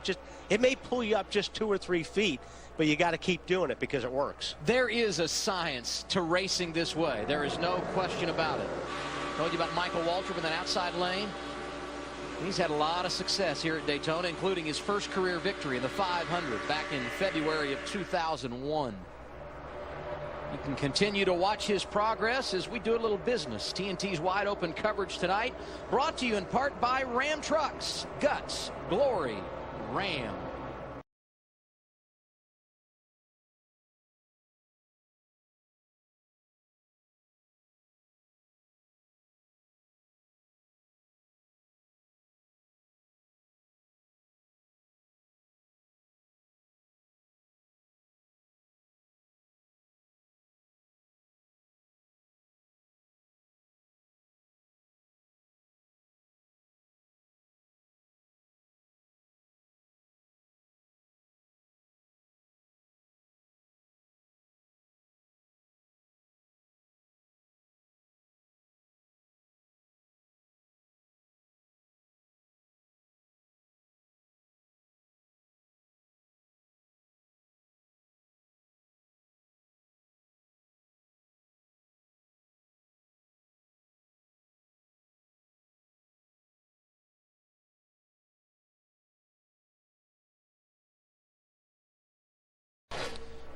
it may pull you up just 2 or 3 feet, but you got to keep doing it because it works. There is a science to racing this way. There is no question about it. Told you about Michael Waltrip in that outside lane. He's had a lot of success here at Daytona, including his first career victory in the 500 back in February of 2001. You can continue to watch his progress as we do a little business. TNT's wide open coverage tonight, brought to you in part by Ram Trucks. Guts, glory, Ram.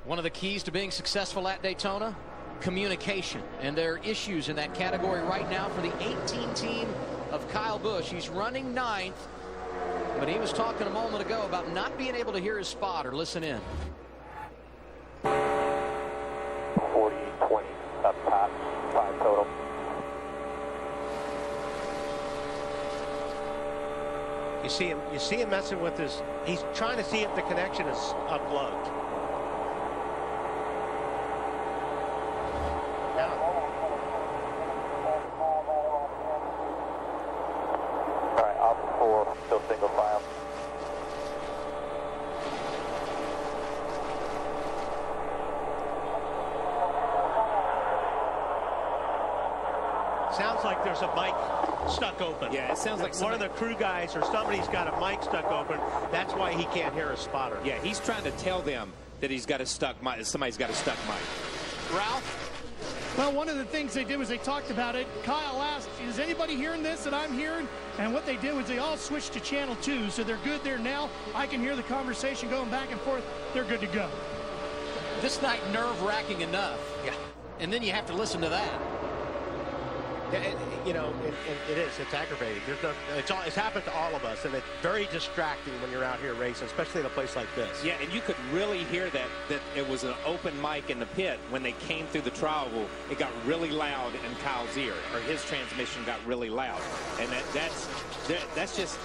One of the keys to being successful at Daytona, communication. And there are issues in that category right now for the 18 team of Kyle Busch. He's running 9th, but he was talking a moment ago about not being able to hear his spotter. Listen in. 40, 20, up top, 5 total. You see him messing with his, he's trying to see if the connection is upload. All right, off 4, still single file. Sounds like there's a mic stuck open. Yeah, it sounds like one of the crew guys or somebody's got a mic stuck open. That's why he can't hear his spotter. Yeah, he's trying to tell them that he's got a stuck mic. Somebody's got a stuck mic. Ralph? Well, one of the things they did was they talked about it. Kyle asked, is anybody hearing this that I'm hearing? And what they did was they all switched to channel 2, so they're good there now. I can hear the conversation going back and forth. They're good to go. This night nerve-wracking enough. Yeah. And then you have to listen to that. You know, it is. It's aggravating. It's happened to all of us, and it's very distracting when you're out here racing, especially in a place like this. Yeah, and you could really hear that it was an open mic in the pit when they came through the trial. It got really loud in Kyle's ear, or his transmission got really loud, and that's just.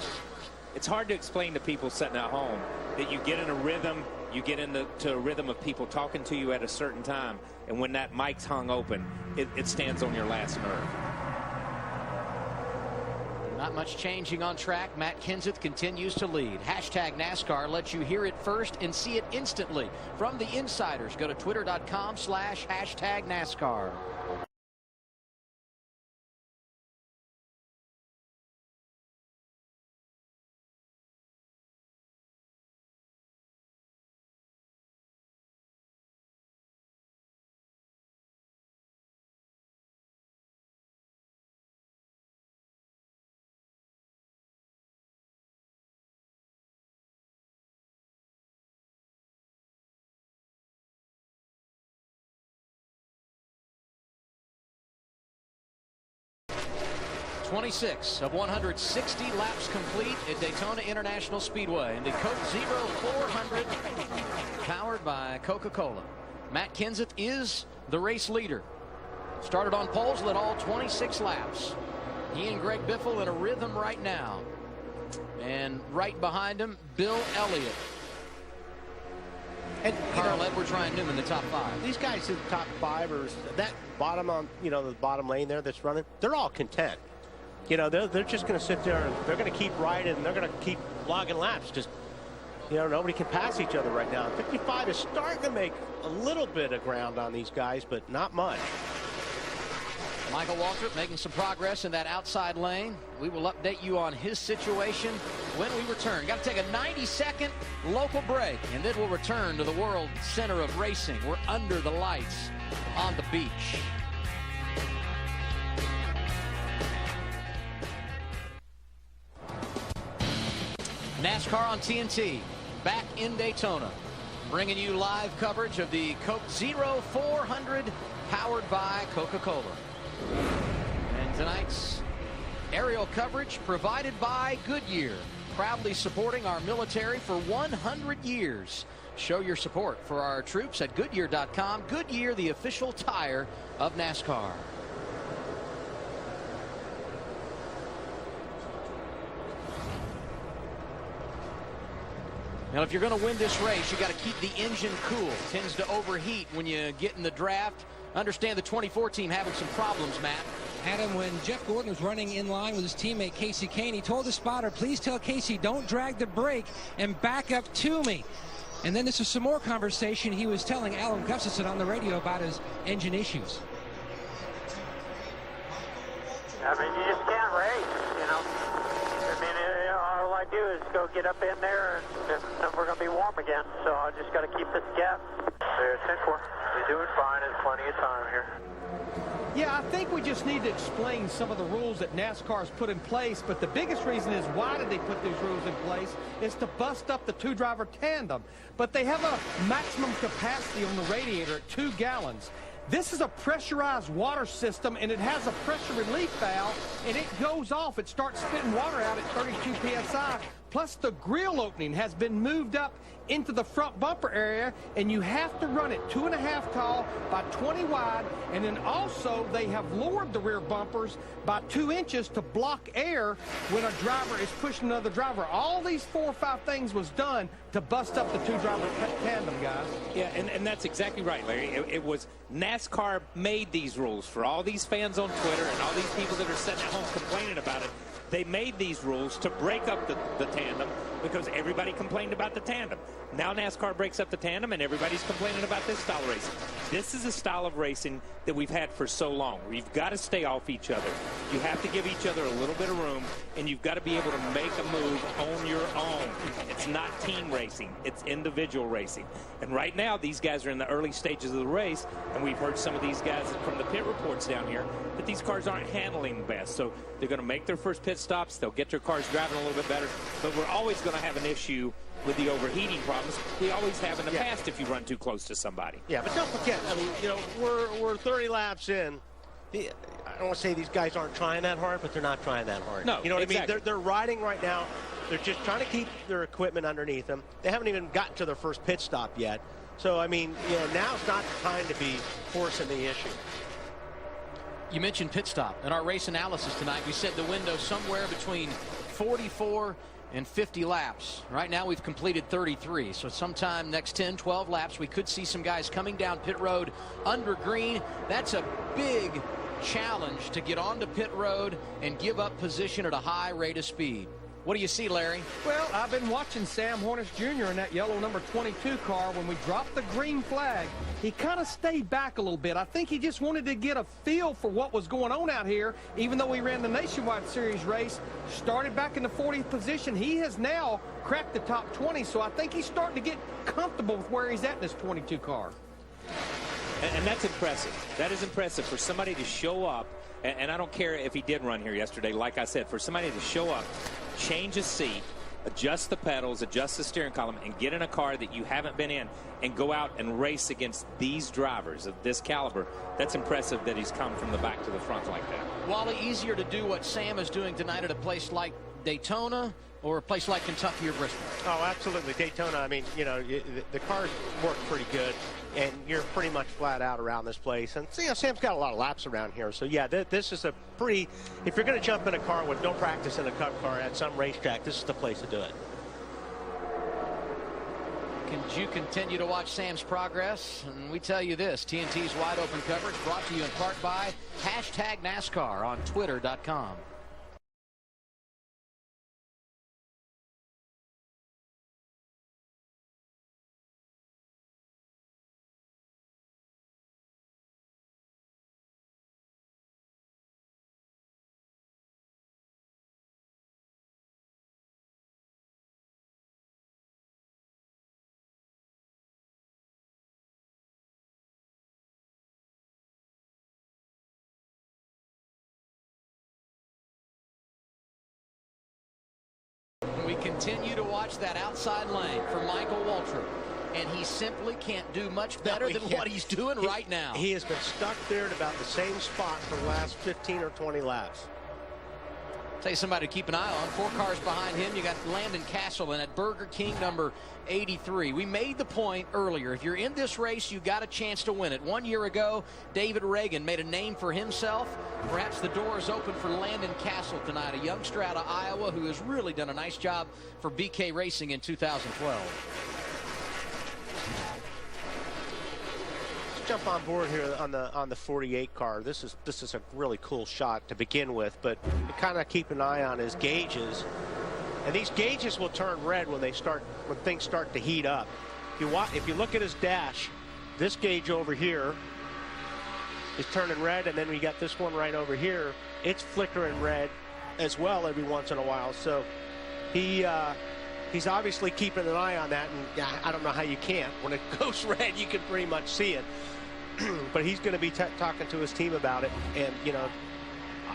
It's hard to explain to people sitting at home that you get in a rhythm. You get into a rhythm of people talking to you at a certain time, and when that mic's hung open, it stands on your last nerve. Not much changing on track. Matt Kenseth continues to lead. Hashtag NASCAR lets you hear it first and see it instantly from the insiders. Go to twitter.com/#NASCAR. .26 of 160 laps complete at Daytona International Speedway in the Coke 0400 powered by Coca-Cola. Matt Kenseth is the race leader. Started on poles, led all 26 laps. He and Greg Biffle in a rhythm right now. And right behind him, Bill Elliott. And Carl Edwards, Ryan Newman, the top 5. These guys in the top 5 or that bottom on, the bottom lane there that's running, they're all content. They're just going to sit there and they're going to keep riding and they're going to keep logging laps because, nobody can pass each other right now. 55 is starting to make a little bit of ground on these guys, but not much. Michael Waltrip making some progress in that outside lane. We will update you on his situation when we return. Got to take a 90-second local break, and then we'll return to the World Center of Racing. We're under the lights on the beach. NASCAR on TNT, back in Daytona, bringing you live coverage of the Coke 0400 powered by Coca-Cola. And tonight's aerial coverage provided by Goodyear, proudly supporting our military for 100 years. Show your support for our troops at Goodyear.com. Goodyear, the official tire of NASCAR. Now, if you're going to win this race, you got to keep the engine cool. It tends to overheat when you get in the draft. Understand the 24 team having some problems, Matt. Adam, when Jeff Gordon was running in line with his teammate Casey Kane, he told the spotter, please tell Casey, don't drag the brake and back up to me. And then this is some more conversation. He was telling Alan Gustafson on the radio about his engine issues. I mean, you just can't race, all I do is go get up in there, and we're going to be warm again. So I just got to keep this gap. There's 10-4. We're doing fine. There's plenty of time here. Yeah, I think we just need to explain some of the rules that NASCAR has put in place, but the biggest reason is why did they put these rules in place is to bust up the two-driver tandem. But they have a maximum capacity on the radiator at 2 gallons. This is a pressurized water system, and it has a pressure relief valve, and it goes off. It starts spitting water out at 32 psi. Plus, the grill opening has been moved up into the front bumper area, and you have to run it 2.5 tall by 20 wide, and then also they have lowered the rear bumpers by 2 inches to block air when a driver is pushing another driver. All these 4 or 5 things was done to bust up the two-driver tandem, guys. Yeah, and that's exactly right, Larry. It was NASCAR made these rules for all these fans on Twitter and all these people that are sitting at home complaining about it. They made these rules to break up the tandem because everybody complained about the tandem. Now NASCAR breaks up the tandem and everybody's complaining about this style of racing. This is a style of racing that we've had for so long. We've got to stay off each other. You have to give each other a little bit of room, and you've got to be able to make a move on your own. It's not team racing. It's individual racing. And right now, these guys are in the early stages of the race, and we've heard some of these guys from the pit reports down here that these cars aren't handling best. So they're going to make their first pit stops. They'll get their cars driving a little bit better. But we're always going to have an issue with the overheating problems we always have in the past if you run too close to somebody. Yeah, but don't forget, I mean, you know, we're 30 laps in. I don't want to say these guys aren't trying that hard, but they're not trying that hard. No, you know what exactly. I mean? They're riding right now. They're just trying to keep their equipment underneath them. They haven't even gotten to their first pit stop yet. So, I mean, you know, now's not the time to be forcing the issue. You mentioned pit stop. In our race analysis tonight, we said the window somewhere between 44 and 50 laps. Right now we've completed 33, so sometime next 10, 12 laps we could see some guys coming down pit road under green. That's a big challenge to get onto pit road and give up position at a high rate of speed. What do you see, Larry? Well, I've been watching Sam Hornish Jr. in that yellow number 22 car. When we dropped the green flag, he kind of stayed back a little bit. I think he just wanted to get a feel for what was going on out here, even though he ran the Nationwide Series race, started back in the 40th position. He has now cracked the top 20, so I think he's starting to get comfortable with where he's at in this 22 car. And that's impressive. That is impressive for somebody to show up, and I don't care if he did run here yesterday, like I said, for somebody to show up, change a seat, adjust the pedals, adjust the steering column, and get in a car that you haven't been in and go out and race against these drivers of this caliber. That's impressive that he's come from the back to the front like that. Wally, easier to do what Sam is doing tonight at a place like Daytona or a place like Kentucky or Bristol? Oh, absolutely. Daytona, I mean, you know, the cars work pretty good, and you're pretty much flat out around this place. And, you know, Sam's got a lot of laps around here. So, yeah, this is a pretty, if you're going to jump in a car with no practice in a Cup car at some racetrack, this is the place to do it. Can you continue to watch Sam's progress? And we tell you this, TNT's Wide Open coverage brought to you in part by #NASCAR on Twitter.com. We continue to watch that outside lane for Michael Waltrip, and he simply can't do much better than what he's doing right now. He has been stuck there at about the same spot for the last 15 or 20 laps. Tell you somebody to keep an eye on. 4 cars behind him. You got Landon Castle and at Burger King number 83. We made the point earlier. If you're in this race, you got a chance to win it. 1 year ago, David Reagan made a name for himself. Perhaps the door is open for Landon Castle tonight, a youngster out of Iowa who has really done a nice job for BK Racing in 2012. Jump on board here on the 48 car. This is a really cool shot to begin with, but kind of keep an eye on his gauges, and these gauges will turn red when things start to heat up. If you look at his dash, this gauge over here is turning red, and then we got this one right over here. It's flickering red as well every once in a while. So he's obviously keeping an eye on that, and I don't know how you can't. When it goes red, you can pretty much see it. but he's going to be talking to his team about it, and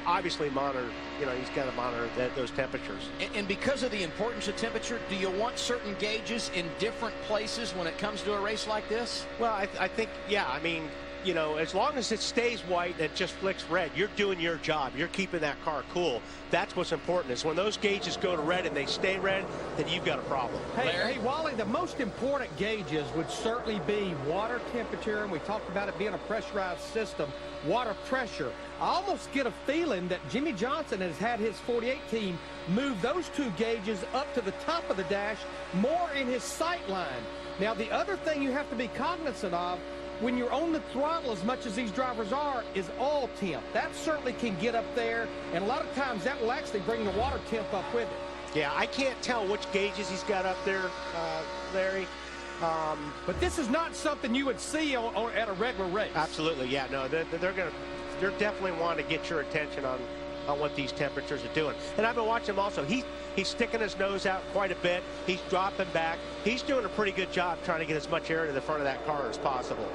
obviously monitor. He's got to monitor those temperatures. And because of the importance of temperature, do you want certain gauges in different places when it comes to a race like this? Well, I think, yeah. I mean, as long as it stays white and it just flicks red, you're doing your job. You're keeping that car cool. That's what's important, is when those gauges go to red and they stay red, then you've got a problem. Hey, Wally, the most important gauges would certainly be water temperature, and we talked about it being a pressurized system, water pressure. I almost get a feeling that Jimmy Johnson has had his 48 team move those two gauges up to the top of the dash, more in his sight line. Now, the other thing you have to be cognizant of, when you're on the throttle as much as these drivers are, is oil temp. That certainly can get up there, and a lot of times that will actually bring the water temp up with it. Yeah, I can't tell which gauges he's got up there, Larry. But this is not something you would see at a regular race. Absolutely, yeah. No, they're definitely wanting to get your attention on what these temperatures are doing. And I've been watching him also. He's sticking his nose out quite a bit. He's dropping back. He's doing a pretty good job trying to get as much air to the front of that car as possible.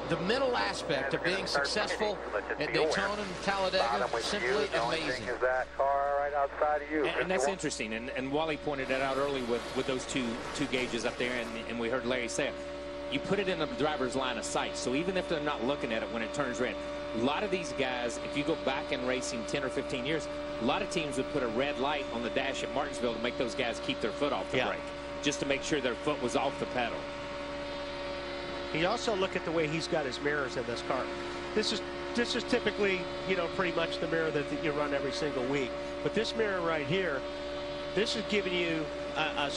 The mental aspect of being successful at Daytona and Talladega, simply amazing. Is that car right outside of you? And that's interesting. And Wally pointed that out early with those two gauges up there, and we heard Larry say it. You put it in the driver's line of sight, so even if they're not looking at it when it turns red, a lot of these guys, if you go back in racing 10 or 15 years, a lot of teams would put a red light on the dash at Martinsville to make those guys keep their foot off the brake, just to make sure their foot was off the pedal. You also look at the way he's got his mirrors in this car. This is typically, pretty much the mirror that you run every single week. But this mirror right here, this is giving you a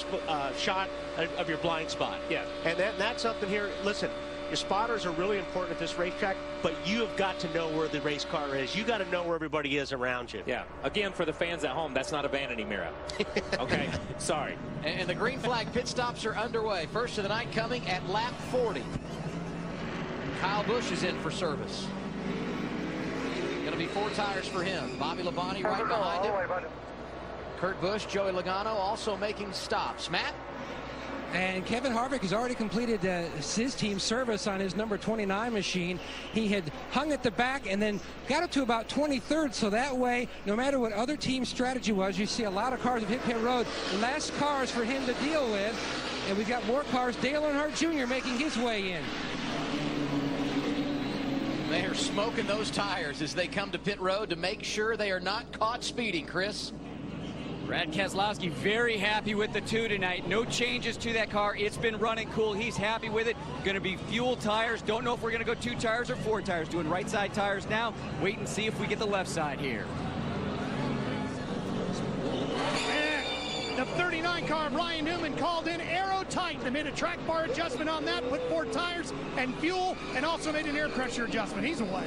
shot of your blind spot. Yeah. And that's something here. Listen, your spotters are really important at this racetrack, but you have got to know where the race car is. You got to know where everybody is around you. Yeah. Again, for the fans at home, that's not a vanity mirror. Okay. Sorry. And the green flag pit stops are underway. First of the night coming at lap 40. Kyle Busch is in for service. Going to be 4 tires for him. Bobby Labonte right behind him. Kurt Busch, Joey Logano also making stops. Matt? And Kevin Harvick has already completed his team service on his number 29 machine. He had hung at the back and then got up to about 23rd, so that way, no matter what other team strategy was, you see a lot of cars have hit pit road. Less cars for him to deal with, and we've got more cars. Dale Earnhardt Jr. making his way in. They are smoking those tires as they come to pit road to make sure they are not caught speeding, Chris. Brad Keselowski very happy with the 2 tonight. No changes to that car. It's been running cool. He's happy with it. Going to be fuel tires. Don't know if we're going to go 2 tires or 4 tires. Doing right side tires now. Wait and see if we get the left side here. The 39 car, Ryan Newman, called in aero tight. They made a track bar adjustment on that, put 4 tires and fuel, and also made an air pressure adjustment. He's away.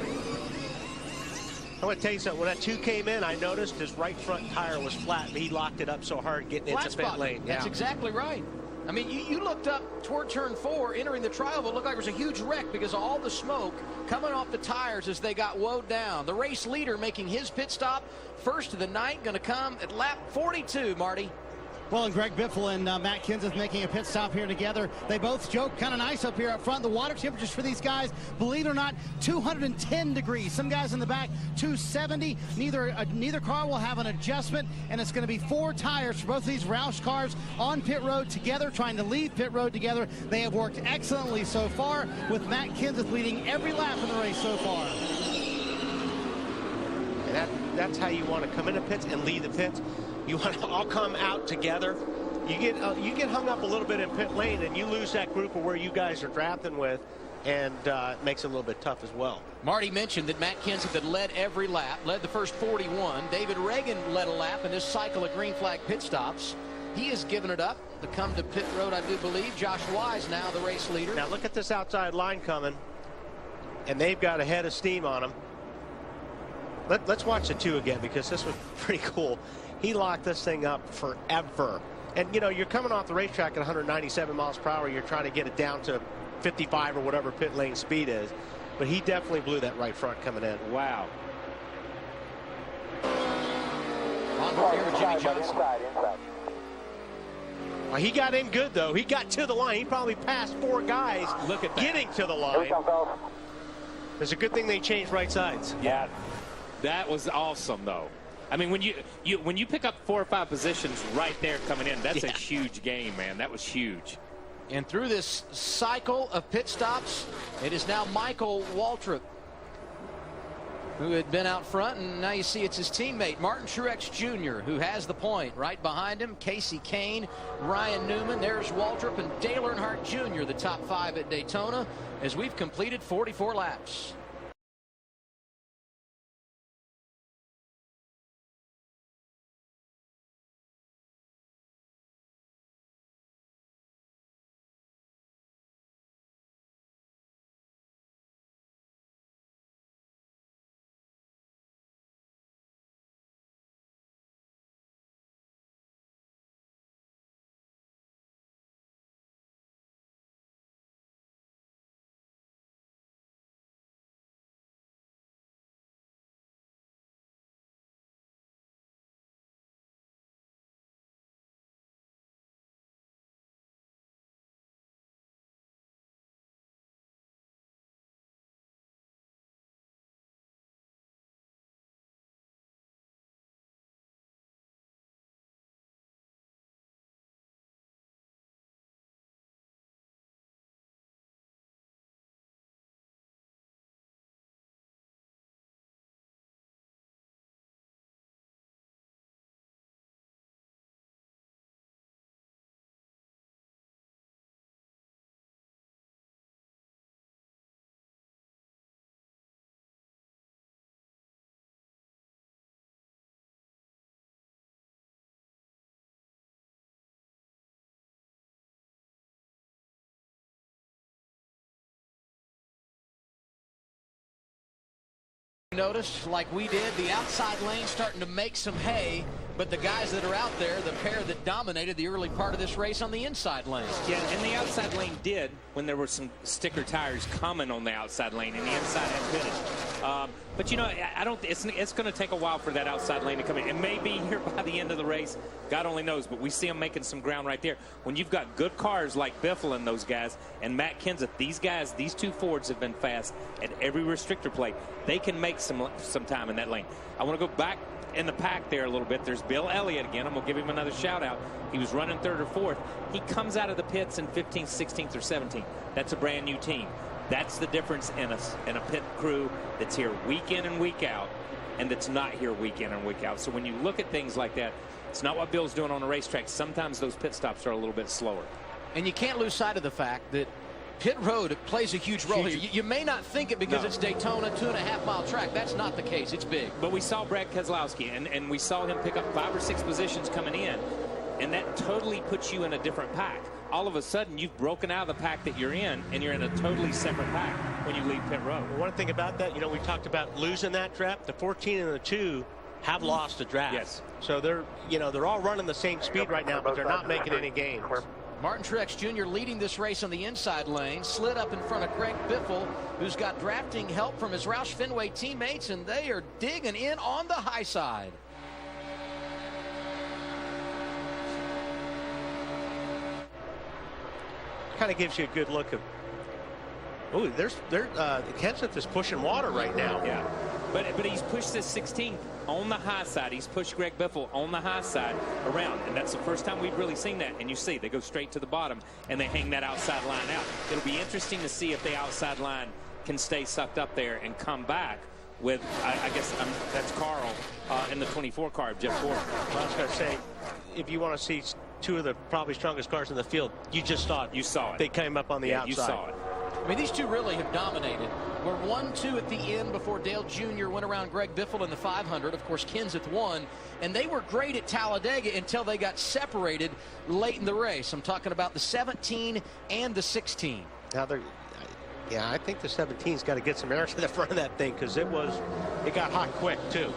I want to tell you something. When that 2 came in, I noticed his right front tire was flat, and he locked it up so hard getting into pit lane. That's exactly right. I mean, you looked up toward turn 4, entering the tri-oval. It looked like there was a huge wreck because of all the smoke coming off the tires as they got woed down. The race leader making his pit stop first of the night, going to come at lap 42, Marty. Well, and Greg Biffle and Matt Kenseth making a pit stop here together. They both joke kind of nice up here up front. The water temperatures for these guys, believe it or not, 210 degrees. Some guys in the back, 270. Neither car will have an adjustment, and it's going to be 4 tires for both of these Roush cars on pit road together, trying to leave pit road together. They have worked excellently so far, with Matt Kenseth leading every lap in the race so far. That's how you want to come into pits and lead the pits. You want to all come out together. You get hung up a little bit in pit lane, and you lose that group of where you guys are drafting with, and it makes it a little bit tough as well. Marty mentioned that Matt Kenseth had led every lap, led the first 41. David Reagan led a lap in this cycle of green flag pit stops. He has given it up to come to pit road, I do believe. Josh Wise now the race leader. Now look at this outside line coming, and they've got a head of steam on them. Let's watch the 2 again, because this was pretty cool. He locked this thing up forever. And, you're coming off the racetrack at 197 miles per hour. You're trying to get it down to 55 or whatever pit lane speed is. But he definitely blew that right front coming in. Wow. On board here with Jimmy Johnson. Well, he got in good, though. He got to the line. He probably passed 4 guys. Look at that. Getting to the line. It's a good thing they changed right sides. Yeah, that was awesome, though. I mean, when you pick up 4 or 5 positions right there coming in, that's a huge game, man. That was huge. And through this cycle of pit stops, it is now Michael Waltrip who had been out front, and now you see it's his teammate Martin Truex Jr. who has the point. Right behind him, Casey Kane, Ryan Newman, there's Waltrip, and Dale Earnhardt Jr., the top 5 at Daytona, as we've completed 44 laps. Notice, like we did, the outside lane starting to make some hay, but the guys that are out there, the pair that dominated the early part of this race on the inside lane. Yeah, and the outside lane did when there were some sticker tires coming on the outside lane, and the inside had finished. But you know, I don't. It's going to take a while for that outside lane to come in. It may be here by the end of the race. God only knows. But we see them making some ground right there. When you've got good cars like Biffle and those guys, and Matt Kenseth, these guys, these 2 Fords have been fast at every restrictor plate. They can make some time in that lane. I want to go back in the pack there a little bit. There's Bill Elliott again. I'm going to give him another shout out. He was running 3rd or 4th. He comes out of the pits in 15th, 16th, or 17th. That's a brand new team. That's the difference in a pit crew that's here week in and week out, and that's not here week in and week out. So when you look at things like that, it's not what Bill's doing on the racetrack. Sometimes those pit stops are a little bit slower. And you can't lose sight of the fact that pit road plays a huge role here. You may not think it because it's Daytona, 2.5-mile track. That's not the case. It's big. But we saw Brad Keselowski, and we saw him pick up 5 or 6 positions coming in, and that totally puts you in a different pack. All of a sudden, you've broken out of the pack that you're in, and you're in a totally separate pack when you leave pit road. One thing about that, you know, we talked about losing that draft. The 14 and the 2 have lost a draft. Yes. So they're all running the same speed right now, but they're not making any gains. Martin Truex Jr. leading this race on the inside lane, slid up in front of Greg Biffle, who's got drafting help from his Roush Fenway teammates, and they are digging in on the high side. Kind of gives you a good look of. Oh, Kenseth is pushing water right now. Yeah, but he's pushed this 16th on the high side. He's pushed Greg Biffle on the high side around, and that's the first time we've really seen that. And you see, they go straight to the bottom, and they hang that outside line out. It'll be interesting to see if the outside line can stay sucked up there and come back with, I guess that's Carl in the 24 car of Jeff Gordon. I was going to say, if you want to see 2 of the probably strongest cars in the field, you just saw it. You saw it. They came up on the outside. You saw it. I mean, these 2 really have dominated. We're 1-2 at the end before Dale Jr. went around Greg Biffle in the 500. Of course, Kenseth won, and they were great at Talladega until they got separated late in the race. I'm talking about the 17 and the 16. Now I think the 17's got to get some air to the front of that thing because it got hot quick too.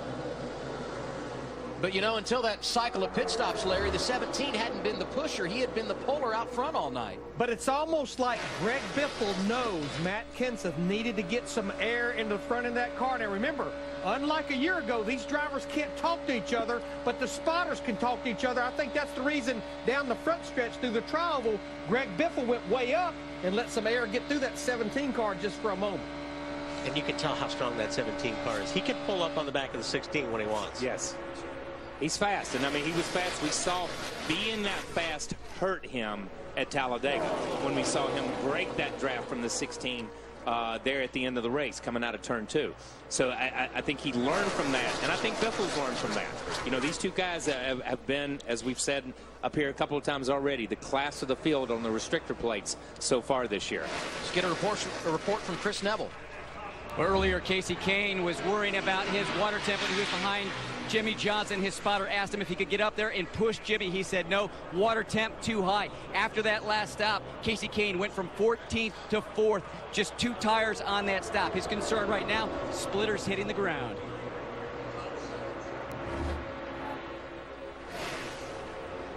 But, you know, until that cycle of pit stops, Larry, the 17 hadn't been the pusher. He had been the puller out front all night. But it's almost like Greg Biffle knows Matt Kenseth needed to get some air into the front of that car. Now, remember, unlike a year ago, these drivers can't talk to each other, but the spotters can talk to each other. I think that's the reason down the front stretch through the tri-oval, Greg Biffle went way up and let some air get through that 17 car just for a moment. And you can tell how strong that 17 car is. He can pull up on the back of the 16 when he wants. Yes. He's fast, and I mean, he was fast. We saw being that fast hurt him at Talladega when we saw him break that draft from the 16 there at the end of the race coming out of turn 2. So I think he learned from that, and I think Biffle's learned from that. You know, these two guys have been, as we've said up here a couple of times already, the class of the field on the restrictor plates so far this year. Let's get a report from Chris Neville. Earlier, Casey Kane was worrying about his water temp when he was behind Jimmy Johnson. His spotter asked him if he could get up there and push Jimmy. He said no, water temp too high. After that last stop, Casey Kane went from 14th to 4th, just 2 tires on that stop. His concern right now, splitters hitting the ground.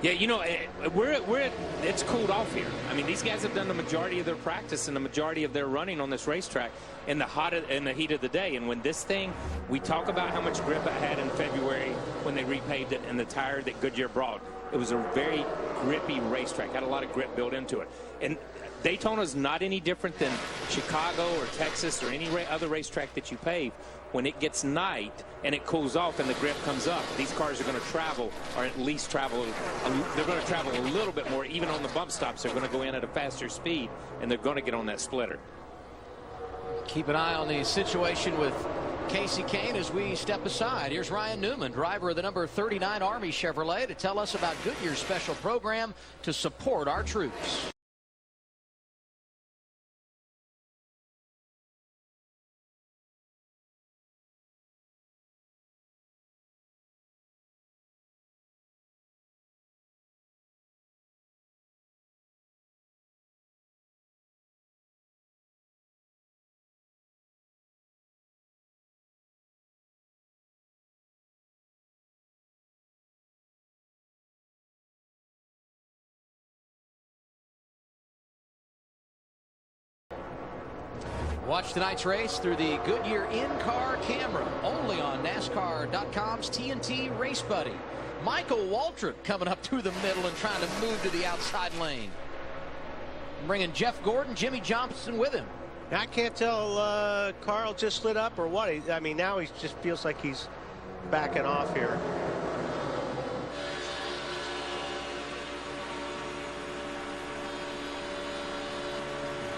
Yeah, you know, it's cooled off here. I mean, these guys have done the majority of their practice and the majority of their running on this racetrack in the heat of the day. And when this thing, we talk about how much grip it had in February when they repaved it and the tire that Goodyear brought. It was a very grippy racetrack, had a lot of grip built into it. And Daytona is not any different than Chicago or Texas or any other racetrack that you pave. When it gets night and it cools off and the grip comes up, these cars are going to travel, or at least travel, they're going to travel a little bit more. Even on the bump stops, they're going to go in at a faster speed, and they're going to get on that splitter. Keep an eye on the situation with Casey Kane as we step aside. Here's Ryan Newman, driver of the number 39 Army Chevrolet, to tell us about Goodyear's special program to support our troops. Watch tonight's race through the Goodyear in-car camera, only on NASCAR.com's TNT Race Buddy. Michael Waltrip coming up through the middle and trying to move to the outside lane. Bringing Jeff Gordon, Jimmy Johnson with him. I can't tell Carl just lit up or what. I mean, now he just feels like he's backing off here.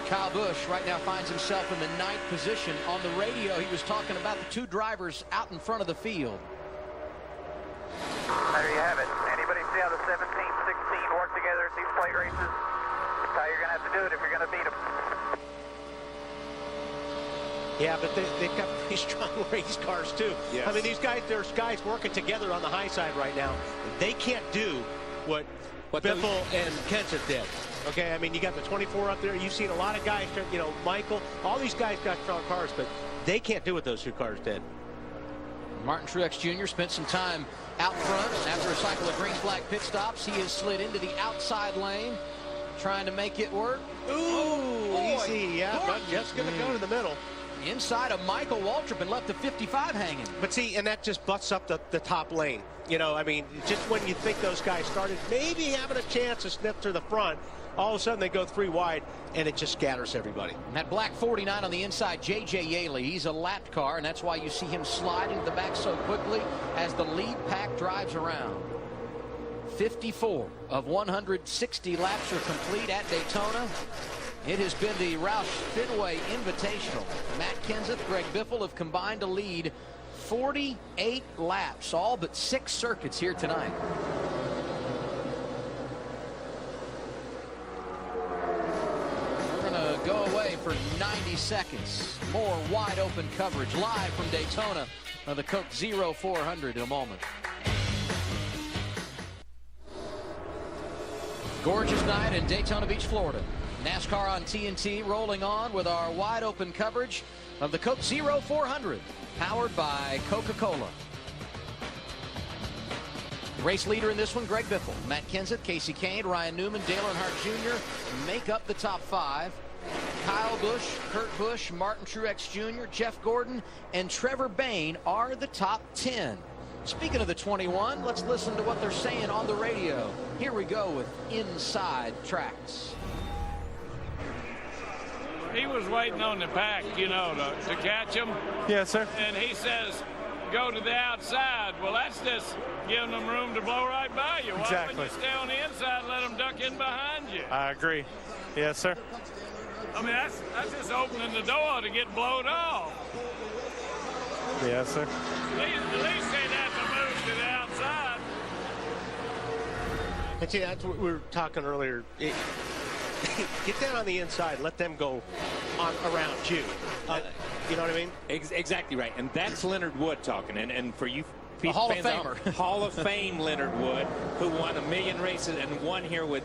Kyle Busch right now finds himself in the 9th position. On the radio, he was talking about the 2 drivers out in front of the field. There you have it. Anybody see how the 17, 16 work together at these plate races? That's how you're going to have to do it if you're going to beat them. Yeah, but they've got pretty strong race cars, too. Yes. I mean, there's guys working together on the high side right now. They can't do what Biffle and Kenseth did. Okay, I mean, you got the 24 up there. You've seen a lot of guys, you know, Michael. All these guys got strong cars, but they can't do what those 2 cars did. Martin Truex Jr. spent some time out front. After a cycle of green flag pit stops, he has slid into the outside lane, trying to make it work. Ooh, easy, yeah, but just going to go to the middle. Inside of Michael Waltrip and left the 55 hanging. But see, and that just butts up the top lane. You know, I mean, just when you think those guys started maybe having a chance to snip to the front, all of a sudden they go 3 wide, and it just scatters everybody. And that black 49 on the inside, J.J. Yaley, he's a lapped car, and that's why you see him slide into the back so quickly as the lead pack drives around. 54 of 160 laps are complete at Daytona. It has been the Roush Fenway Invitational. Matt Kenseth, Greg Biffle have combined to lead 48 laps, all but 6 circuits here tonight. We're going to go away for 90 seconds. More wide open coverage live from Daytona of the Coke 0400 in a moment. Gorgeous night in Daytona Beach, Florida. NASCAR on TNT rolling on with our wide open coverage of the Coke 0400, powered by Coca-Cola. Race leader in this one, Greg Biffle. Matt Kenseth, Casey Kane, Ryan Newman, Dale Earnhardt Jr. make up the top 5. Kyle Busch, Kurt Busch, Martin Truex Jr., Jeff Gordon, and Trevor Bayne are the top 10. Speaking of the 21, let's listen to what they're saying on the radio. Here we go with Inside Tracks. He was waiting on the pack, you know, to catch him. Yes, sir. And he says, go to the outside. Well, that's just giving them room to blow right by you. Exactly. Why wouldn't you stay on the inside and let them duck in behind you? I agree. Yes, sir. I mean, that's just opening the door to get blowed off. Yes, sir. At least they'd have to move to the outside. And see, that's what we were talking earlier. Get down on the inside. Let them go on around you. You know what I mean? Exactly right. And that's Leonard Wood talking. And for you Hall of fans, Famer. Hall of Fame Leonard Wood, who won 1 million races and won here with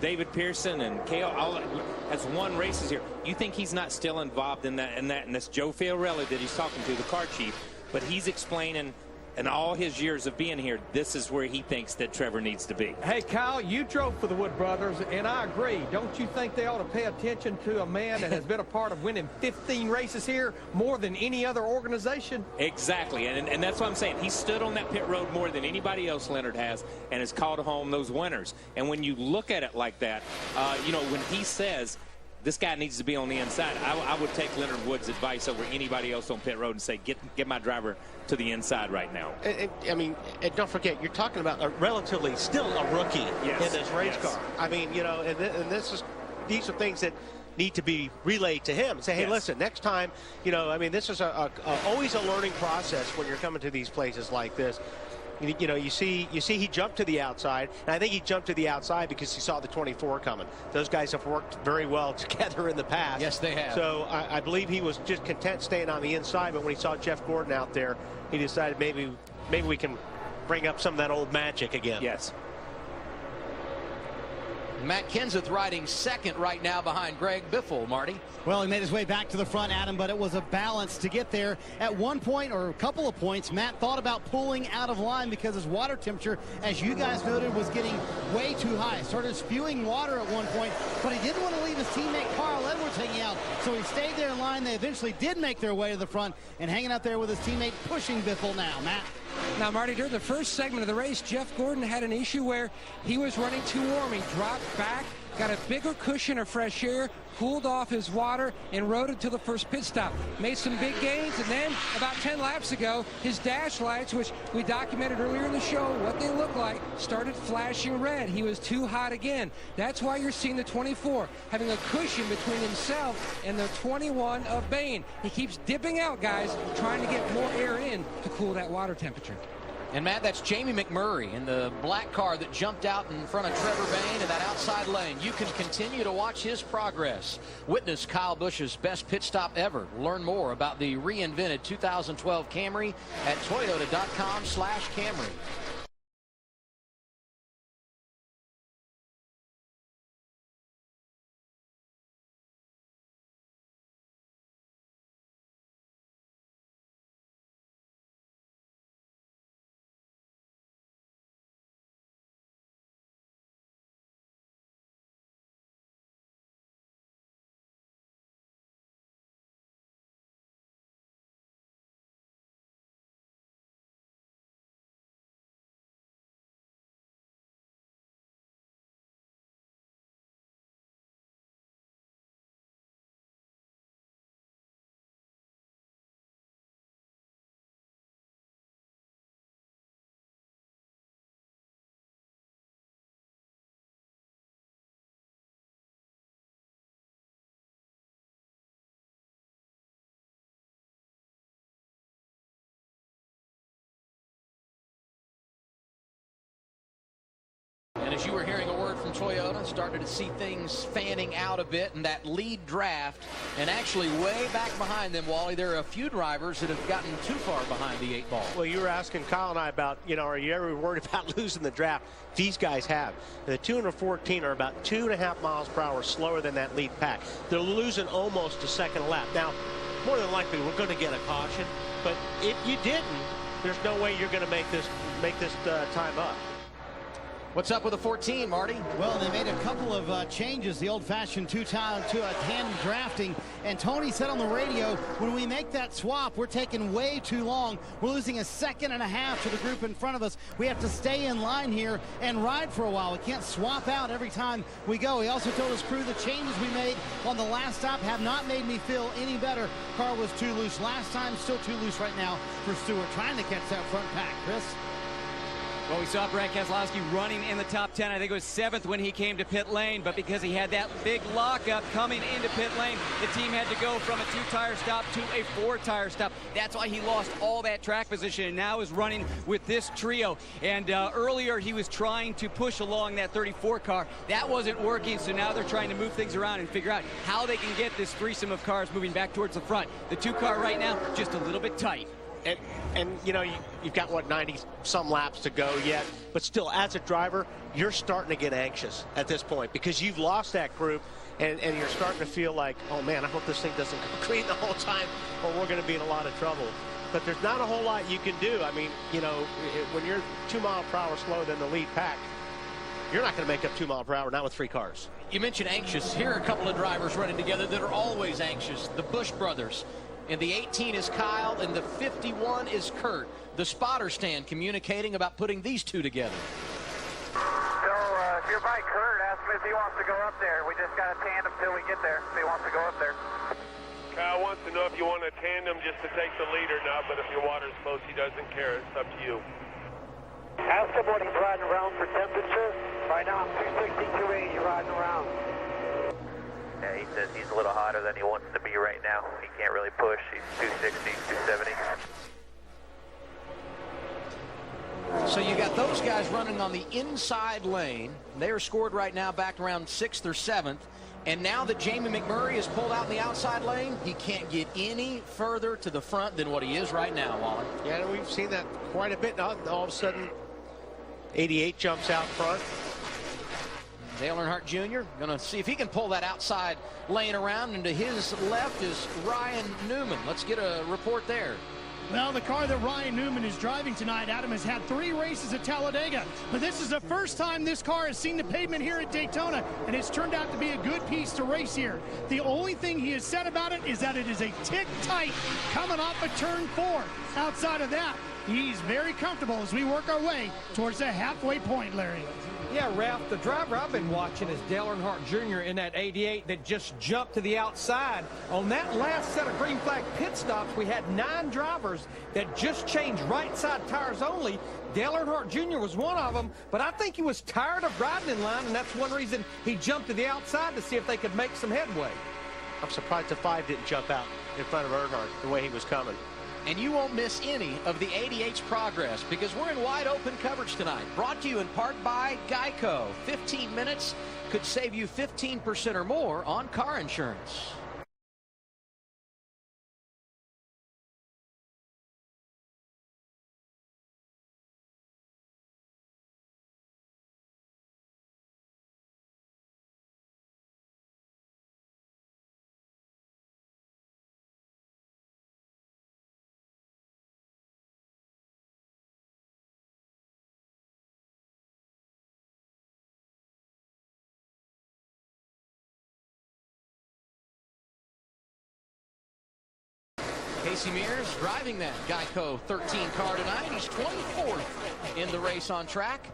David Pearson and Kale, has won races here. You think he's not still involved in that? And that's Joe Fiorelli that he's talking to, the car chief. But he's explaining, in all his years of being here, this is where he thinks that Trevor needs to be. Hey, Kyle, you drove for the Wood brothers, and I agree. Don't you think they ought to pay attention to a man that has been a part of winning 15 races here more than any other organization? Exactly, and that's what I'm saying. He stood on that pit road more than anybody else, Leonard has, and has called home those winners. And when you look at it like that, you know, when he says this guy needs to be on the inside, I would take Leonard Wood's advice over anybody else on pit road and say, get my driver to the inside right now. I mean, and don't forget, you're talking about a relatively still a rookie in this race car. I mean, you know, and these are things that need to be relayed to him. Say, hey, listen, next time, you know, I mean, this is always a learning process when you're coming to these places like this. You know, you see he jumped to the outside, and I think he jumped to the outside because he saw the 24 coming. Those guys have worked very well together in the past. Yes, they have. So I believe he was just content staying on the inside, but when he saw Jeff Gordon out there, he decided maybe we can bring up some of that old magic again. Yes. Matt Kenseth riding second right now behind Greg Biffle, Marty. Well, he made his way back to the front, Adam, but it was a balance to get there. At one point, or a couple of points, Matt thought about pulling out of line because his water temperature, as you guys noted, was getting way too high. Started spewing water at one point, but he didn't want to leave his teammate Carl Edwards hanging out, so he stayed there in line. They eventually did make their way to the front and hanging out there with his teammate pushing Biffle now. Matt? Now, Marty, during the first segment of the race, Jeff Gordon had an issue where he was running too warm. He dropped back, got a bigger cushion of fresh air, cooled off his water, and rode it to the first pit stop. Made some big gains, and then about 10 laps ago, his dash lights, which we documented earlier in the show, what they look like, started flashing red. He was too hot again. That's why you're seeing the 24 having a cushion between himself and the 21 of Bayne. He keeps dipping out, guys, trying to get more air in to cool that water temperature. And, Matt, that's Jamie McMurray in the black car that jumped out in front of Trevor Bayne in that outside lane. You can continue to watch his progress. Witness Kyle Busch's best pit stop ever. Learn more about the reinvented 2012 Camry at Toyota.com/Camry. And as you were hearing a word from Toyota, started to see things fanning out a bit in that lead draft. And actually way back behind them, Wally, there are a few drivers that have gotten too far behind the 8 ball. Well, you were asking Kyle and I about, you know, are you ever worried about losing the draft? These guys have. The 2 and 14 are about 2.5 miles per hour slower than that lead pack. They're losing almost a second lap. Now, more than likely, we're going to get a caution. But if you didn't, there's no way you're going to make this time up. What's up with the 14, Marty? Well, they made a couple of changes, the old-fashioned tandem drafting. And Tony said on the radio, when we make that swap, we're taking way too long. We're losing a second and a half to the group in front of us. We have to stay in line here and ride for a while. We can't swap out every time we go. He also told his crew the changes we made on the last stop have not made me feel any better. Car was too loose last time, still too loose right now for Stewart, trying to catch that front pack. Chris? Well, we saw Brad Keselowski running in the top 10. I think it was 7th when he came to pit lane, but because he had that big lockup coming into pit lane, the team had to go from a 2-tire stop to a 4-tire stop. That's why he lost all that track position and now is running with this trio. And earlier he was trying to push along that 34 car. That wasn't working, so now they're trying to move things around and figure out how they can get this threesome of cars moving back towards the front. The 2-car right now, just a little bit tight. And you know, you've got, what, 90-some laps to go yet. But still, as a driver, you're starting to get anxious at this point because you've lost that group, and you're starting to feel like, oh, man, I hope this thing doesn't go clean the whole time or we're going to be in a lot of trouble. But there's not a whole lot you can do. I mean, you know, when you're 2 miles per hour slower than the lead pack, you're not going to make up 2 miles per hour, not with 3 cars. You mentioned anxious. Here are a couple of drivers running together that are always anxious. The Busch brothers. And the 18 is Kyle, and the 51 is Kurt. The spotter stand communicating about putting these two together. So, if you're by Kurt, ask him if he wants to go up there. We just got a tandem till we get there, if he wants to go up there. Kyle wants to know if you want a tandem just to take the lead or not, but if your water's close, he doesn't care. It's up to you. Ask him what he's riding around for temperature. Right now, I'm 260, 280 riding around. Yeah, he says he's a little hotter than he wants to be right now. He can't really push. He's 260, 270. So you got those guys running on the inside lane. They are scored right now back around 6th or 7th. And now that Jamie McMurray is pulled out in the outside lane, he can't get any further to the front than what he is right now, Wally. Yeah, we've seen that quite a bit. Now, all of a sudden, 88 jumps out front. Dale Earnhardt Jr. going to see if he can pull that outside lane around, and to his left is Ryan Newman. Let's get a report there. Well, the car that Ryan Newman is driving tonight, Adam, has had 3 races at Talladega. But this is the first time this car has seen the pavement here at Daytona, and it's turned out to be a good piece to race here. The only thing he has said about it is that it is a tick tight coming off of turn 4. Outside of that, he's very comfortable as we work our way towards the halfway point, Larry. Yeah, Ralph, the driver I've been watching is Dale Earnhardt Jr. in that 88 that just jumped to the outside. On that last set of green flag pit stops, we had 9 drivers that just changed right side tires only. Dale Earnhardt Jr. was one of them, but I think he was tired of riding in line, and that's one reason he jumped to the outside to see if they could make some headway. I'm surprised the 5 didn't jump out in front of Earnhardt the way he was coming. And you won't miss any of the 88's progress because we're in wide open coverage tonight. Brought to you in part by Geico. 15 minutes could save you 15% or more on car insurance. Casey Mears driving that Geico 13 car tonight. He's 24th in the race on track.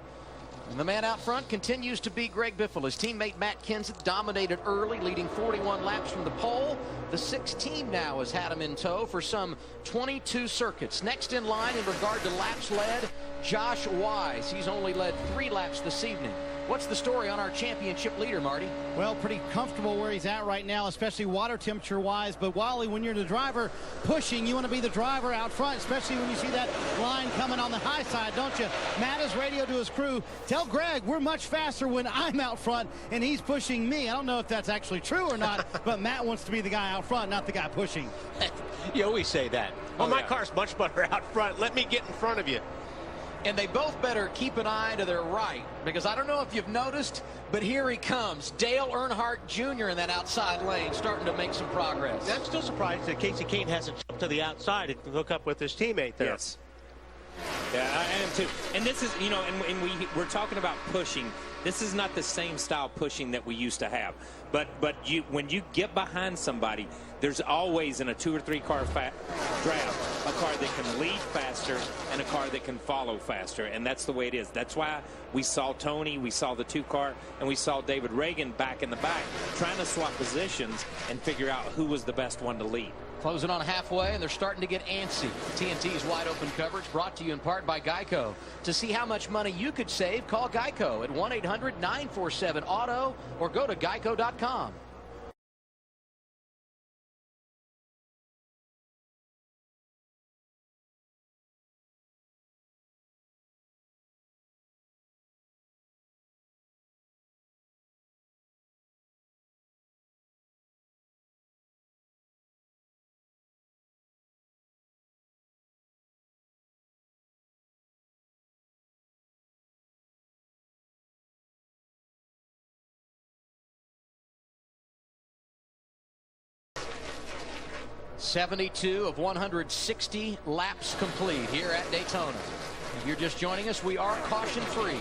And the man out front continues to be Greg Biffle. His teammate Matt Kenseth dominated early, leading 41 laps from the pole. The 6 team now has had him in tow for some 22 circuits. Next in line in regard to laps led, Josh Wise. He's only led 3 laps this evening. What's the story on our championship leader, Marty? Well, pretty comfortable where he's at right now, especially water temperature-wise. But, Wally, when you're the driver pushing, you want to be the driver out front, especially when you see that line coming on the high side, don't you? Matt has radioed to his crew, tell Greg we're much faster when I'm out front and he's pushing me. I don't know if that's actually true or not, but Matt wants to be the guy out front, not the guy pushing. You always say that. Well, my car's much better out front. Let me get in front of you. And they both better keep an eye to their right, because I don't know if you've noticed, but here he comes, Dale Earnhardt Jr. in that outside lane, starting to make some progress. I'm still surprised that Casey Kane hasn't jumped to the outside and hook up with his teammate there. Yes. Yeah, I am too. And this is, you know, and we're talking about pushing. This is not the same style pushing that we used to have. But when you get behind somebody, there's always in a 2 or 3 car draft a car that can lead faster and a car that can follow faster, and that's the way it is. That's why we saw Tony, we saw the 2 car, and we saw David Reagan back in the back trying to swap positions and figure out who was the best one to lead. Closing on halfway, and they're starting to get antsy. TNT's wide open coverage brought to you in part by Geico. To see how much money you could save, call Geico at 1-800-947-AUTO or go to geico.com. .72 of 160 laps complete here at Daytona. If you're just joining us, we are caution-free.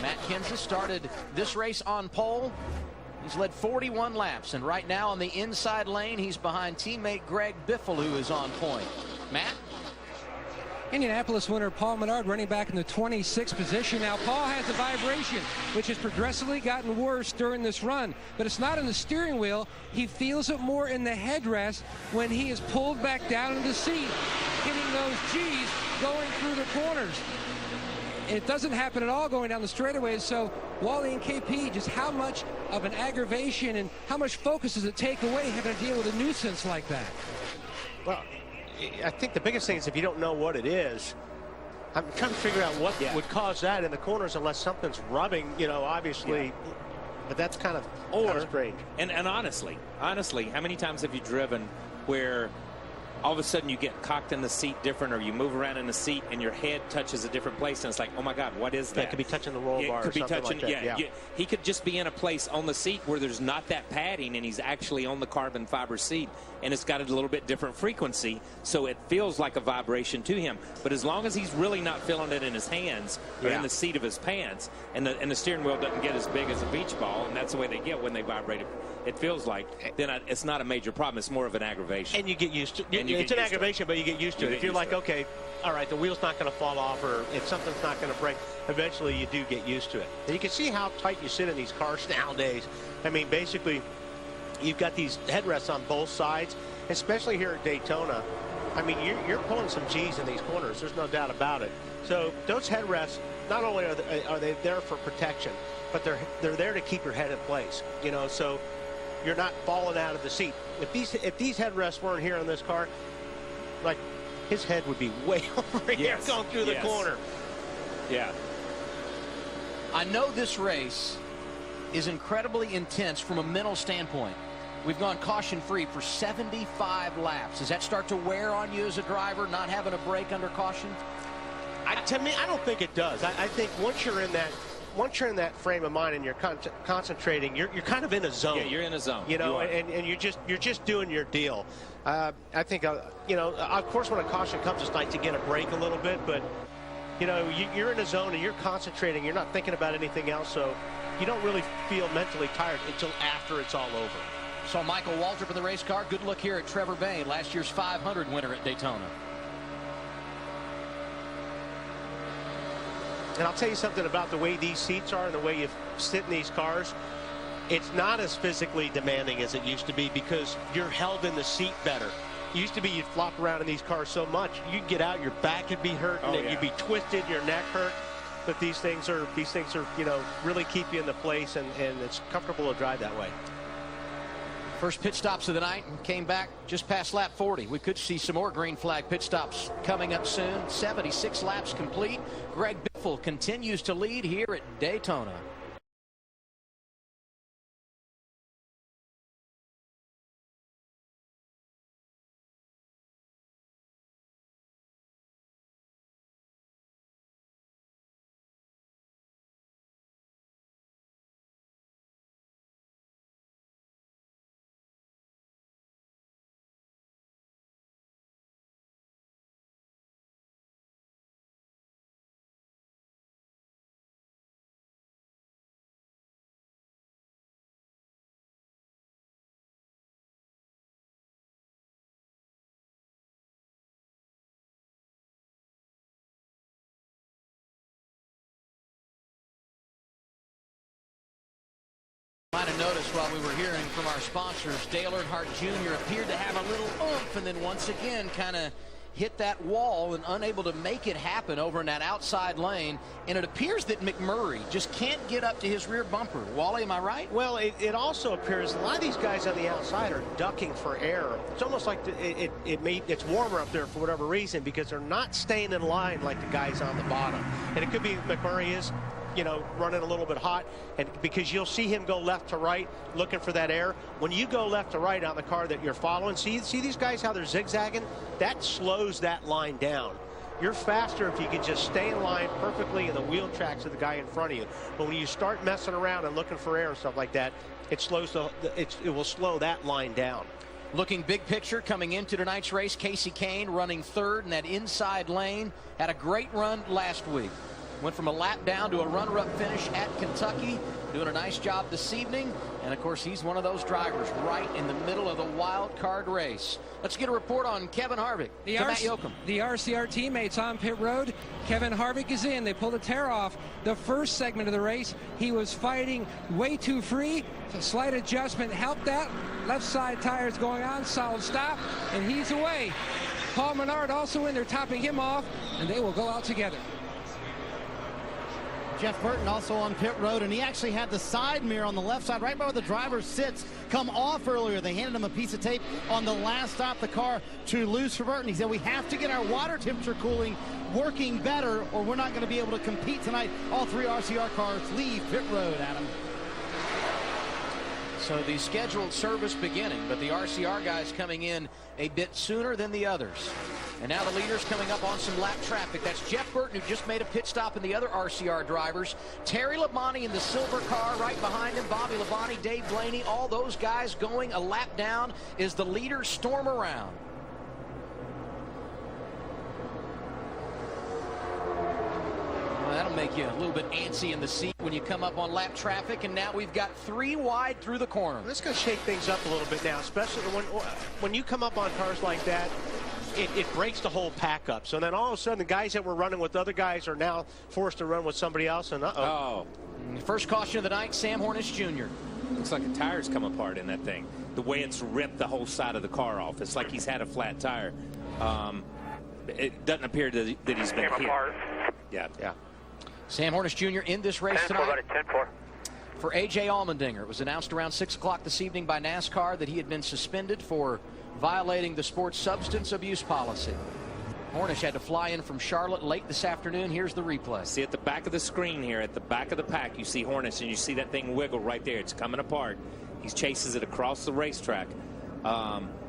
Matt Kenseth started this race on pole. He's led 41 laps, and right now on the inside lane, he's behind teammate Greg Biffle, who is on point. Matt? Indianapolis winner Paul Menard running back in the 26th position. Now Paul has a vibration which has progressively gotten worse during this run, but it's not in the steering wheel. He feels it more in the headrest when he is pulled back down in the seat, hitting those G's going through the corners. It doesn't happen at all going down the straightaways. So Wally and KP, just how much of an aggravation and how much focus does it take away having to deal with a nuisance like that? Well, I think the biggest thing is if you don't know what it is, I'm trying to figure out what would cause that in the corners unless something's rubbing, you know, obviously. But that's kind of strange. And honestly, how many times have you driven where all of a sudden you get cocked in the seat different, or you move around in the seat and your head touches a different place, and it's like, oh my God, what is that? It could be touching the roll bar could be or something touching, like that. He could just be in a place on the seat where there's not that padding, and he's actually on the carbon fiber seat, and it's got a little bit different frequency, so it feels like a vibration to him. But as long as he's really not feeling it in his hands or in the seat of his pants, and the steering wheel doesn't get as big as a beach ball, and that's the way they get when they vibrate it feels like, then it's not a major problem. It's more of an aggravation. And you get used to it. It's an aggravation, but you get used to it. If you're like, okay, all right, the wheel's not going to fall off, or if something's not going to break, eventually you do get used to it. And you can see how tight you sit in these cars nowadays. I mean, basically, you've got these headrests on both sides, especially here at Daytona. I mean, you're pulling some G's in these corners. There's no doubt about it. So those headrests, not only are they there for protection, but they're there to keep your head in place. You know, so you're not falling out of the seat. If these headrests weren't here on this car, like, his head would be way over here going through the corner. Yeah. I know this race is incredibly intense from a mental standpoint. We've gone caution-free for 75 laps. Does that start to wear on you as a driver, not having a break under caution? To me, I don't think it does. I think once you're in that frame of mind and you're concentrating, you're kind of in a zone. Yeah, you're in a zone. You know, and you're just doing your deal. I think you know, of course, when a caution comes, it's nice to get a break a little bit, but you know, you're in a zone and you're concentrating. You're not thinking about anything else, so you don't really feel mentally tired until after it's all over. So Michael Waltrip in the race car. Good look here at Trevor Bayne, last year's 500 winner at Daytona. And I'll tell you something about the way these seats are and the way you sit in these cars. It's not as physically demanding as it used to be because you're held in the seat better. It used to be you'd flop around in these cars so much, you'd get out, your back would be hurting, and you'd be twisted, your neck hurt. But these things are, you know, really keep you in the place, and it's comfortable to drive that way. First pit stops of the night came back just past lap 40. We could see some more green flag pit stops coming up soon. 76 laps complete. Greg Biffle continues to lead here at Daytona. of noticed while we were hearing from our sponsors, Dale Earnhardt Jr. appeared to have a little oomph, and then once again kind of hit that wall and unable to make it happen over in that outside lane. And it appears that McMurray just can't get up to his rear bumper. Wally, am I right? Well, it also appears a lot of these guys on the outside are ducking for air. It's almost like it's warmer up there for whatever reason, because they're not staying in line like the guys on the bottom. And it could be McMurray is, you know, running a little bit hot, and because you'll see him go left to right looking for that air. When you go left to right on the car that you're following, see these guys how they're zigzagging? That slows that line down. You're faster if you can just stay in line perfectly in the wheel tracks of the guy in front of you. But when you start messing around and looking for air and stuff like that, it will slow that line down. Looking big picture coming into tonight's race, Casey Kane running third in that inside lane. Had a great run last week. Went from a lap down to a runner-up finish at Kentucky. Doing a nice job this evening. And, of course, he's one of those drivers right in the middle of the wild card race. Let's get a report on Kevin Harvick. Matt Yoakum. The RCR teammates on pit road. Kevin Harvick is in. They pulled a tear off the first segment of the race. He was fighting way too free. A slight adjustment helped that. Left side tires going on. Solid stop. And he's away. Paul Menard also in there topping him off. And they will go out together. Jeff Burton also on pit road, and he actually had the side mirror on the left side, right by where the driver sits, come off earlier. They handed him a piece of tape on the last stop of the car to lose for Burton. He said, we have to get our water temperature cooling working better, or we're not going to be able to compete tonight. All three RCR cars leave pit road, Adam. So the scheduled service beginning, but the RCR guys coming in a bit sooner than the others. And now the leaders coming up on some lap traffic. That's Jeff Burton, who just made a pit stop, and the other RCR drivers. Terry Labonte in the silver car right behind him. Bobby Labonte, Dave Blaney, all those guys going a lap down as the leaders storm around. Well, that'll make you a little bit antsy in the seat when you come up on lap traffic, and now we've got three wide through the corner. Let's go shake things up a little bit now, especially when you come up on cars like that. It breaks the whole pack up. So then all of a sudden, the guys that were running with other guys are now forced to run with somebody else. And First caution of the night, Sam Hornish Jr. Looks like the tires come apart in that thing. The way it's ripped the whole side of the car off. It's like he's had a flat tire. It doesn't appear that he's been hit. Yeah. Sam Hornish Jr. in this race tonight. 10-4. For A.J. Allmendinger, it was announced around 6 o'clock this evening by NASCAR that he had been suspended for violating the sport's substance abuse policy. Hornish had to fly in from Charlotte late this afternoon. Here's the replay. See at the back of the screen here, at the back of the pack, you see Hornish, and you see that thing wiggle right there. It's coming apart. He chases it across the racetrack.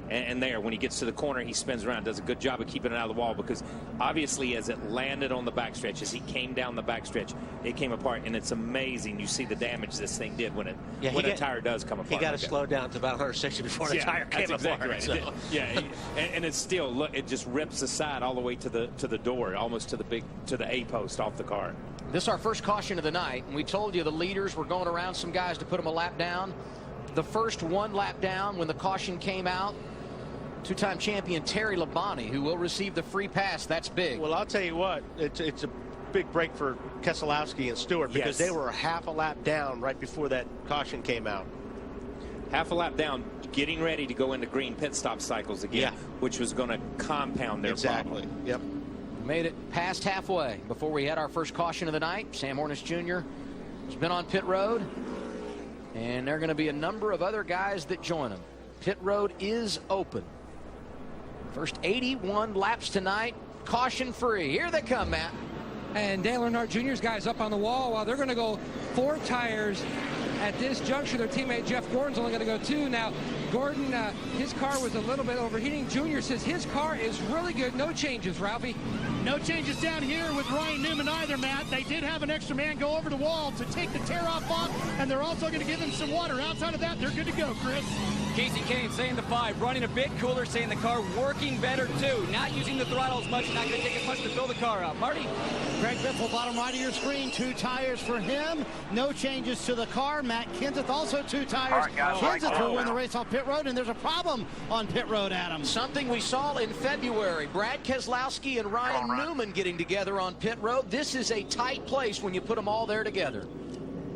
And there, when he gets to the corner, he spins around, does a good job of keeping it out of the wall, because obviously as it landed on the backstretch, as he came down the backstretch, it came apart, and it's amazing. You see the damage this thing did when a tire does come apart. He got to slow down to about 160 before the tire came apart. Exactly right. So. And it's still, look, it just rips the side all the way to the door, almost to the A post off the car. This is our first caution of the night, and we told you the leaders were going around some guys to put them a lap down. The first one lap down when the caution came out, two-time champion Terry Labonte, who will receive the free pass. That's big. Well, I'll tell you what, it's a big break for Keselowski and Stewart, because they were a half a lap down right before that caution came out. Half a lap down, getting ready to go into green pit stop cycles again, which was going to compound their problem. Yep. Made it past halfway before we had our first caution of the night. Sam Hornish Jr. has been on pit road, and there are going to be a number of other guys that join him. Pit road is open. First 81 laps tonight, caution free. Here they come, Matt. And Dale Earnhardt Jr.'s guys up on the wall while they're going to go 4 tires at this juncture. Their teammate Jeff Gordon's only going to go 2. Now, Gordon, his car was a little bit overheating. Junior says his car is really good. No changes, Ralphie. No changes down here with Ryan Newman either, Matt. They did have an extra man go over the wall to take the tear-off off, and they're also going to give him some water. Outside of that, they're good to go, Chris. Casey Kane saying the 5, running a bit cooler, saying the car working better too. Not using the throttle as much, not going to take as much to fill the car up. Marty? Greg Biffle, bottom right of your screen, 2 tires for him. No changes to the car. Matt Kenseth also 2 tires. Kenseth will win the race off pit road, and there's a problem on pit road, Adam. Something we saw in February. Brad Keselowski and Ryan Newman getting together on pit road. This is a tight place when you put them all there together.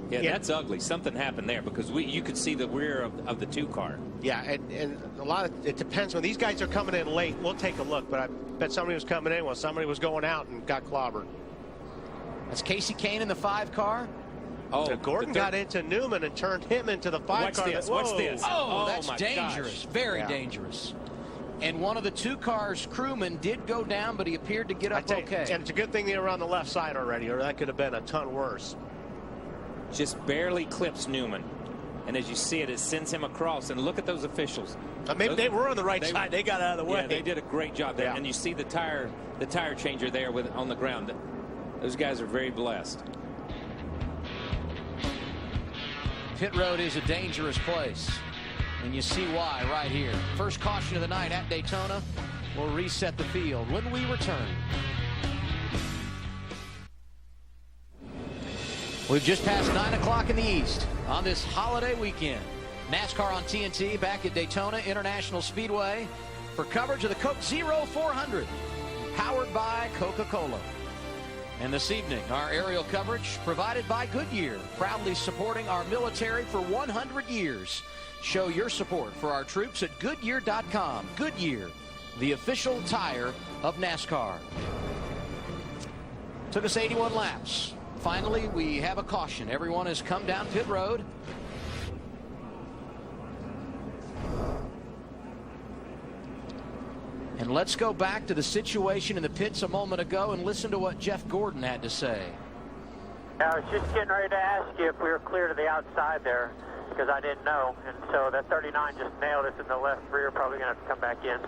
Yeah, that's ugly. Something happened there because you could see the rear of the 2 car. Yeah, and a lot of it depends. When these guys are coming in late, we'll take a look, but I bet somebody was coming in while somebody was going out and got clobbered. That's Casey Kane in the 5 car. Oh, so Gordon got into Newman and turned him into the 5 car. Watch this. Oh, that's dangerous. Gosh. Very dangerous. And one of the 2 cars' crewmen did go down, but he appeared to get up okay. And it's a good thing they were on the left side already, or that could have been a ton worse. Just barely clips Newman. And as you see it, it sends him across. And look at those officials. Maybe they were on the right side. They got out of the way. Yeah, they did a great job there. Yeah. And you see the tire changer there on the ground. Those guys are very blessed. Pit road is a dangerous place. And you see why right here. First caution of the night at Daytona. We'll reset the field when we return. We've just passed 9 o'clock in the East on this holiday weekend. NASCAR on TNT back at Daytona International Speedway for coverage of the Coke Zero 400, powered by Coca-Cola. And this evening, our aerial coverage provided by Goodyear, proudly supporting our military for 100 years. Show your support for our troops at Goodyear.com. Goodyear, the official tire of NASCAR. Took us 81 laps. Finally, we have a caution. Everyone has come down pit road. And let's go back to the situation in the pits a moment ago and listen to what Jeff Gordon had to say. I was just getting ready to ask you if we were clear to the outside there, because I didn't know. And so that 39 just nailed us in the left rear, probably going to have to come back in.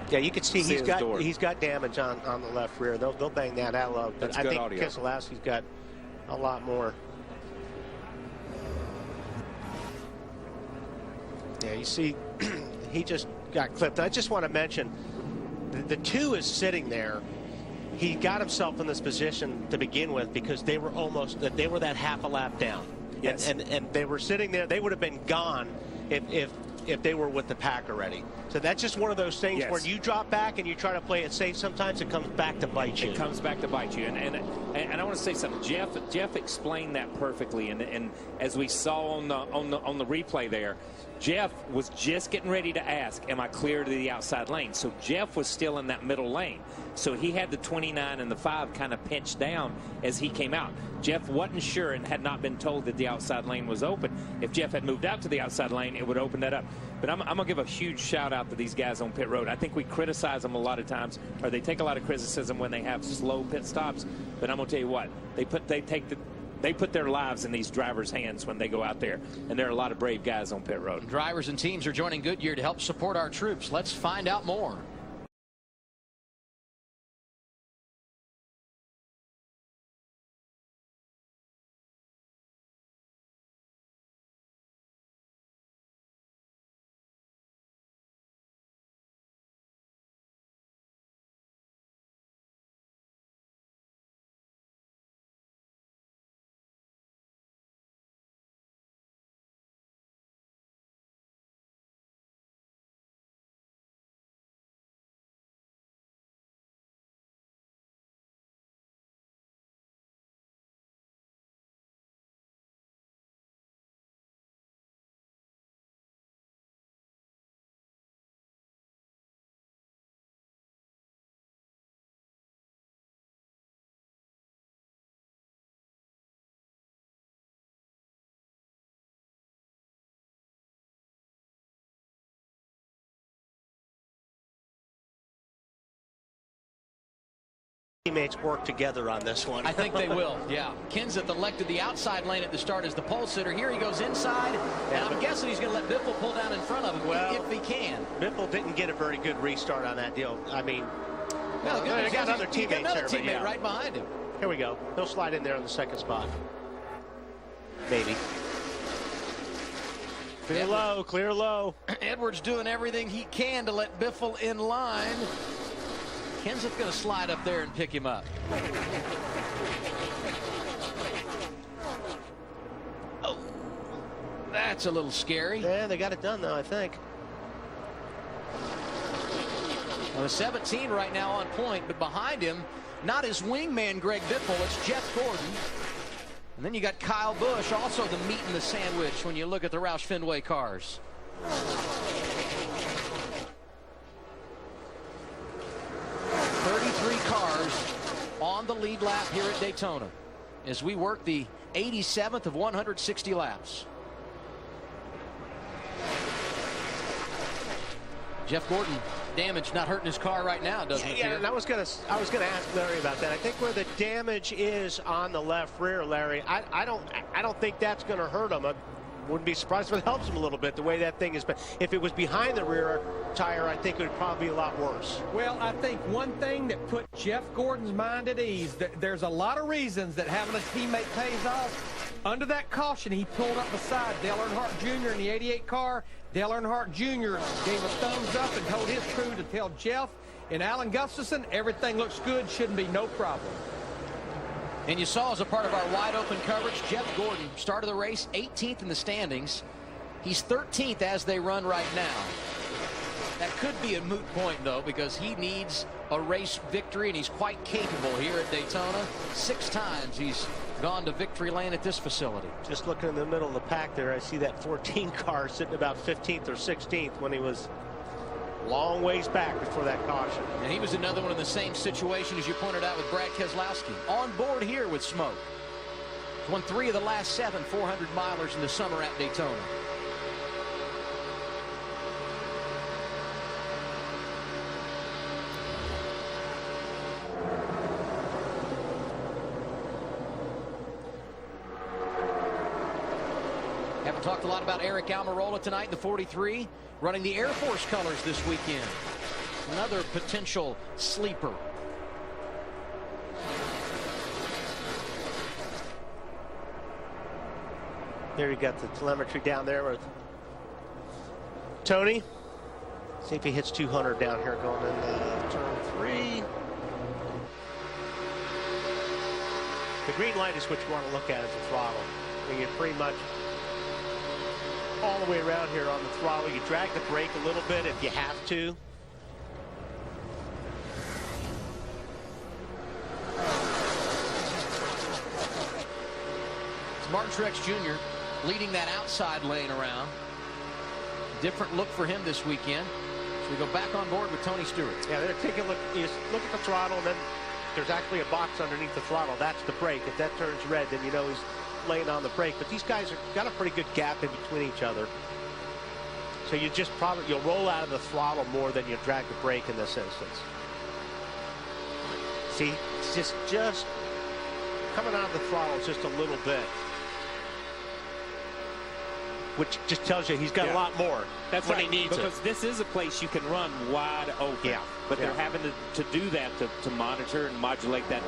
Yeah, you can see he's got damage on the left rear. They'll bang that out low. But I think Keselowski's got a lot more. Yeah, you see he just got clipped. I just want to mention the 2 is sitting there. He got himself in this position to begin with because they were that half a lap down. Yes. And they were sitting there. They would have been gone if they were with the pack already. So that's just one of those things where you drop back and you try to play it safe. Sometimes it comes back to bite you. It comes back to bite you. And I want to say something. Jeff explained that perfectly. And as we saw on the replay there, Jeff was just getting ready to ask, am I clear to the outside lane? So Jeff was still in that middle lane. So he had the 29 and the 5 kind of pinched down as he came out. Jeff wasn't sure and had not been told that the outside lane was open. If Jeff had moved out to the outside lane, it would open that up. But I'm going to give a huge shout out to these guys on pit road. I think we criticize them a lot of times, or they take a lot of criticism when they have slow pit stops. But I'm going to tell you what, they put their lives in these drivers' hands when they go out there, and there are a lot of brave guys on pit road. Drivers and teams are joining Goodyear to help support our troops. Let's find out more. Teammates work together on this one. I think they will, yeah. Kenseth elected the outside lane at the start as the pole sitter. Here he goes inside, and I'm guessing he's going to let Biffle pull down in front of him if he can. Biffle didn't get a very good restart on that deal. I mean, they got another teammate right behind him. Here we go. He'll slide in there on the second spot. Maybe. Clear low, clear low. Edwards doing everything he can to let Biffle in line. Kenseth going to slide up there and pick him up. Oh, that's a little scary. Yeah, they got it done, though, I think. Well, the 17 right now on point, but behind him, not his wingman, Greg Biffle. It's Jeff Gordon. And then you got Kyle Busch, also the meat in the sandwich when you look at the Roush Fenway cars. 33 cars on the lead lap here at Daytona as we work the 87th of 160 laps. Jeff Gordon damaged, not hurting his car right now, doesn't it? Yeah, and I was gonna ask Larry about that. I think where the damage is on the left rear, Larry, I don't think that's gonna hurt him. I wouldn't be surprised if it helps him a little bit the way that thing is. But if it was behind the rear tire, I think it would probably be a lot worse. Well, I think one thing that put Jeff Gordon's mind at ease, that there's a lot of reasons that having a teammate pays off. Under that caution, he pulled up beside Dale Earnhardt Jr. in the 88 car. Dale Earnhardt Jr. gave a thumbs up and told his crew to tell Jeff and Alan Gustafson everything looks good, shouldn't be no problem. And you saw as a part of our wide open coverage, Jeff Gordon started the race 18th in the standings. He's 13th as they run right now. That could be a moot point, though, because he needs a race victory, and he's quite capable here at Daytona. 6 times he's gone to victory lane at this facility. Just looking in the middle of the pack there, I see that 14 car sitting about 15th or 16th when he was long ways back before that caution. And he was another one in the same situation as you pointed out with Brad Keselowski. On board here with Smoke. He's won 3 of the last 7 400 milers in the summer at Daytona. Haven't talked a lot about Eric Almirola tonight, the 43, running the Air Force colors this weekend. Another potential sleeper. There you got the telemetry down there with Tony. See if he hits 200 down here going into turn 3. The green light is what you want to look at as the throttle. I mean, you're pretty much all the way around here on the throttle. You drag the brake a little bit if you have to. It's Martin Truex Jr. leading that outside lane around. Different look for him this weekend. So we go back on board with Tony Stewart. Yeah, they're taking a look. You look at the throttle, and then there's actually a box underneath the throttle. That's the brake. If that turns red, then you know he's laying on the brake. But these guys have got a pretty good gap in between each other. So you just you'll roll out of the throttle more than you drag the brake in this instance. See, it's just coming out of the throttle just a little bit, which just tells you he's got a lot more. That's when right, he needs because this is a place you can run wide open. Yeah. But they're having to do that to monitor and modulate that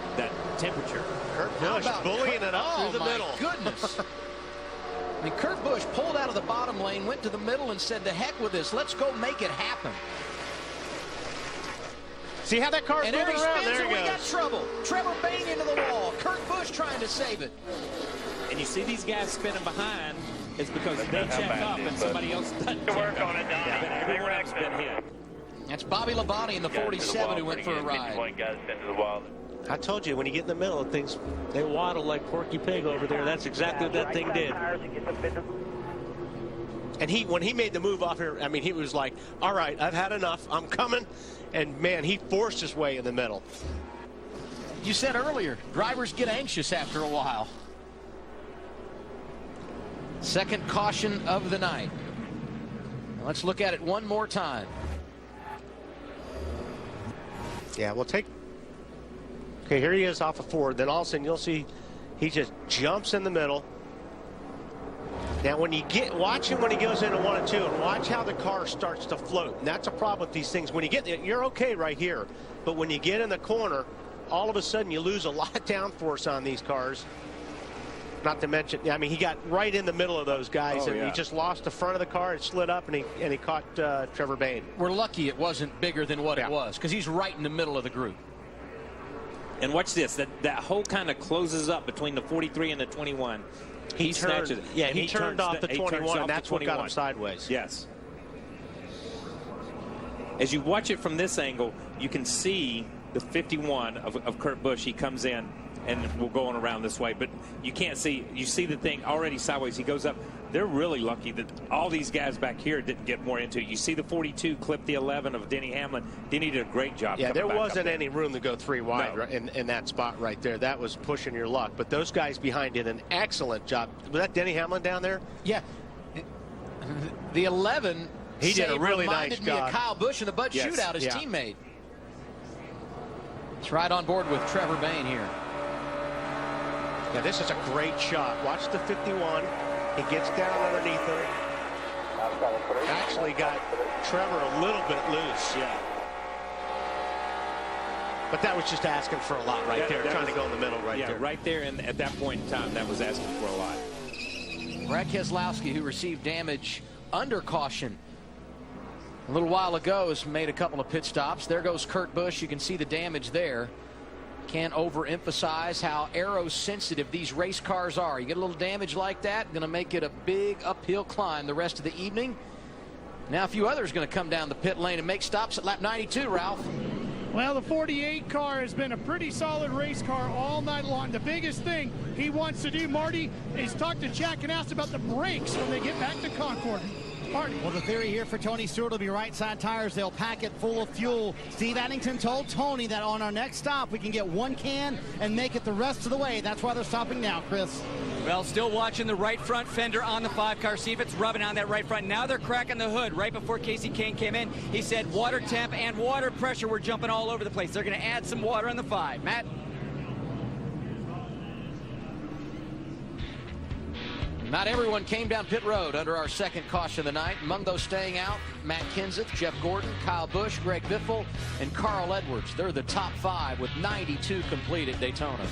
temperature. Kurt Busch bullying it up through the middle. Goodness. I mean, Kurt Busch pulled out of the bottom lane, went to the middle, and said, "To heck with this. Let's go make it happen." See how that car's moving around? There he goes. We got trouble. Trevor Bayne into the wall. Kurt Busch trying to save it. And you see these guys spinning behind. It's because they check up and somebody else doesn't check up. Everyone else been hit. That's Bobby Labonte in the 47 who went for a ride. I told you, when you get in the middle of things, they waddle like Porky Pig over there. That's exactly what that thing did. And when he made the move off here, I mean, he was like, all right, I've had enough. I'm coming. And, man, he forced his way in the middle. You said earlier, drivers get anxious after a while. Second caution of the night. Let's look at it one more time. Yeah, we'll take. Okay, here he is off of Ford. Then all of a sudden you'll see he just jumps in the middle. Now, when you watch him when he goes into 1 and 2, and watch how the car starts to float. And that's a problem with these things. When you get there, you're okay right here. But when you get in the corner, all of a sudden you lose a lot of downforce on these cars. Not to mention, I mean, he got right in the middle of those guys, he just lost the front of the car. It slid up, and he caught Trevor Bayne. We're lucky it wasn't bigger than what it was, because he's right in the middle of the group. And watch this. That hole kind of closes up between the 43 and the 21. He snatches it. Yeah, he turned off the 21, and that's what got him sideways. Yes. As you watch it from this angle, you can see the 51 of Kurt Busch. He comes in and we're going around this way. But you can't see. You see the thing already sideways. He goes up. They're really lucky that all these guys back here didn't get more into it. You see the 42 clip the 11 of Denny Hamlin. Denny did a great job. Yeah, there wasn't up any room to go 3 wide No. in that spot right there. That was pushing your luck. But those guys behind did an excellent job. Was that Denny Hamlin down there? Yeah. The 11 He did a really reminded nice me job. of Kyle Busch in the Bud Yes, Shootout, his yeah. teammate. It's right on board with Trevor Bayne here. Yeah, this is a great shot. Watch the 51. He gets down underneath him. Actually got Trevor a little bit loose. Yeah. But that was just asking for a lot right there, trying to go in the middle right yeah, there. right there. And at that point in time, that was asking for a lot. Brad Keselowski, who received damage under caution a little while ago, has made a couple of pit stops. There goes Kurt Busch. You can see the damage there. Can't overemphasize how aero sensitive these race cars are. You get a little damage like that, going to make it a big uphill climb the rest of the evening. Now a few others going to come down the pit lane and make stops at lap 92, Ralph. Well, the 48 car has been a pretty solid race car all night long. The biggest thing he wants to do, Marty, is talk to Jack and ask about the brakes when they get back to Concord. Marty. Well, the theory here for Tony Stewart will be right side tires. They'll pack it full of fuel. Steve Addington told Tony that on our next stop, we can get 1 can and make it the rest of the way. That's why they're stopping now, Chris. Well, still watching the right front fender on the 5-car. See if it's rubbing on that right front. Now they're cracking the hood. Right before Casey Kane came in, he said water temp and water pressure were jumping all over the place. They're going to add some water on the 5. Matt? Not everyone came down pit road under our second caution of the night. Among those staying out, Matt Kenseth, Jeff Gordon, Kyle Busch, Greg Biffle, and Carl Edwards. They're the top 5 with 92 complete at Daytona.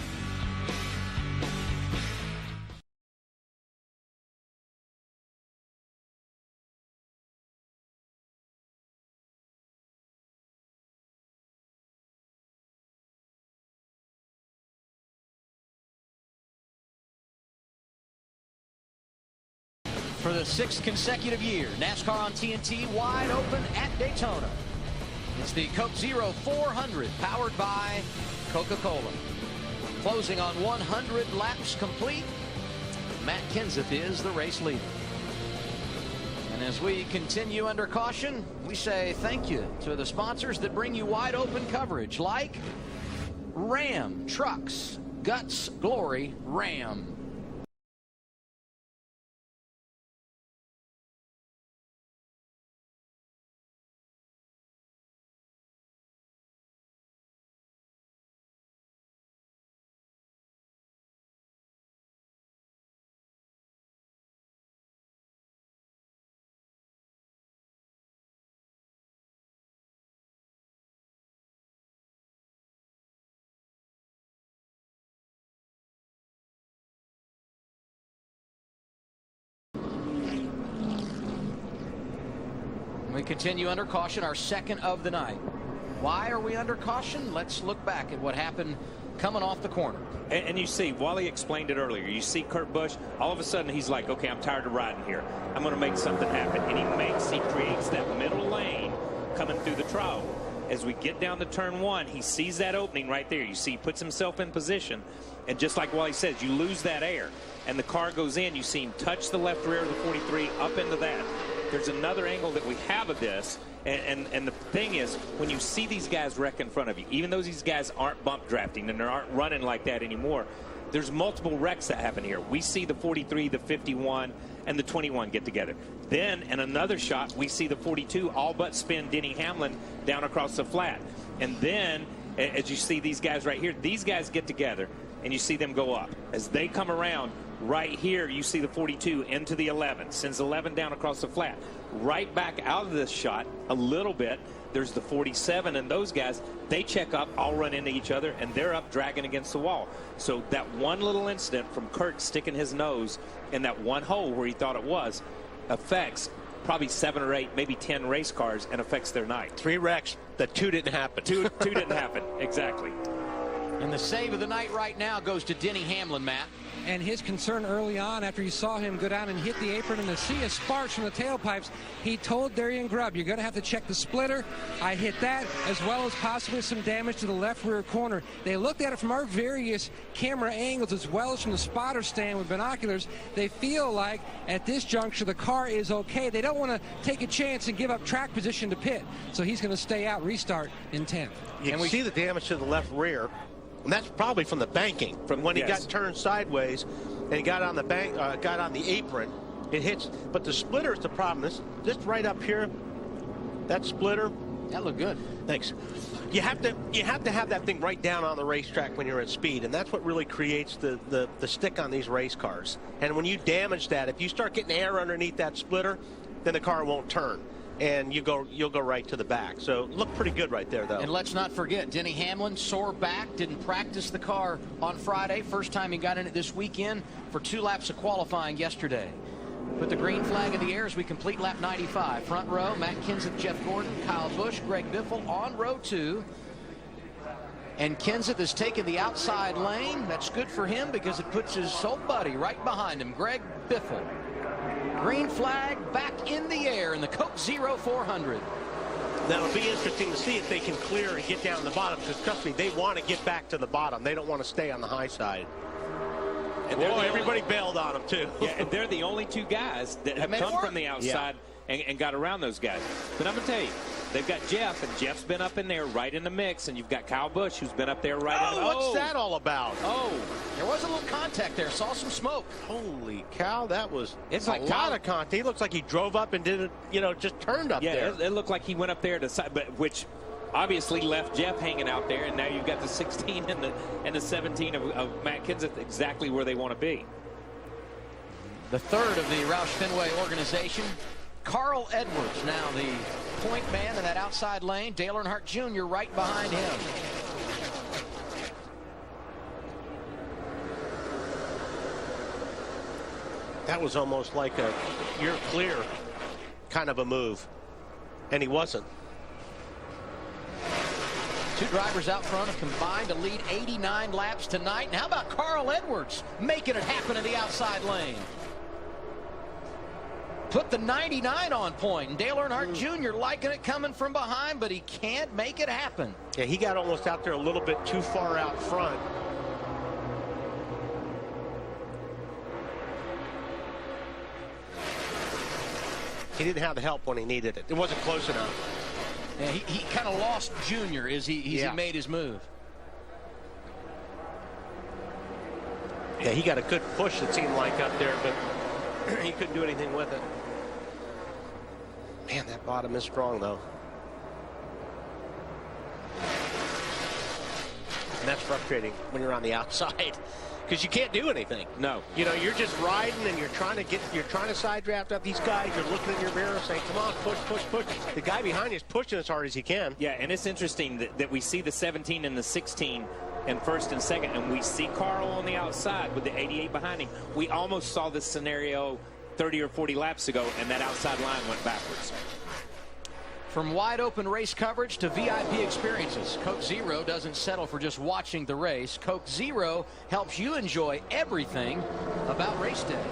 For the 6th consecutive year, NASCAR on TNT wide open at Daytona. It's the Coke Zero 400 powered by Coca-Cola. Closing on 100 laps complete, Matt Kenseth is the race leader. And as we continue under caution, we say thank you to the sponsors that bring you wide open coverage, like Ram Trucks, Guts, Glory, Ram. We continue under caution, our second of the night. Why are we under caution? Let's look back at what happened coming off the corner. And you see, Wally explained it earlier. You see Kurt Busch, all of a sudden he's like, okay, I'm tired of riding here. I'm going to make something happen. And he creates that middle lane coming through the trial. As we get down to turn 1, he sees that opening right there. You see, he puts himself in position. And just like Wally says, you lose that air. And the car goes in. You see him touch the left rear of the 43 up into that. There's another angle that we have of this. And the thing is, when you see these guys wreck in front of you, even though these guys aren't bump drafting and they aren't running like that anymore, there's multiple wrecks that happen here. We see the 43, the 51, and the 21 get together. Then, in another shot, we see the 42 all but spin Denny Hamlin down across the flat. And then, as you see these guys right here, these guys get together, and you see them go up. As they come around, right here, you see the 42 into the 11, sends 11 down across the flat. Right back out of this shot a little bit, there's the 47, and those guys, they check up, all run into each other, and they're up dragging against the wall. So that one little incident from Kurt sticking his nose in that one hole where he thought it was affects probably 7 or 8, maybe 10 race cars and affects their night. 3 wrecks, the 2 didn't happen. Two didn't happen, exactly. And the save of the night right now goes to Denny Hamlin, Matt. And his concern early on, after you saw him go down and hit the apron and the sea of sparks from the tailpipes, he told Darian Grubb, you're going to have to check the splitter. I hit that, as well as possibly some damage to the left rear corner. They looked at it from our various camera angles, as well as from the spotter stand with binoculars. They feel like, at this juncture, the car is okay. They don't want to take a chance and give up track position to pit. So he's going to stay out, restart in 10th. You can see the damage to the left rear. And that's probably from the banking, from when he got turned sideways and he got on the got on the apron. It hits, but the splitter is the problem. This right up here, that splitter. That looked good. Thanks. You have to have that thing right down on the racetrack when you're at speed, and that's what really creates the stick on these race cars. And when you damage that, if you start getting air underneath that splitter, then the car won't turn. And you'll go right to the back. So look pretty good right there, though. And let's not forget, Denny Hamlin, sore back, didn't practice the car on Friday. First time he got in it this weekend for 2 laps of qualifying yesterday. Put the green flag in the air as we complete lap 95. Front row, Matt Kenseth, Jeff Gordon, Kyle Busch, Greg Biffle on row 2. And Kenseth has taken the outside lane. That's good for him because it puts his old buddy right behind him, Greg Biffle. Green flag back in the air in the Coke Zero 400. That'll be interesting to see if they can clear and get down the bottom, because trust me, they want to get back to the bottom. They don't want to stay on the high side. And everybody bailed on them, too. Yeah, and they're the only 2 guys that have come from the outside and got around those guys. But I'm going to tell you, they've got Jeff, and Jeff's been up in there right in the mix, and you've got Kyle Busch, who's been up there right in the mix. What's that all about? Oh, there was a little contact there. Saw some smoke. Holy cow, that was it's a like lot of contact. He looks like he drove up and did it, just turned up there. Yeah, it looked like he went up there to side, but which obviously left Jeff hanging out there, and now you've got the 16 and the 17 of Matt Kenseth exactly where they want to be. The third of the Roush Fenway organization, Carl Edwards, now the point man in that outside lane. Dale Earnhardt Jr. right behind him. That was almost like a you're clear kind of a move, and he wasn't. 2 drivers out front have combined to lead 89 laps tonight. And how about Carl Edwards making it happen in the outside lane? Put the 99 on point, and Dale Earnhardt Jr. liking it coming from behind, but he can't make it happen. Yeah, he got almost out there a little bit too far out front. He didn't have the help when he needed it. It wasn't close enough. Yeah, he kind of lost Junior as he made his move. Yeah, he got a good push, it seemed like, up there, but he couldn't do anything with it. Man, that bottom is strong, though. And that's frustrating when you're on the outside, because you can't do anything. No. You know, you're just riding and you're trying to side draft up these guys. You're looking in your mirror saying, come on, push, push, push. The guy behind you is pushing as hard as he can. Yeah, and it's interesting that we see the 17 and the 16 in first and second, and we see Carl on the outside with the 88 behind him. We almost saw this scenario 30 or 40 laps ago, and that outside line went backwards. From wide open race coverage to VIP experiences, Coke Zero doesn't settle for just watching the race. Coke Zero helps you enjoy everything about race day.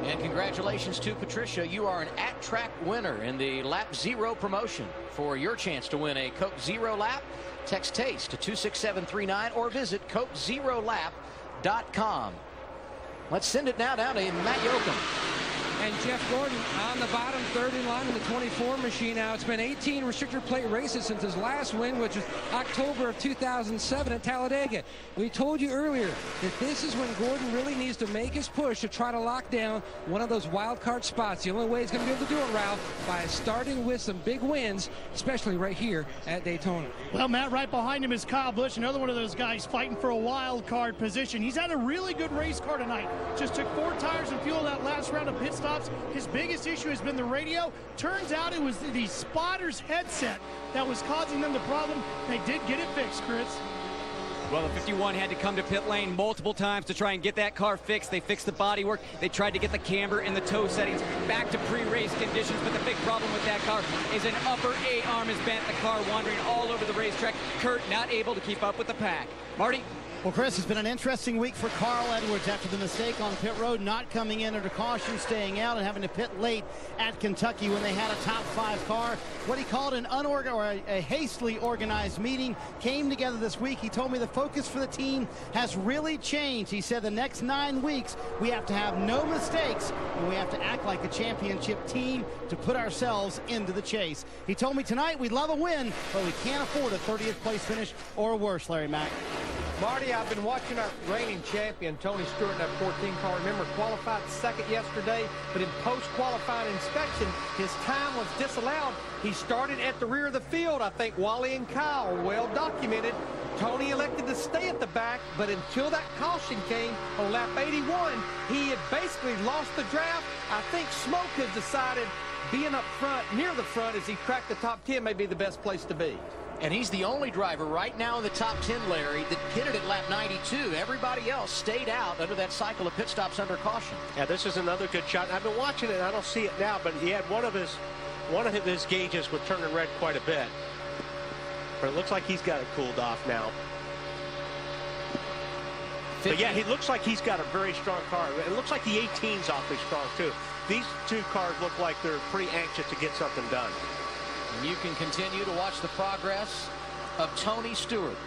And congratulations to Patricia. You are an at-track winner in the Lap Zero promotion. For your chance to win a Coke Zero Lap, text TASTE to 26739 or visit CokeZeroLap.com. Let's send it now down to Matt Yoakum. And Jeff Gordon on the bottom, third in line in the 24 machine now. It's been 18 restrictor plate races since his last win, which was October of 2007 at Talladega. We told you earlier that this is when Gordon really needs to make his push to try to lock down one of those wild card spots. The only way he's going to be able to do it, Ralph, by starting with some big wins, especially right here at Daytona. Well, Matt, right behind him is Kyle Busch, another one of those guys fighting for a wild card position. He's had a really good race car tonight. Just took 4 tires and fuel that last round of pit stops. His biggest issue has been the radio. Turns out it was the spotter's headset that was causing them the problem. They did get it fixed, Chris. Well, the 51 had to come to pit lane multiple times to try and get that car fixed. They fixed the bodywork. They tried to get the camber and the toe settings back to pre-race conditions, but the big problem with that car is an upper A arm is bent. The car wandering all over the racetrack. Kurt not able to keep up with the pack. Marty? Well, Chris, it's been an interesting week for Carl Edwards after the mistake on pit road, not coming in under caution, staying out, and having to pit late at Kentucky when they had a top 5 car. What he called a hastily organized meeting came together this week. He told me the focus for the team has really changed. He said the next 9 weeks we have to have no mistakes and we have to act like a championship team to put ourselves into the chase. He told me tonight we'd love a win, but we can't afford a 30th place finish or worse, Larry Mack. Marty, I've been watching our reigning champion, Tony Stewart, in that 14 car. Remember, qualified second yesterday, but in post-qualifying inspection, his time was disallowed. He started at the rear of the field. I think Wally and Kyle are well documented. Tony elected to stay at the back, but until that caution came on lap 81, he had basically lost the draft. I think Smoke has decided being up front, near the front, as he cracked the top 10 may be the best place to be. And he's the only driver right now in the top 10, Larry, that pitted at lap 92. Everybody else stayed out under that cycle of pit stops under caution. Yeah, this is another good shot. I've been watching it. I don't see it now, but he had one of his gauges was turning red quite a bit. But it looks like he's got it cooled off now. But yeah, he looks like he's got a very strong car. It looks like the 18's awfully strong too. These 2 cars look like they're pretty anxious to get something done. And you can continue to watch the progress of Tony Stewart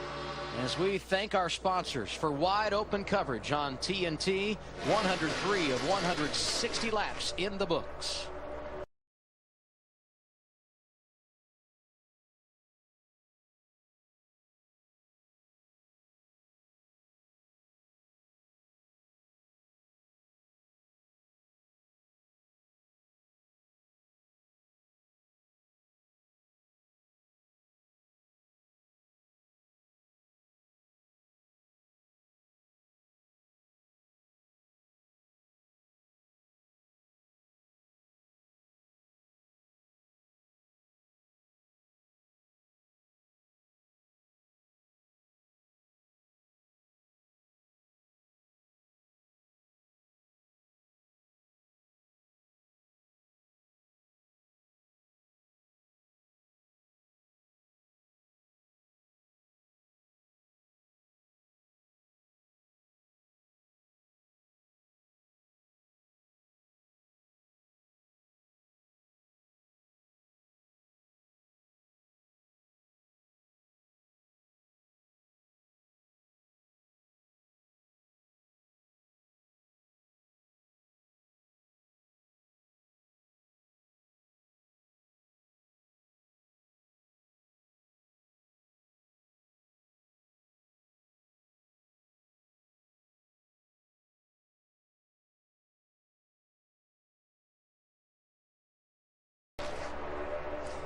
as we thank our sponsors for wide open coverage on TNT. 103 of 160 laps in the books.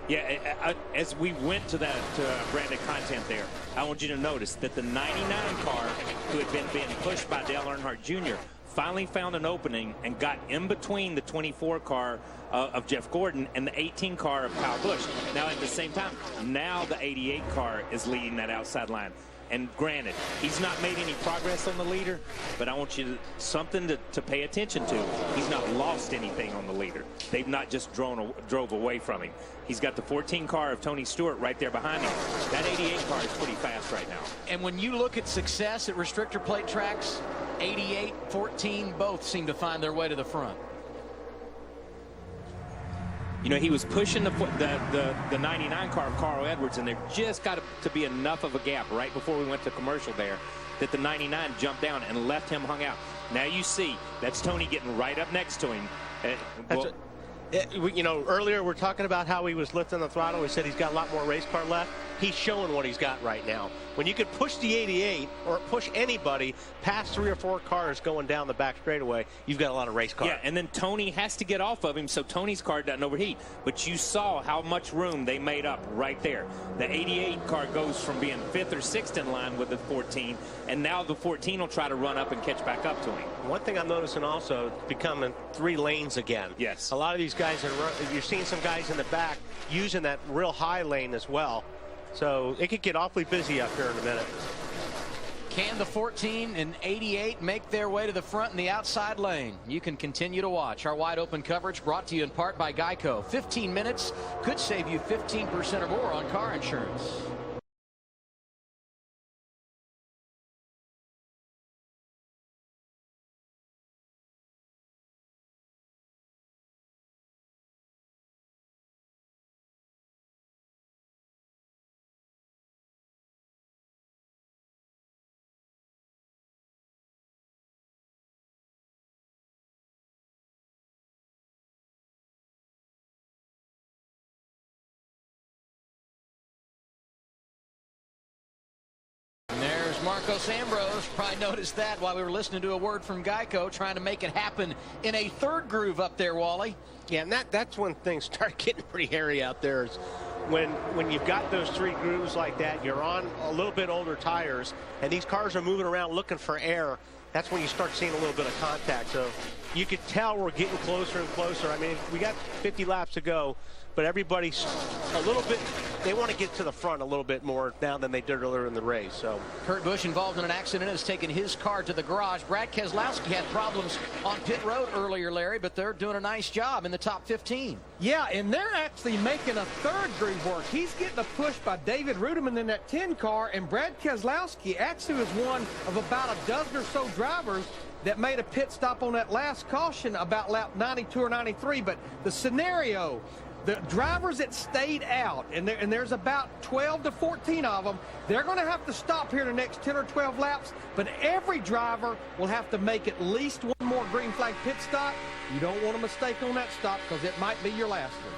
Yeah, as we went to that branded content there, I want you to notice that the 99 car, who had been being pushed by Dale Earnhardt Jr., finally found an opening and got in between the 24 car of Jeff Gordon and the 18 car of Kyle Busch. Now, at the same time, now the 88 car is leading that outside line. And granted, he's not made any progress on the leader, but I want you to something to pay attention to. He's not lost anything on the leader. They've not just drove away from him. He's got the 14 car of Tony Stewart right there behind him. That 88 car is pretty fast right now. And when you look at success at restrictor plate tracks, 88, 14, both seem to find their way to the front. You know, he was pushing the 99 car of Carl Edwards, and there just got to be enough of a gap right before we went to commercial there that the 99 jumped down and left him hung out. Now you see, that's Tony getting right up next to him. You know, earlier we're talking about how he was lifting the throttle. We said he's got a lot more race car left. He's showing what he's got right now. When you could push the 88 or push anybody past 3 or 4 cars going down the back straightaway, you've got a lot of race cars. Yeah, and then Tony has to get off of him so Tony's car doesn't overheat. But you saw how much room they made up right there. The 88 car goes from being 5th or 6th in line with the 14, and now the 14 will try to run up and catch back up to him. One thing I'm noticing also, it's becoming 3 lanes again. Yes. A lot of these guys, you're seeing some guys in the back using that real high lane as well. So it could get awfully busy up here in a minute. Can the 14 and 88 make their way to the front in the outside lane? You can continue to watch our wide open coverage, brought to you in part by Geico. 15 minutes could save you 15% or more on car insurance. Marcos Ambrose probably noticed that while we were listening to a word from Geico, trying to make it happen in a 3rd groove up there, Wally. Yeah, and that's when things start getting pretty hairy out there. Is when you've got those 3 grooves like that, you're on a little bit older tires, and these cars are moving around looking for air. That's when you start seeing a little bit of contact. So you could tell we're getting closer and closer. I mean, we got 50 laps to go, but everybody's a little bit, they want to get to the front a little bit more now than they did earlier in the race. So Kurt Busch, involved in an accident, has taken his car to the garage. Brad Keselowski had problems on pit road earlier, Larry, but they're doing a nice job in the top 15. Yeah, and they're actually making a 3rd groove work. He's getting a push by David Rudiman in that 10 car, and Brad Keselowski actually was one of about a dozen or so drivers that made a pit stop on that last caution about lap 92 or 93. But the scenario, the drivers that stayed out, and there's about 12 to 14 of them, they're going to have to stop here in the next 10 or 12 laps, but every driver will have to make at least one more green flag pit stop. You don't want a mistake on that stop because it might be your last one.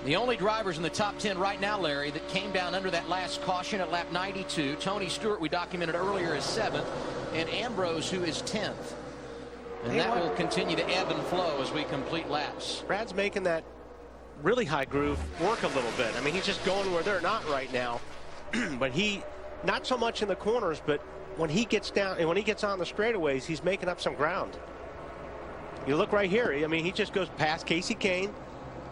The only drivers in the top 10 right now, Larry, that came down under that last caution at lap 92, Tony Stewart, we documented earlier, is 7th, and Ambrose, who is 10th. And that will continue to ebb and flow as we complete laps. Brad's making that really high groove work a little bit. I mean, he's just going where they're not right now. But he, not so much in the corners, but when he gets down and when he gets on the straightaways, he's making up some ground. You look right here. I mean, he just goes past Casey Kane,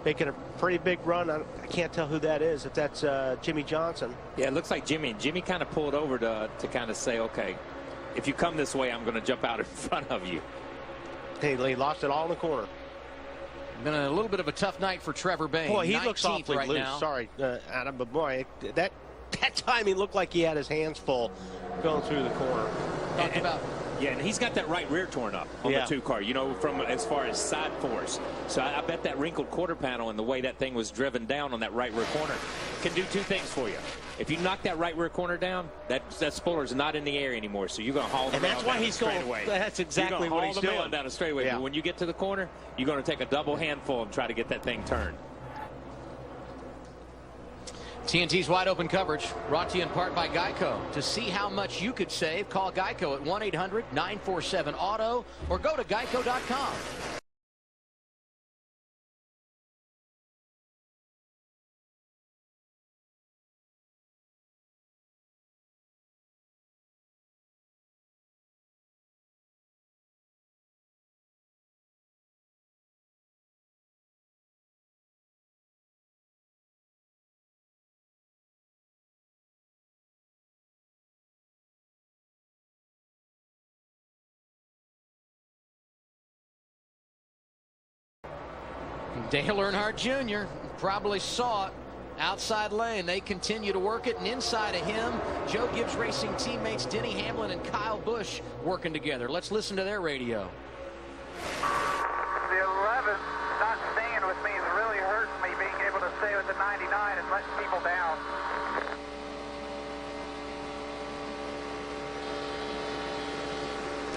making a pretty big run. I can't tell who that is, if that's Jimmy Johnson. Yeah, it looks like Jimmy. Jimmy kind of pulled over to kind of say, okay, if you come this way, I'm going to jump out in front of you. He lost it all in the corner. Been a little bit of a tough night for Trevor Bayne. Boy, he looks awfully right loose. now. Sorry, Adam, but boy, that time he looked like he had his hands full going through the corner. Yeah, and he's got that right rear torn up on the 2 car, you know, from as far as side force. So I bet that wrinkled quarter panel and the way that thing was driven down on that right rear corner can do 2 things for you. If you knock that right rear corner down, that spoiler's not in the air anymore, so you're going to haul the that's why he's going. That's exactly what he's doing. Down the straightaway. Yeah. But when you get to the corner, you're going to take a double handful and try to get that thing turned. TNT's wide open coverage brought to you in part by Geico. To see how much you could save, call Geico at 1-800-947-AUTO or go to geico.com. Dale Earnhardt Jr. probably saw it. Outside lane, they continue to work it, and inside of him, Joe Gibbs Racing teammates Denny Hamlin and Kyle Busch working together. Let's listen to their radio. The 11 not staying with me is really hurt. letting people down.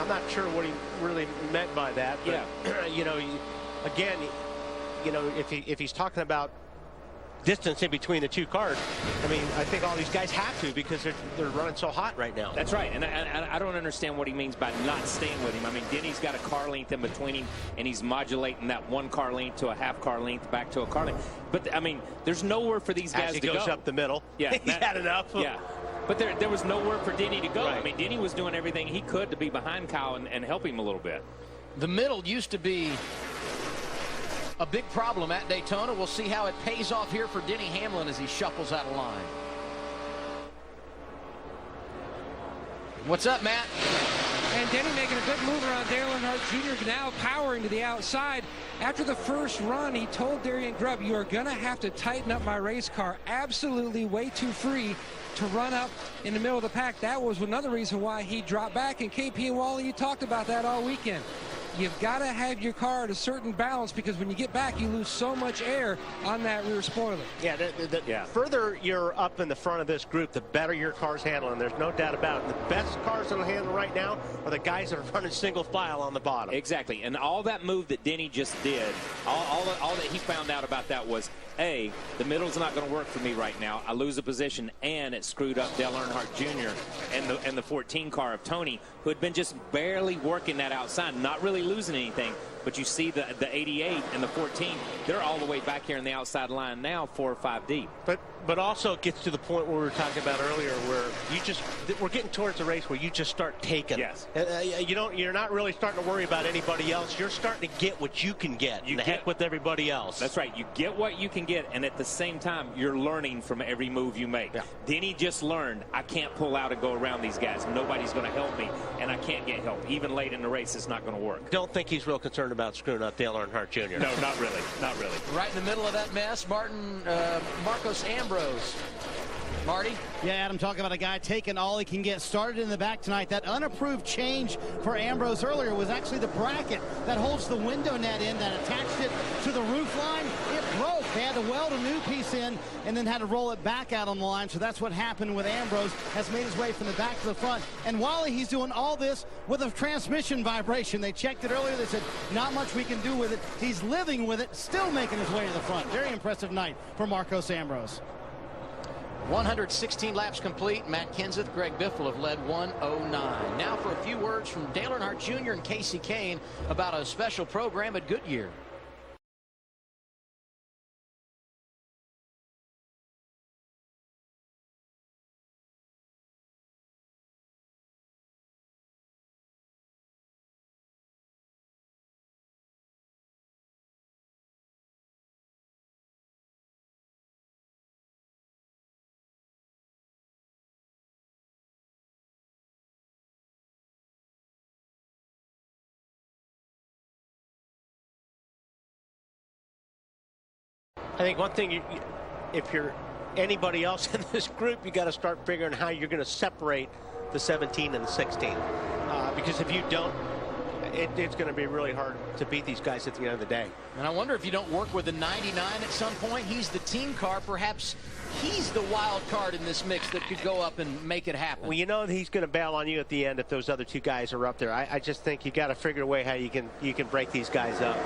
I'm not sure what he really meant by that. But, Yeah. you know, again, you know, if he's talking about distance in between the two cars, I mean, I think all these guys have to because they're running so hot right now. That's right, and I don't understand what he means by not staying with him. I mean, Denny's got a car length in between him, and he's modulating that one car length to a half car length back to a car length. But, I mean, there's nowhere for these guys to go. As he goes up the middle. Yeah, he's had enough. Yeah. But there was nowhere for Denny to go. Right. I mean, Denny was doing everything he could to be behind Kyle and help him a little bit. The middle used to be a big problem at Daytona. We'll see how it pays off here for Denny Hamlin as he shuffles out of line. What's up, Matt? And Denny making a good move around Dale Earnhardt Jr. now powering to the outside. After the first run, he told Darian Grubb, you are going to have to tighten up my race car. Absolutely way too free to run up in the middle of the pack. That was another reason why he dropped back. And KP and Wally, you talked about that all weekend. You've got to have your car at a certain balance because when you get back, you lose so much air on that rear spoiler. Yeah, the further you're up in the front of this group, the better your car's handling. There's no doubt about it. The best cars that'll handle right now are the guys that are running single file on the bottom. Exactly, and all that move that Denny just did, all that he found out about that was, A, the middle's not going to work for me right now. I lose a position, and it screwed up Dale Earnhardt Jr. and the 14 car of Tony, who had been just barely working that outside, not really losing anything. But you see the 88 and the 14, they're all the way back here in the outside line now, 4 or 5 deep. But also it gets to the point where we were talking about earlier where we're getting towards the race where you just start taking. Yes. You're not really starting to worry about anybody else. You're starting to get what you can get. You heck with everybody else. That's right. You get what you can get, and at the same time, you're learning from every move you make. Yeah. Denny just learned, I can't pull out and go around these guys. Nobody's going to help me, and I can't get help. Even late in the race, it's not going to work. Don't think he's real concerned about screwing up Dale Earnhardt Jr. No, not really. Not really. Right in the middle of that mess, Marcos Ambrose. Marty? Yeah, Adam, talking about a guy taking all he can get. Started in the back tonight. That unapproved change for Ambrose earlier was actually the bracket that holds the window net in that attached it to the roof line. It broke. They had to weld a new piece in and then had to roll it back out on the line. So that's what happened with Ambrose. Has made his way from the back to the front. And Wally, he's doing all this with a transmission vibration. They checked it earlier. They said not much we can do with it. He's living with it, still making his way to the front. Very impressive night for Marcos Ambrose. 116 laps complete. Matt Kenseth, Greg Biffle have led 109. Now for a few words from Dale Earnhardt Jr. and Casey Kane about a special program at Goodyear. I think one thing, if you're anybody else in this group, you got to start figuring how you're going to separate the 17 and the 16. Because if you don't, it's going to be really hard to beat these guys at the end of the day. And I wonder if you don't work with the 99 at some point. He's the team car. Perhaps he's the wild card in this mix that could go up and make it happen. Well, you know he's going to bail on you at the end if those other two guys are up there. I just think you got to figure a way how you can break these guys up.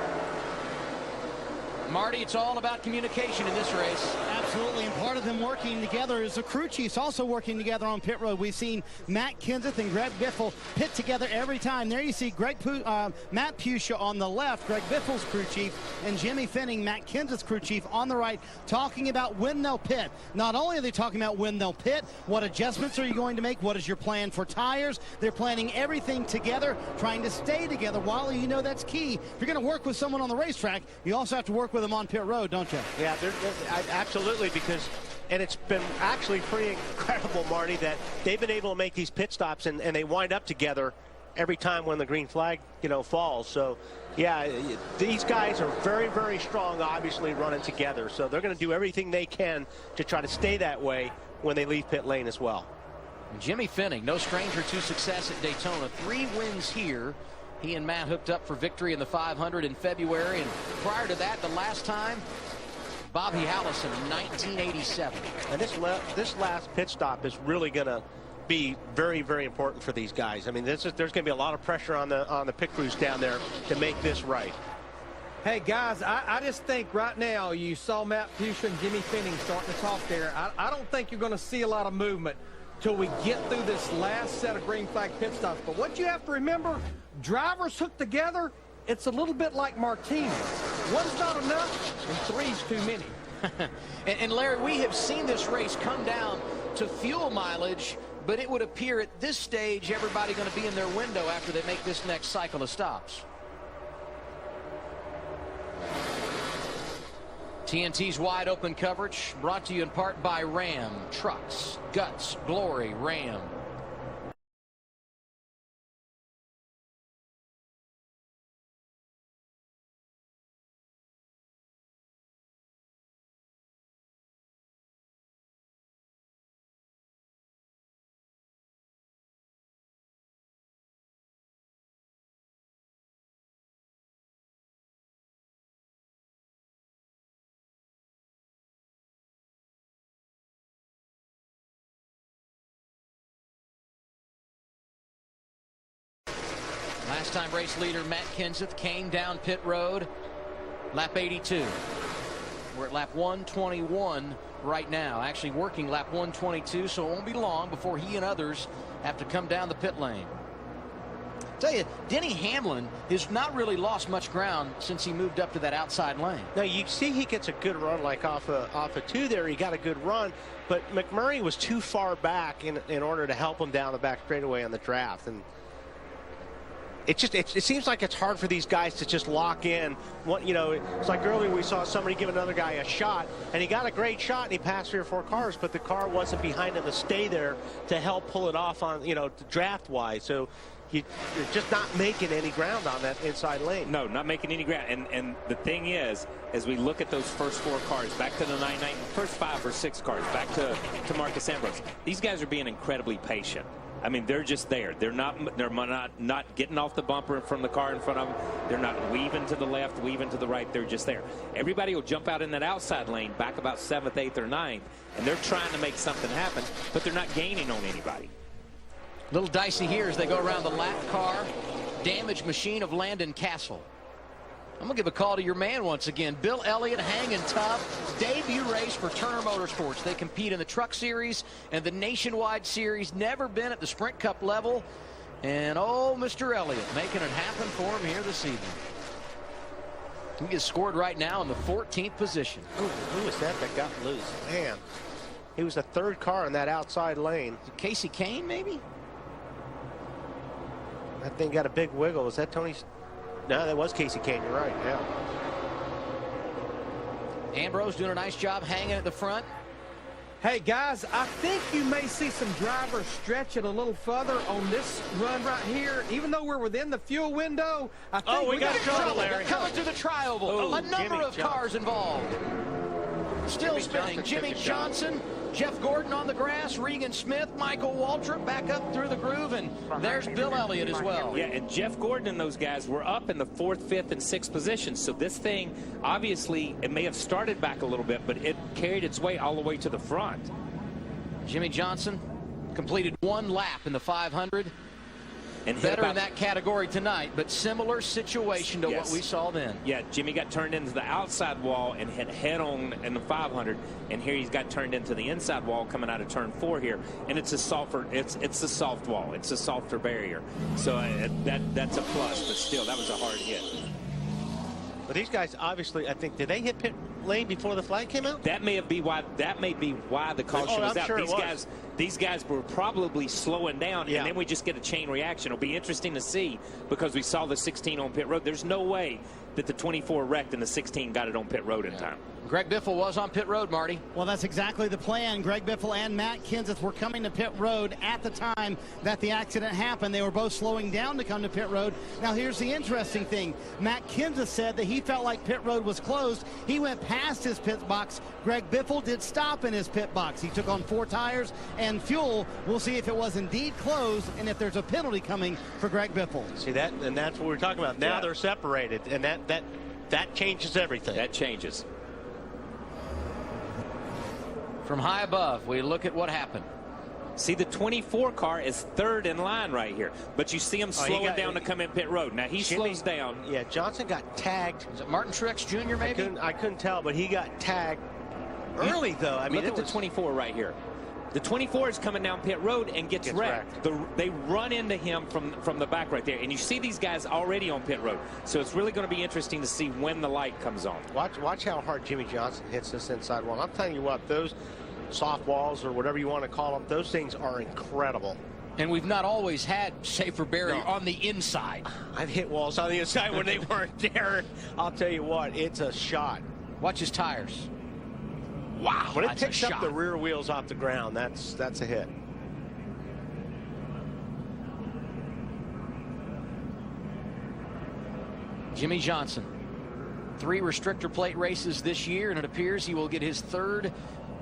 Marty, it's all about communication in this race. Absolutely, and part of them working together is the crew chiefs also working together on pit road. We've seen Matt Kenseth and Greg Biffle pit together every time. There you see Matt Pusha on the left, Greg Biffle's crew chief, and Jimmy Finning, Matt Kenseth's crew chief, on the right, talking about when they'll pit. Not only are they talking about when they'll pit, what adjustments are you going to make, what is your plan for tires. They're planning everything together, trying to stay together. Wally, you know that's key. If you're going to work with someone on the racetrack, you also have to work with them on pit road, don't you? Yeah, absolutely, because, and it's been actually pretty incredible, Marty, that they've been able to make these pit stops and they wind up together every time when the green flag, falls. So, yeah, these guys are very, very strong, obviously, running together. So they're going to do everything they can to try to stay that way when they leave pit lane as well. Jimmy Finning, no stranger to success at Daytona. 3 wins here. He and Matt hooked up for victory in the 500 in February, and prior to that, the last time, Bobby Allison in 1987. And this last pit stop is really going to be very, very important for these guys. I mean, there's going to be a lot of pressure on the pit crews down there to make this right. Hey, guys, I just think right now you saw Matt Fuchsia and Jimmy Finning starting to talk there. I don't think you're going to see a lot of movement till we get through this last set of green flag pit stops. But what you have to remember, drivers hooked together, it's a little bit like martinis. One's not enough, and three's too many. and Larry, we have seen this race come down to fuel mileage, but it would appear at this stage everybody going to be in their window after they make this next cycle of stops. TNT's wide open coverage brought to you in part by Ram Trucks, Guts, Glory, Ram. Last time race leader Matt Kenseth came down pit road, lap 82. We're at lap 121 right now, actually working lap 122, so it won't be long before he and others have to come down the pit lane. Tell you, Denny Hamlin has not really lost much ground since he moved up to that outside lane. Now you see he gets a good run, like off a 2 there. He got a good run, but McMurray was too far back in order to help him down the back straightaway on the draft. And it seems like it's hard for these guys to just lock in. It's like earlier we saw somebody give another guy a shot, and he got a great shot, and he passed 3 or 4 cars, but the car wasn't behind him to stay there to help pull it off on, draft-wise. So you're just not making any ground on that inside lane. No, not making any ground. And the thing is, as we look at those first 4 cars, back to the 9-9, first 5 or 6 cars, back to Marcus Ambrose, these guys are being incredibly patient. I mean, they're just there. They're not getting off the bumper from the car in front of them. They're not weaving to the left, weaving to the right. They're just there. Everybody will jump out in that outside lane back about 7th, 8th, or 9th, and they're trying to make something happen, but they're not gaining on anybody. Little dicey here as they go around the lap car. Damaged machine of Landon Castle. I'm going to give a call to your man once again. Bill Elliott hanging tough. Debut race for Turner Motorsports. They compete in the Truck Series and the Nationwide Series. Never been at the Sprint Cup level. And oh, Mr. Elliott making it happen for him here this evening. He gets scored right now in the 14th position. Ooh, who was that got loose? Man, he was the 3rd car in that outside lane. Casey Kane, maybe? That thing got a big wiggle. Was that Tony? No, that was Casey Kane. You're right. Yeah. Ambrose doing a nice job hanging at the front. Hey, guys, I think you may see some drivers stretch it a little further on this run right here. Even though we're within the fuel window, I think we got trouble, Larry. Coming to the tri-oval. A number of cars involved. Still spinning. Jimmy Johnson, Jeff Gordon on the grass, Regan Smith, Michael Waltrip back up through the groove, and there's Bill Elliott as well. Yeah, and Jeff Gordon and those guys were up in the 4th, 5th, and 6th positions. So this thing, obviously, it may have started back a little bit, but it carried its way all the way to the front. Jimmy Johnson completed 1 lap in the 500. And better in that category tonight, but similar situation to what we saw then. Yeah, Jimmy got turned into the outside wall and hit head-on in the 500, and here he's got turned into the inside wall coming out of turn 4 here, and it's a softer, it's a soft wall, it's a softer barrier, so that's a plus, but still, that was a hard hit. But these guys, obviously, I think, did they hit pit lane before the flag came out? That may be why the caution was out. Sure these guys were probably slowing down, and then we just get a chain reaction. It'll be interesting to see because we saw the 16 on pit road. There's no way that the 24 wrecked and the 16 got it on pit road in time. Greg Biffle was on pit road, Marty. Well, that's exactly the plan. Greg Biffle and Matt Kenseth were coming to pit road at the time that the accident happened. They were both slowing down to come to pit road. Now, here's the interesting thing. Matt Kenseth said that he felt like pit road was closed. He went past his pit box. Greg Biffle did stop in his pit box. He took on 4 tires and fuel. We'll see if it was indeed closed and if there's a penalty coming for Greg Biffle. See that, and that's what we're talking about. Now they're separated, and that changes everything. That changes. From high above, we look at what happened. See, the 24 car is third in line right here, but you see him slowing down to come in pit road. Now he slows down. Yeah, Johnson got tagged. Is it Martin Truex Jr. maybe? I couldn't tell, but he got tagged early though. I mean, look at the 24 right here. The 24 is coming down pit road and gets wrecked. They run into him from the back right there, and you see these guys already on pit road. So it's really going to be interesting to see when the light comes on. Watch how hard Jimmy Johnson hits this inside wall. I'm telling you what, those soft walls or whatever you want to call them, those things are incredible. And we've not always had safer barrier on the inside. I've hit walls on the inside when they weren't there. I'll tell you what, it's a shot. Watch his tires. Wow, when it picks up the rear wheels off the ground, that's a hit. Jimmy Johnson, 3 restrictor plate races this year, and it appears he will get his 3rd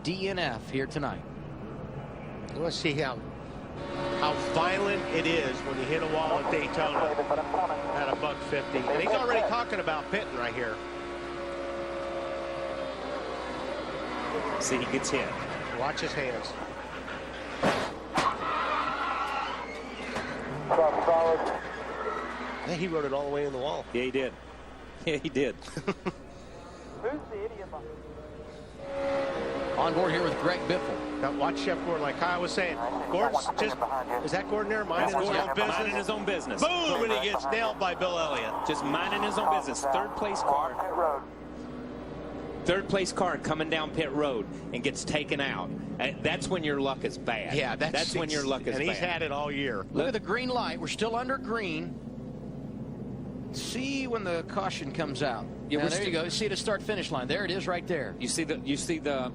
DNF here tonight. I want to see how violent it is when you hit a wall at Daytona at a $150. And he's already talking about pitting right here. See, he gets hit. Watch his hands. Yeah, he rode it all the way in the wall. Yeah, he did. Yeah, he did. On board here with Greg Biffle. Now watch Chef Gordon, like Kyle was saying. Gordon's just, is that Gordon there? Minding his own business? Minding his own business. Boom, when he gets nailed by Bill Elliott. Just minding his own business. Third place car. Third place car coming down pit road and gets taken out. That's when your luck is bad. Yeah, that's when your luck is bad. And he's had it all year. Look at the green light. We're still under green. See when the caution comes out. Yeah, now, there you go. You see the start-finish line. There it is, right there. You see the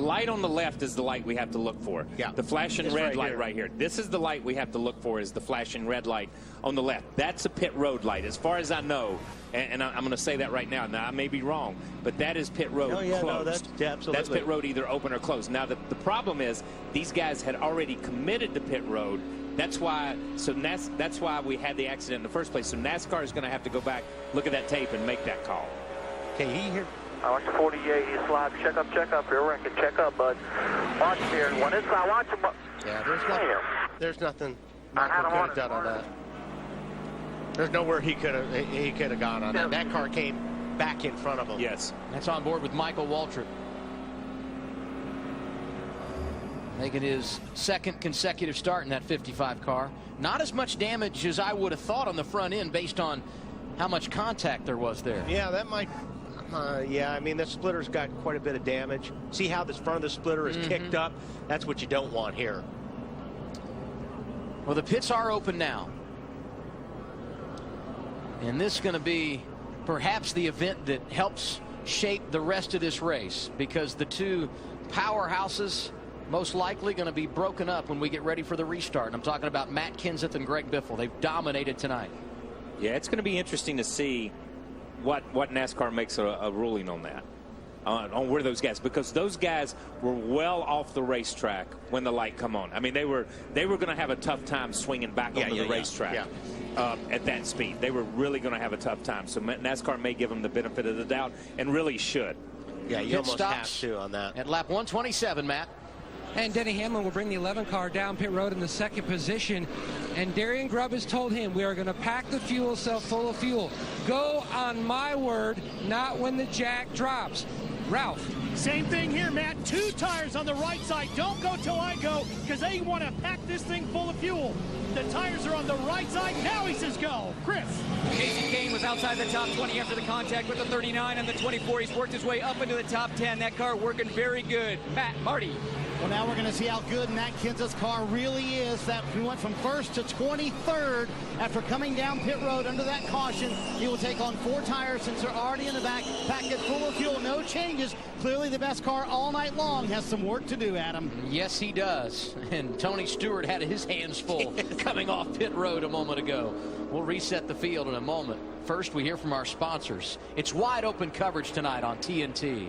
light on the left is the light we have to look for. Yeah. The flashing red light right here. This is the light we have to look for, is the flashing red light on the left. That's a pit road light, as far as I know. And I'm going to say that right now. Now, I may be wrong, but that is pit road closed. No, that's absolutely. That's pit road either open or closed. Now, the problem is these guys had already committed to pit road. That's why. So that's why we had the accident in the first place. So NASCAR is going to have to go back, look at that tape, and make that call. Okay, he here. I watch the 48. He's slide. Check up. You're wrecking. Check up, bud. Watch here. One inside. Watch him. Yeah, there's nothing Michael could have done on that. There's nowhere he could have gone on that. That car came back in front of him. Yes. That's on board with Michael Waltrip. Making his 2nd consecutive start in that 55 car. Not as much damage as I would have thought on the front end based on how much contact there was there. Yeah, that might. Yeah, I mean, the splitter's got quite a bit of damage. See how this front of the splitter is kicked up? That's what you don't want here. Well, the pits are open now. And this is going to be perhaps the event that helps shape the rest of this race, because the two powerhouses most likely going to be broken up when we get ready for the restart. And I'm talking about Matt Kenseth and Greg Biffle. They've dominated tonight. Yeah, it's going to be interesting to see what NASCAR makes a ruling on that, on where those guys, because those guys were well off the racetrack when the light come on. I mean, they were going to have a tough time swinging back onto the racetrack at that speed. They were really going to have a tough time. So NASCAR may give them the benefit of the doubt, and really should. Yeah, you almost have to on that. At lap 127, Matt. And Denny Hamlin will bring the 11 car down pit road in the 2nd position. And Darian Grubb has told him, we are going to pack the fuel cell full of fuel. Go on my word, not when the jack drops. Ralph. Same thing here, Matt. 2 tires on the right side. Don't go till I go, because they want to pack this thing full of fuel. The tires are on the right side. Now he says go. Chris. Casey Kane was outside the top 20 after the contact with the 39 and the 24. He's worked his way up into the top 10. That car working very good. Matt, Marty. Well, now we're going to see how good Matt Kenseth's car really is. That we went from 1st to 23rd after coming down pit road under that caution. He will take on 4 tires since they're already in the back. Pack it full of fuel, no changes. Clearly the best car all night long. Has some work to do, Adam. Yes, he does. And Tony Stewart had his hands full coming off pit road a moment ago. We'll reset the field in a moment. First, we hear from our sponsors. It's wide open coverage tonight on TNT.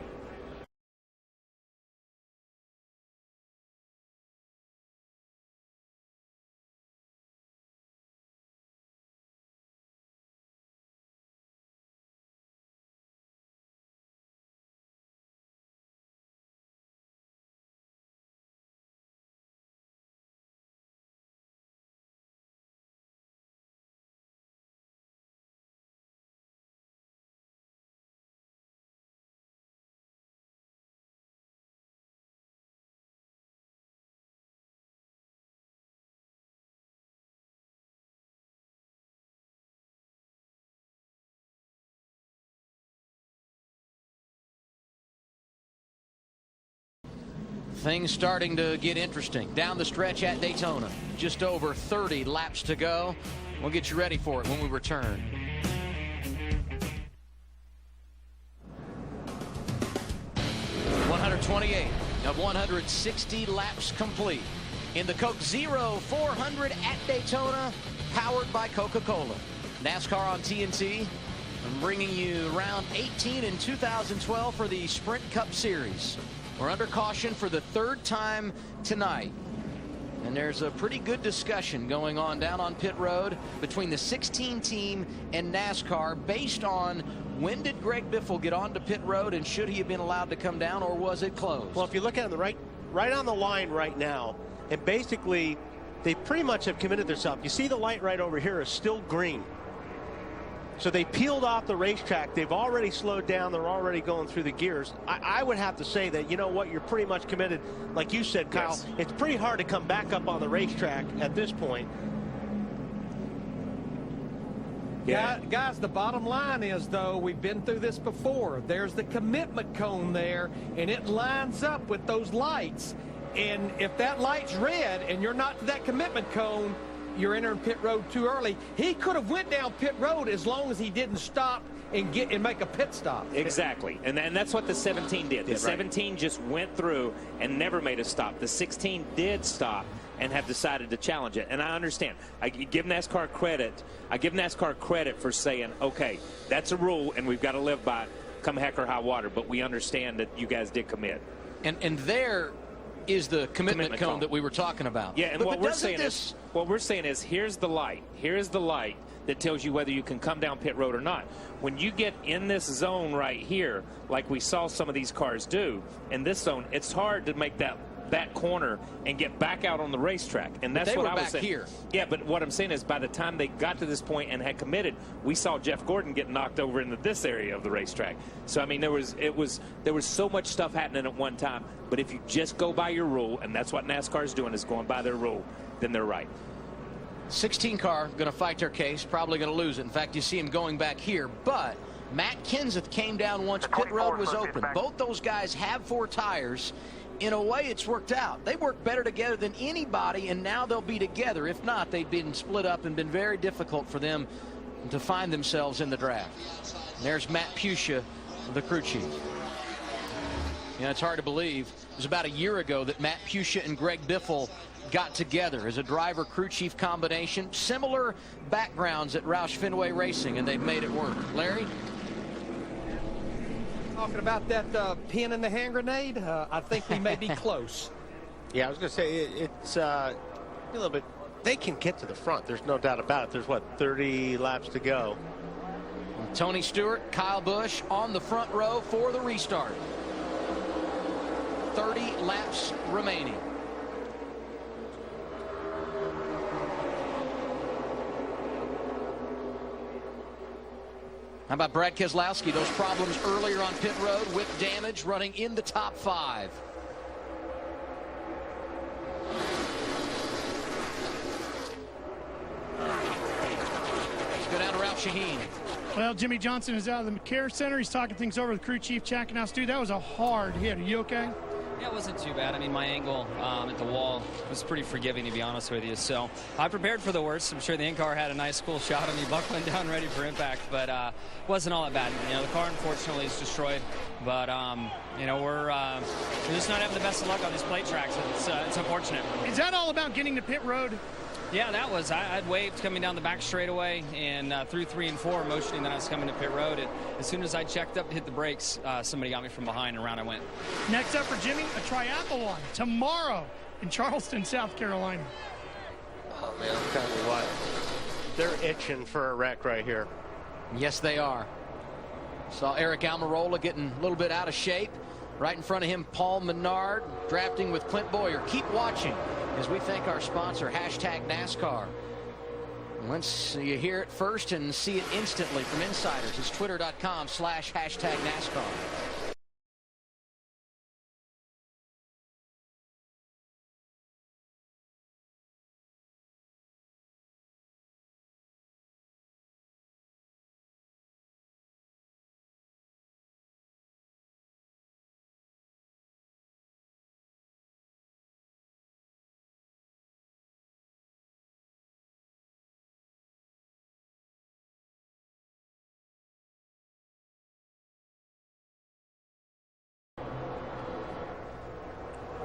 Things starting to get interesting down the stretch at Daytona. Just over 30 laps to go. We'll get you ready for it when we return. .128 of 160 laps complete in the Coke Zero 400 at Daytona, powered by Coca-Cola. NASCAR on TNT. I'm bringing you round 18 in 2012 for the Sprint Cup Series. We're under caution for the third time tonight. And there's a pretty good discussion going on down on pit road between the 16 team and NASCAR based on when did Greg Biffle get onto pit road and should he have been allowed to come down, or was it closed? Well, if you look at it right on the line right now, and basically they pretty much have committed themselves. You see the light right over here is still green. So they peeled off the racetrack. They've already slowed down. They're already going through the gears. I would have to say that, you know what, you're pretty much committed. Like you said, Kyle, yes. It's pretty hard to come back up on the racetrack at this point. Yeah. Guys, the bottom line is, though, we've been through this before. There's the commitment cone there, and it lines up with those lights. And if that light's red and you're not to that commitment cone, you're entering pit road too early. He could have went down pit road as long as he didn't stop and make a pit stop. Exactly, and that's what the 17 did. The 17 just went through and never made a stop. The 16 did stop and have decided to challenge it. And I understand. I give NASCAR credit. I give NASCAR credit for saying, okay, that's a rule and we've got to live by it, come heck or high water. But we understand that you guys did commit. And there is the commitment cone that we were talking about. Yeah, and what we're saying is here's the light. Here's the light that tells you whether you can come down pit road or not. When you get in this zone right here, like we saw some of these cars do, in this zone, it's hard to make that corner and get back out on the racetrack. And that's what I was saying. Here. Yeah, but what I'm saying is by the time they got to this point and had committed, we saw Jeff Gordon get knocked over into this area of the racetrack. So I mean, there was so much stuff happening at one time. But if you just go by your rule, and that's what NASCAR is doing, is going by their rule, then they're right. 16 car going to fight their case, probably going to lose it. In fact, you see him going back here. But Matt Kenseth came down once pit road was open. Both those guys have 4 tires. In a way, it's worked out. They work better together than anybody, and now they'll be together. If not, they've been split up and been very difficult for them to find themselves in the draft. And there's Matt Pucia, the crew chief. You know, it's hard to believe. It was about a year ago that Matt Pucia and Greg Biffle got together as a driver-crew chief combination. Similar backgrounds at Roush Fenway Racing, and they've made it work. Larry? Talking about that pin in the hand grenade, I think we may be close. Yeah, I was going to say it's a little bit. They can get to the front. There's no doubt about it. There's, what, 30 laps to go. Tony Stewart, Kyle Busch on the front row for the restart. 30 laps remaining. How about Brad Keselowski? Those problems earlier on pit road with damage, running in the top 5. Let's go down to Ralph Shaheen. Well, Jimmy Johnson is out of the care center. He's talking things over with crew chief Chackenhouse. Dude, that was a hard hit. Are you okay? Yeah, it wasn't too bad. I mean, my angle at the wall was pretty forgiving, to be honest with you. So I prepared for the worst. I'm sure the in-car had a nice, cool shot of me buckling down, ready for impact, but wasn't all that bad. You know, the car, unfortunately, is destroyed. But, you know, we're just not having the best of luck on these plate tracks. It's unfortunate. Is that all about getting to pit road? Yeah, that was. I'd waved coming down the back straightaway and through 3 and 4, motioning that I was coming to pit road. As soon as I checked up to hit the brakes, somebody got me from behind, and around I went. Next up for Jimmy, a triathlon tomorrow in Charleston, South Carolina. Oh, man, I'm telling you what. They're itching for a wreck right here. Yes, they are. Saw Eric Almirola getting a little bit out of shape. Right in front of him, Paul Menard, drafting with Clint Boyer. Keep watching as we thank our sponsor, #NASCAR. Once you hear it first and see it instantly from insiders, it's twitter.com/#NASCAR.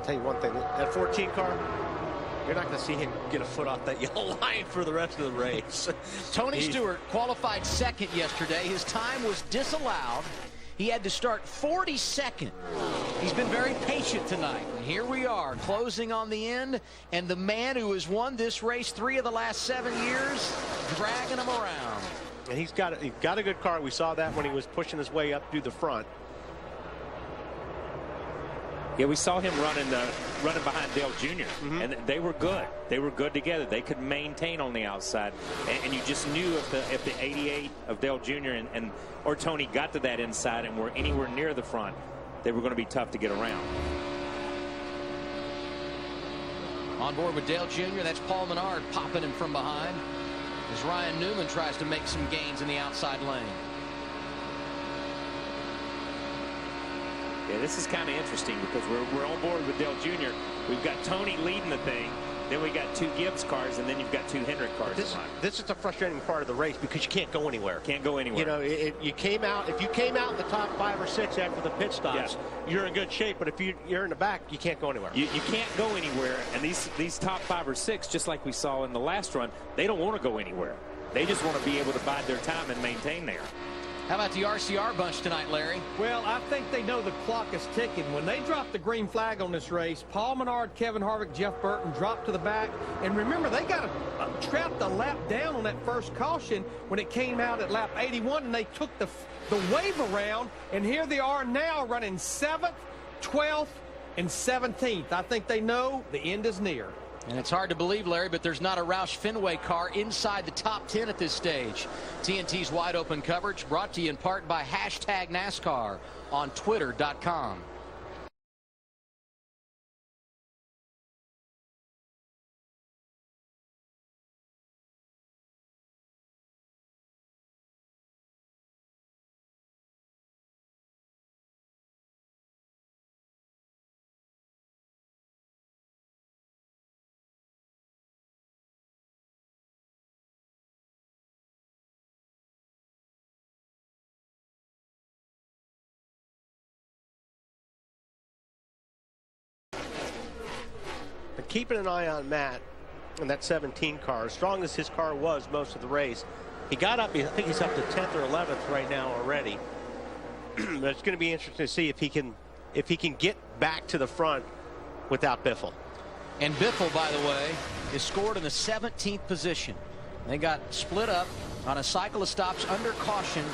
Tell you one thing, that 14 car, you're not going to see him get a foot off that yellow line for the rest of the race. Tony Stewart qualified second yesterday. His time was disallowed. He had to start 42nd. He's been very patient tonight. And here we are, closing on the end, and the man who has won this race 3 of the last 7 years, dragging him around. And he's got a good car. We saw that when he was pushing his way up through the front. Yeah, we saw him running behind Dale Jr. And they were good. They were good together. They could maintain on the outside, and you just knew if the 88 of Dale Jr. or Tony got to that inside and were anywhere near the front, they were going to be tough to get around. On board with Dale Jr., that's Paul Menard popping him from behind as Ryan Newman tries to make some gains in the outside lane. Yeah, this is kind of interesting because we're on board with Dale Jr. We've got Tony leading the thing. Then we got 2 Gibbs cars, and then you've got 2 Hendrick cars. This is the frustrating part of the race because you can't go anywhere. Can't go anywhere. You know, if you came out in the top 5 or 6 after the pit stops, you're in good shape. But if you're in the back, you can't go anywhere. You can't go anywhere. And these top 5 or 6, just like we saw in the last run, they don't want to go anywhere. They just want to be able to bide their time and maintain there. How about the RCR bunch tonight, Larry? Well, I think they know the clock is ticking. When they dropped the green flag on this race, Paul Menard, Kevin Harvick, Jeff Burton dropped to the back. And remember, they got trapped a lap down on that first caution when it came out at lap 81, and they took the wave around. And here they are now running 7th, 12th, and 17th. I think they know the end is near. And it's hard to believe, Larry, but there's not a Roush Fenway car inside the top 10 at this stage. TNT's wide open coverage brought to you in part by #NASCAR on Twitter.com. Keeping an eye on Matt and that 17 car, as strong as his car was most of the race, he got up, I think he's up to 10th or 11th right now already. But it's going to be interesting to see if he can get back to the front without Biffle. And Biffle, by the way, is scored in the 17th position. They got split up on a cycle of stops under caution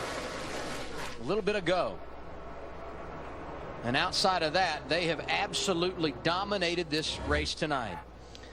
a little bit ago. And outside of that, they have absolutely dominated this race tonight.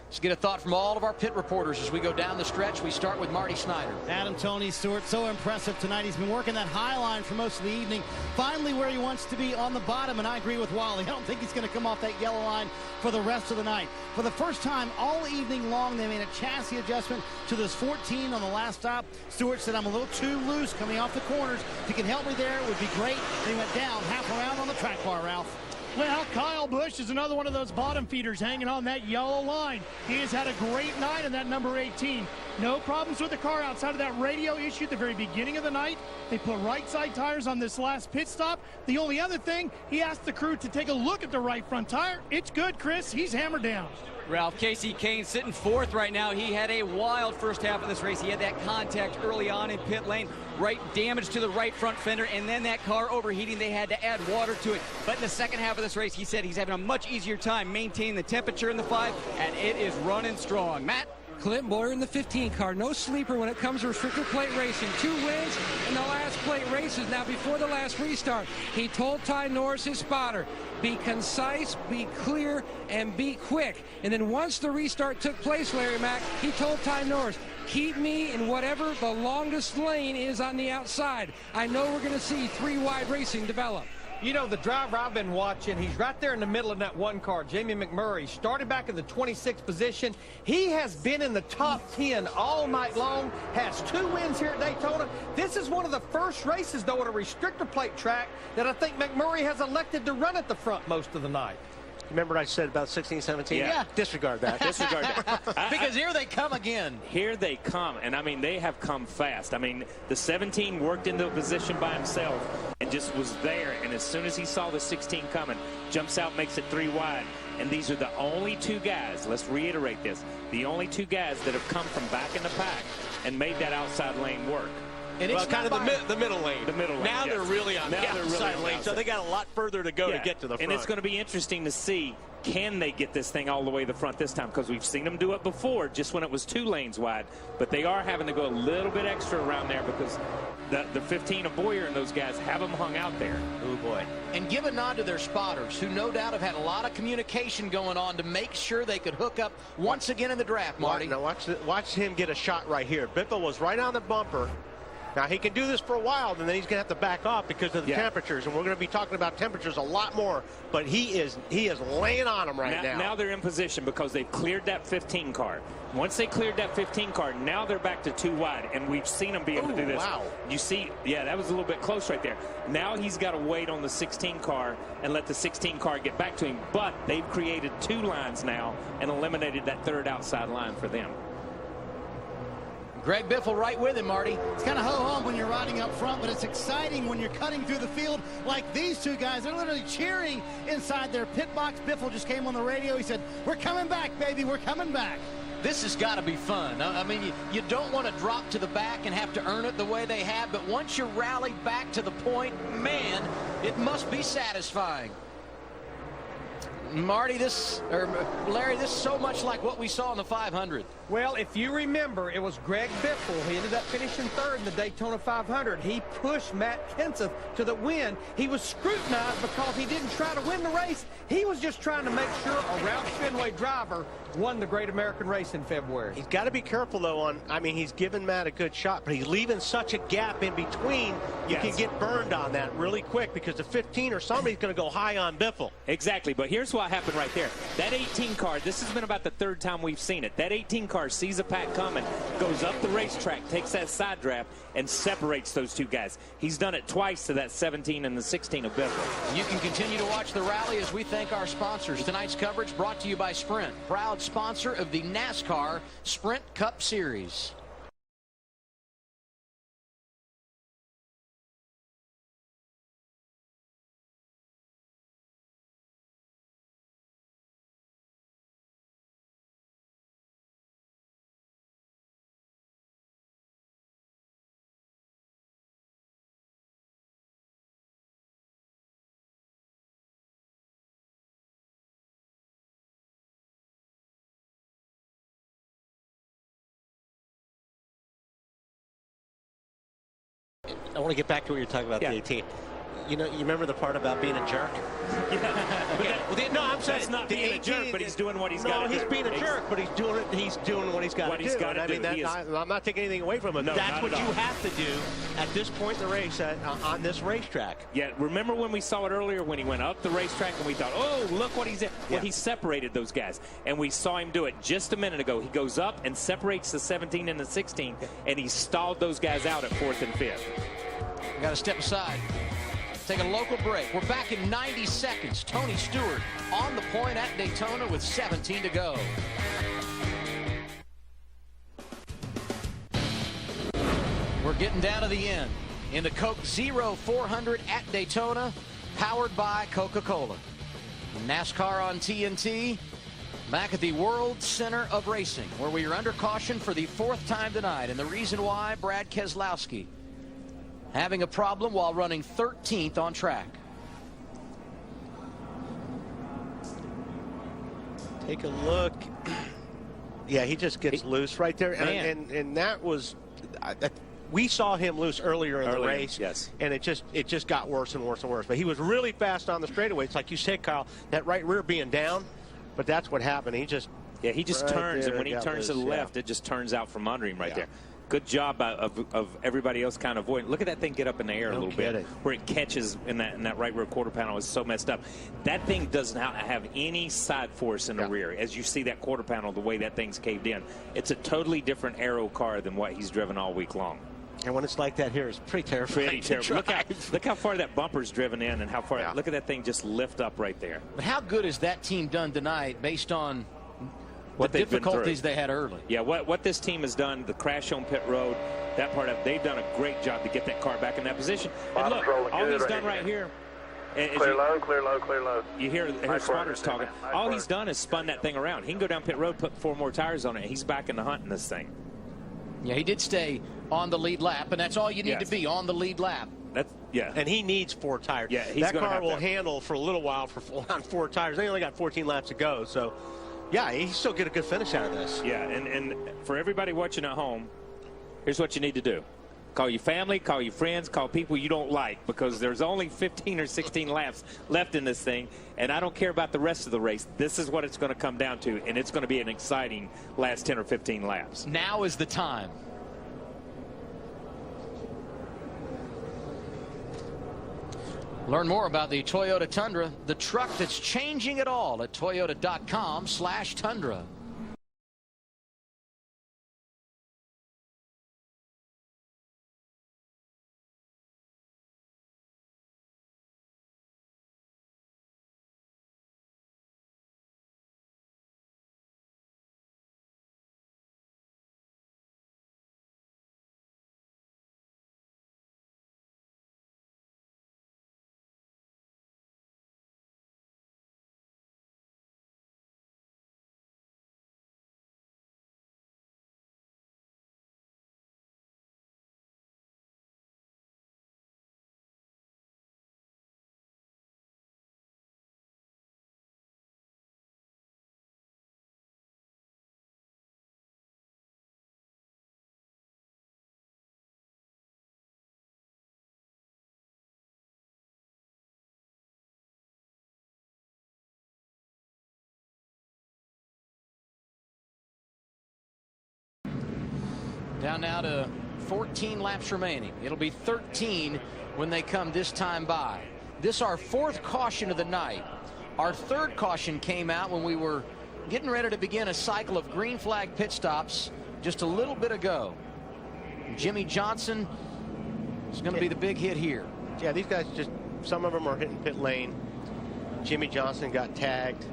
Let's get a thought from all of our pit reporters as we go down the stretch. We start with Marty Snyder. Adam Tony Stewart, so impressive tonight. He's been working that high line for most of the evening. Finally where he wants to be, on the bottom, and I agree with Wally. I don't think he's going to come off that yellow line for the rest of the night. For the first time all evening long, they made a chassis adjustment to this 14 on the last stop. Stewart said, I'm a little too loose coming off the corners. If you can help me there, it would be great. And he went down half around on the track bar, Ralph. Well, Kyle Busch is another one of those bottom feeders hanging on that yellow line. He has had a great night in that number 18. No problems with the car outside of that radio issue at the very beginning of the night. They put right side tires on this last pit stop. The only other thing, he asked the crew to take a look at the right front tire. It's good, Chris. He's hammered down. Ralph, Casey Kane sitting 4th right now. He had a wild first half of this race. He had that contact early on in pit lane, right damage to the right front fender, and then that car overheating. They had to add water to it. But in the second half of this race, he said he's having a much easier time maintaining the temperature in the 5, and it is running strong. Matt? Clint Boyer in the 15 car. No sleeper when it comes to restrictor plate racing. 2 wins in the last plate races. Now, before the last restart, he told Ty Norris, his spotter, be concise, be clear, and be quick. And then once the restart took place, Larry Mack, he told Ty Norris, keep me in whatever the longest lane is on the outside. I know we're going to see 3 wide racing develop. You know, the driver I've been watching, he's right there in the middle of that one car, Jamie McMurray. Started back in the 26th position. He has been in the top 10 all night long, has 2 wins here at Daytona. This is one of the first races, though, at a restrictor plate track that I think McMurray has elected to run at the front most of the night. Remember I said about 16, 17? Yeah. Disregard that. Disregard that. Because here they come again. Here they come, and I mean, they have come fast. I mean, the 17 worked into a position by himself and just was there, and as soon as he saw the 16 coming, jumps out, makes it 3 wide. And these are the only 2 guys, let's reiterate this, the only 2 guys that have come from back in the pack and made that outside lane work. And it's kind of the middle lane. The middle lane. Now yes. they're really on the outside lane, so they got a lot further to go to get to the front. And it's going to be interesting to see, can they get this thing all the way to the front this time? Because we've seen them do it before, just when it was 2 lanes wide. But they are having to go a little bit extra around there because the 15 of Boyer and those guys have them hung out there. Oh, boy. And give a nod to their spotters, who no doubt have had a lot of communication going on to make sure they could hook up once again in the draft, Marty. Now watch him get a shot right here. Biffle was right on the bumper. Now, he can do this for a while, and then he's going to have to back off because of the temperatures, and we're going to be talking about temperatures a lot more, but he is laying on them right now. Now they're in position because they've cleared that 15 car. Once they cleared that 15 car, now they're back to 2 wide, and we've seen them be able to do this. Wow. You see, yeah, that was a little bit close right there. Now he's got to wait on the 16 car and let the 16 car get back to him, but they've created 2 lines now and eliminated that 3rd outside line for them. Greg Biffle right with him, Marty. It's kind of ho-hum when you're riding up front, but it's exciting when you're cutting through the field like these 2 guys. They're literally cheering inside their pit box. Biffle just came on the radio. He said, "We're coming back, baby. We're coming back." This has got to be fun. I mean, you don't want to drop to the back and have to earn it the way they have, but once you rally back to the point, man, it must be satisfying. Marty, Larry, this is so much like what we saw in the 500. Well, if you remember, it was Greg Biffle. He ended up finishing 3rd in the Daytona 500. He pushed Matt Kenseth to the win. He was scrutinized because he didn't try to win the race. He was just trying to make sure a Roush Fenway driver won the Great American Race in February. He's got to be careful, though, he's giving Matt a good shot, but he's leaving such a gap in between. You can get burned on that really quick because the 15 or somebody's going to go high on Biffle. Exactly, but here's what happened right there. That 18 car, this has been about the 3rd time we've seen it. That 18 car sees a pack coming, goes up the racetrack, takes that side draft, and separates those 2 guys. He's done it twice to that 17 and the 16 of Biffle. You can continue to watch the rally as we thank our sponsors. Tonight's coverage brought to you by Sprint, proud sponsor of the NASCAR Sprint Cup Series. I want to get back to what you're talking about, the 18. You know, you remember the part about being a jerk? No, I'm saying that's not being a jerk, but he's doing what he's got to do. No, he's being a jerk, but he's doing what he's got to do. I mean, I'm not taking anything away from him. No, that's what you have to do at this point in the race on this racetrack. Yeah, remember when we saw it earlier when he went up the racetrack and we thought, oh, look what he's in. Well, he separated those guys, and we saw him do it just a minute ago. He goes up and separates the 17 and the 16, and he stalled those guys out at 4th and 5th. Got to step aside. Take a local break. We're back in 90 seconds. Tony Stewart on the point at Daytona with 17 to go. We're getting down to the end in the Coke Zero 400 at Daytona, powered by Coca-Cola. NASCAR on TNT, back at the World Center of Racing, where we are under caution for the 4th time tonight. And the reason why, Brad Keselowski having a problem while running 13th on track. Take a look. Yeah, he just gets loose right there. And that was, we saw him loose earlier in the race. Yes. And it just got worse and worse and worse. But he was really fast on the straightaway. It's like you said, Kyle, that right rear being down. But that's what happened. He just turns, and when he turns to the left, it just turns out from under him right there. Good job of everybody else kind of avoiding. Look at that thing get up in the air a little bit, where it catches in that right rear quarter panel. Is so messed up. That thing does not have any side force in the rear. As you see that quarter panel, the way that thing's caved in, it's a totally different aero car than what he's driven all week long. And when it's like that here, it's pretty terrifying. Pretty terrible. Look how far that bumper's driven in and how far. Yeah. Look at that thing just lift up right there. But how good has that team done tonight based on the difficulties they had early? Yeah, what this team has done, the crash on pit road, that part of it, they've done a great job to get that car back in that position. And look, all he's done right here. Clear low, clear low, clear low. You hear spotters talking. All he's done is spun that thing around. He can go down pit road, put 4 more tires on it. He's back in the hunt in this thing. Yeah, he did stay on the lead lap, and that's all you need to be, on the lead lap. And he needs 4 tires. Yeah, that car will handle for a little while on 4 tires. They only got 14 laps to go, so yeah, he still get a good finish out of this. Yeah, and for everybody watching at home, here's what you need to do. Call your family, call your friends, call people you don't like, because there's only 15 or 16 laps left in this thing, and I don't care about the rest of the race. This is what it's going to come down to, and it's going to be an exciting last 10 or 15 laps. Now is the time. Learn more about the Toyota Tundra, the truck that's changing it all, at toyota.com/Tundra. Down now to 14 laps remaining. It'll be 13 when they come this time by. This our 4th caution of the night. Our 3rd caution came out when we were getting ready to begin a cycle of green flag pit stops just a little bit ago. Jimmy Johnson is going to be the big hit here. Yeah, these guys some of them are hitting pit lane. Jimmy Johnson got tagged.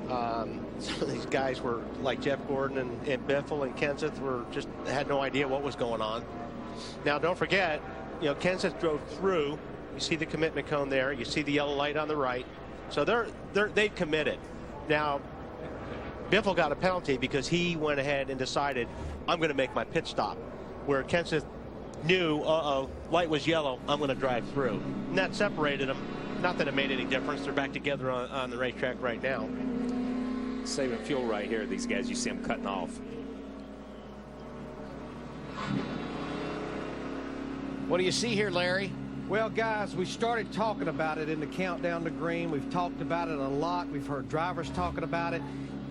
Some of these guys were like Jeff Gordon and Biffle and Kenseth had no idea what was going on. Now, don't forget, Kenseth drove through. You see the commitment cone there. You see the yellow light on the right. So they've committed. Now, Biffle got a penalty because he went ahead and decided, I'm going to make my pit stop. Where Kenseth knew, light was yellow, I'm going to drive through. And that separated them. Not that it made any difference. They're back together on the racetrack right now. Saving fuel right here. These guys, you see them cutting off. What do you see here, Larry? Well, guys, we started talking about it in the countdown to green. We've talked about it a lot. We've heard drivers talking about it.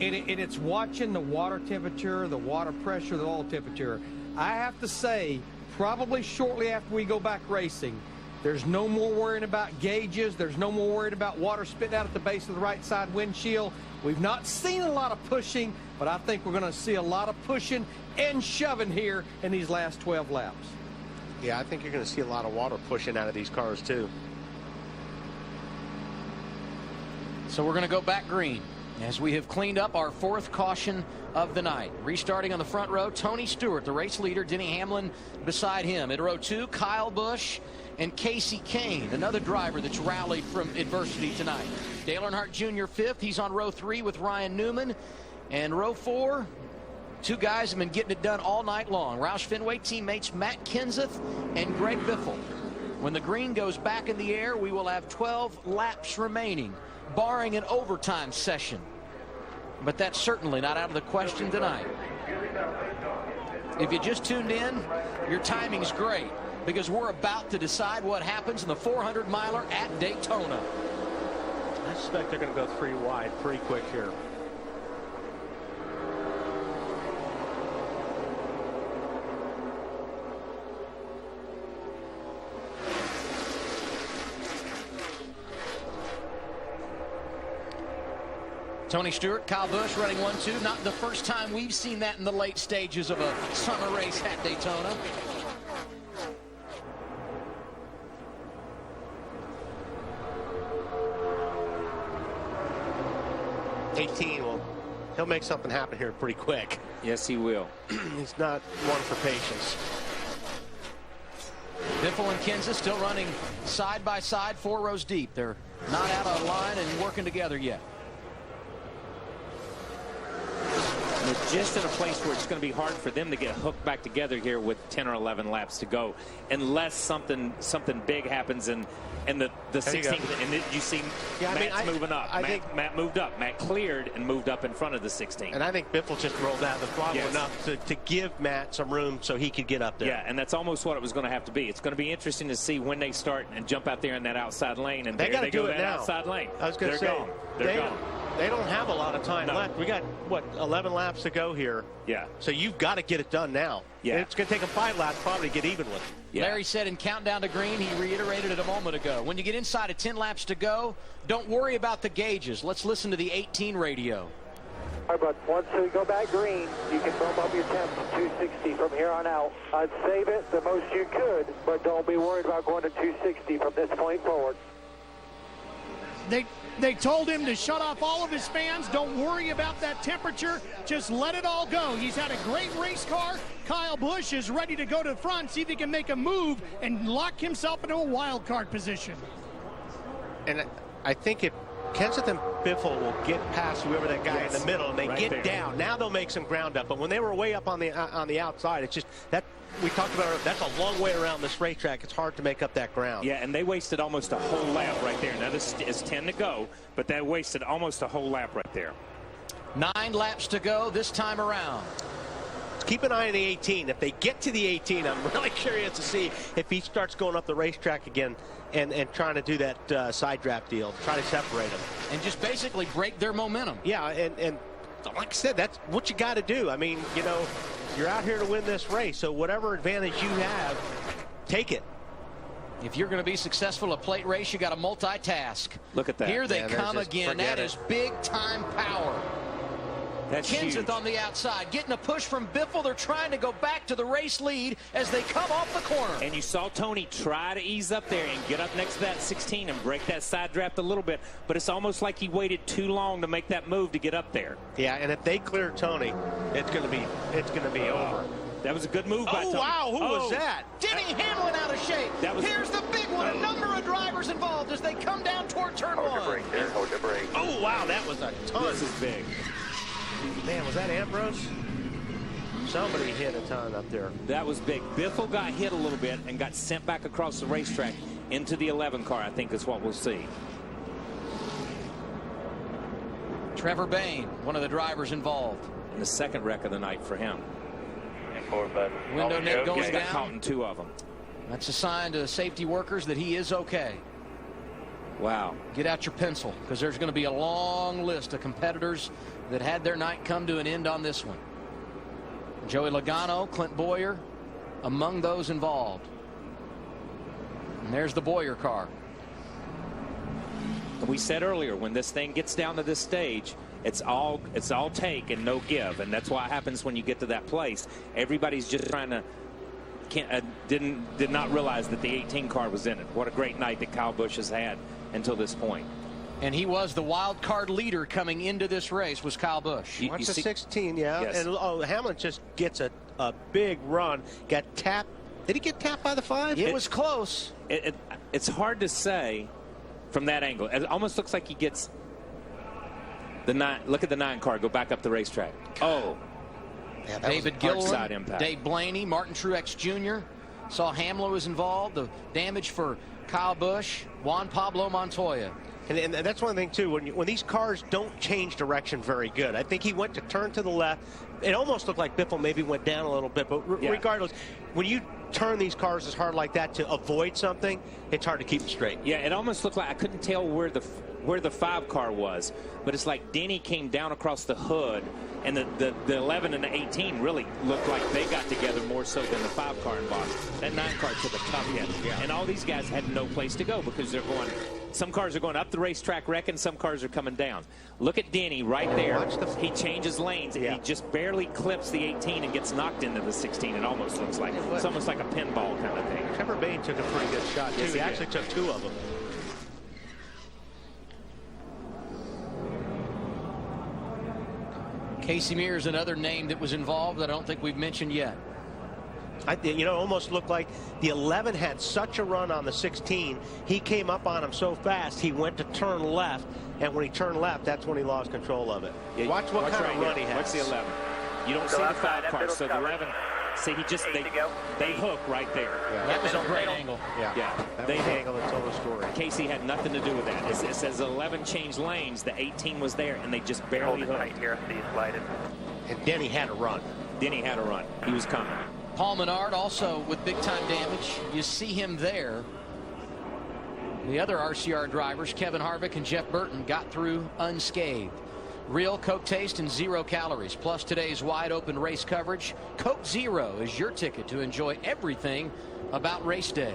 And it's watching the water temperature, the water pressure, the oil temperature. I have to say, probably shortly after we go back racing, there's no more worrying about gauges. There's no more worried about water spitting out at the base of the right side windshield. We've not seen a lot of pushing, but I think we're going to see a lot of pushing and shoving here in these last 12 laps. Yeah, I think you're going to see a lot of water pushing out of these cars, too. So we're going to go back green as we have cleaned up our 4th caution of the night. Restarting on the front row, Tony Stewart, the race leader, Denny Hamlin beside him. In row 2, Kyle Busch and Casey Kane, another driver that's rallied from adversity tonight. Dale Earnhardt Jr. 5th. He's on row 3 with Ryan Newman. And row 4, 2 guys have been getting it done all night long. Roush Fenway teammates Matt Kenseth and Greg Biffle. When the green goes back in the air, we will have 12 laps remaining, barring an overtime session. But that's certainly not out of the question tonight. If you just tuned in, your timing's great, because we're about to decide what happens in the 400-miler at Daytona. I suspect they're going to go 3 wide pretty quick here. Tony Stewart, Kyle Busch running 1-2. Not the first time we've seen that in the late stages of a summer race at Daytona. he'll make something happen here pretty quick. Yes, he will. He's not one for patience. Biffle and Kinza still running side by side, 4 rows deep. They're not out of line and working together yet. They're just in a place where it's going to be hard for them to get hooked back together here with 10 or 11 laps to go, unless something big happens and the 16th, and you see Matt's moving up. Matt moved up. Matt cleared and moved up in front of the 16. And I think Biffle just rolled out of the throttle enough to give Matt some room so he could get up there. Yeah, and that's almost what it was going to have to be. It's going to be interesting to see when they start and jump out there in that outside lane, and they got to do it that now. Outside lane. I was going to say, gone. They're gone. They don't have a lot of time left. We got, what, 11 laps to go here. Yeah. So you've got to get it done now. Yeah. It's going to take them 5 laps probably to get even with it. Yeah. Larry said in Countdown to Green, he reiterated it a moment ago. When you get inside of 10 laps to go, don't worry about the gauges. Let's listen to the 18 radio. All right, but once we go back green, you can bump up your temp to 260 from here on out. I'd save it the most you could, but don't be worried about going to 260 from this point forward. They told him to shut off all of his fans. Don't worry about that temperature. Just let it all go. He's had a great race car. Kyle Busch is ready to go to the front, see if he can make a move and lock himself into a wild card position. And I think if Kenseth and Biffle will get past whoever that guy in the middle, and they get down, now they'll make some ground up. But when they were way up on the outside, it's just that. We talked about it, that's a long way around this racetrack. It's hard to make up that ground. Yeah, and they wasted almost a whole lap right there. Now this is 10 to go, but they wasted almost a whole lap right there. 9 laps to go this time around. Keep an eye on the 18. If they get to the 18, I'm really curious to see if he starts going up the racetrack again and trying to do that side draft deal, try to separate them. And just basically break their momentum. Yeah, and like I said, that's what you got to do. I mean, you know, you're out here to win this race, so whatever advantage you have, take it. If you're going to be successful at plate race, you got to multitask. Look at that. Here they come again. That is big time power. That's Kenseth huge. on the outside, getting a push from Biffle. They're trying to go back to the race lead as they come off the corner. And you saw Tony try to ease up there and get up next to that 16 and break that side draft a little bit, but it's almost like he waited too long to make that move to get up there. Yeah, and if they clear Tony, it's going to be over. That was a good move by Tony. Wow, who was that? Denny Hamlin out of shape. Here's the big one. A number of drivers involved as they come down toward turn 1. Hold your brake. Oh, wow, that was a ton. This is big. Man, was that Ambrose? Somebody hit a ton up there. That was big. Biffle got hit a little bit and got sent back across the racetrack into the 11 car, I think is what we'll see. Trevor Bayne, one of the drivers involved. And the second wreck of the night for him. Window net going He's got caught down. in 2 of them. That's a sign to safety workers that he is okay. Wow. Get out your pencil, because there's going to be a long list of competitors that had their night come to an end on this one. Joey Logano, Clint Bowyer, among those involved. And there's the Bowyer car. We said earlier, when this thing gets down to this stage, it's all take and no give, and that's what happens when you get to that place. Everybody's just trying to did not realize that the 18 car was in it. What a great night that Kyle Busch has had until this point. And he was the wild card leader coming into this race, was Kyle Busch. Watch the 16, yeah. Yes. And Hamlin just gets a big run. Got tapped. Did he get tapped by the 5? It was close. It's hard to say from that angle. It almost looks like he gets the 9. Look at the 9 car go back up the racetrack. Oh. Yeah, David Gilliland, Dave Blaney, Martin Truex Jr. Saw Hamlin was involved. The damage for Kyle Busch, Juan Pablo Montoya. And that's one thing, too, when these cars don't change direction very good. I think he went to turn to the left. It almost looked like Biffle maybe went down a little bit, but regardless, when you turn these cars as hard like that to avoid something, it's hard to keep them straight. Yeah, it almost looked like I couldn't tell where the 5 car was, but it's like Denny came down across the hood, and the 11 and the 18 really looked like they got together more so than the 5 car involved. That 9 car took a tough hit, and all these guys had no place to go because they're going. Some cars are going up the racetrack wrecking, some cars are coming down. Look at Denny right there. He changes lanes, and he just barely clips the 18 and gets knocked into the 16. It almost looks like it's almost like a pinball kind of thing. Trevor Bayne took a pretty good shot, too. Yes, he actually took 2 of them. Casey Mears is another name that was involved that I don't think we've mentioned yet. You know, it almost looked like the 11 had such a run on the 16. He came up on him so fast, he went to turn left, and when he turned left, that's when he lost control of it. Yeah, watch what kind right of run he here. has. Watch the 11. You don't see the 5 car, so the 11. See, they hook right there. Yeah, that was a great angle. Yeah, that was the angle that told the story. Casey had nothing to do with that. It says 11 changed lanes. The 18 was there, and they just barely hooked. Here, see you slided. And Denny had a run. Denny had a run. He was coming. Paul Menard also with big-time damage. You see him there. The other RCR drivers, Kevin Harvick and Jeff Burton, got through unscathed. Real Coke taste and 0 calories, plus today's wide-open race coverage. Coke Zero is your ticket to enjoy everything about race day.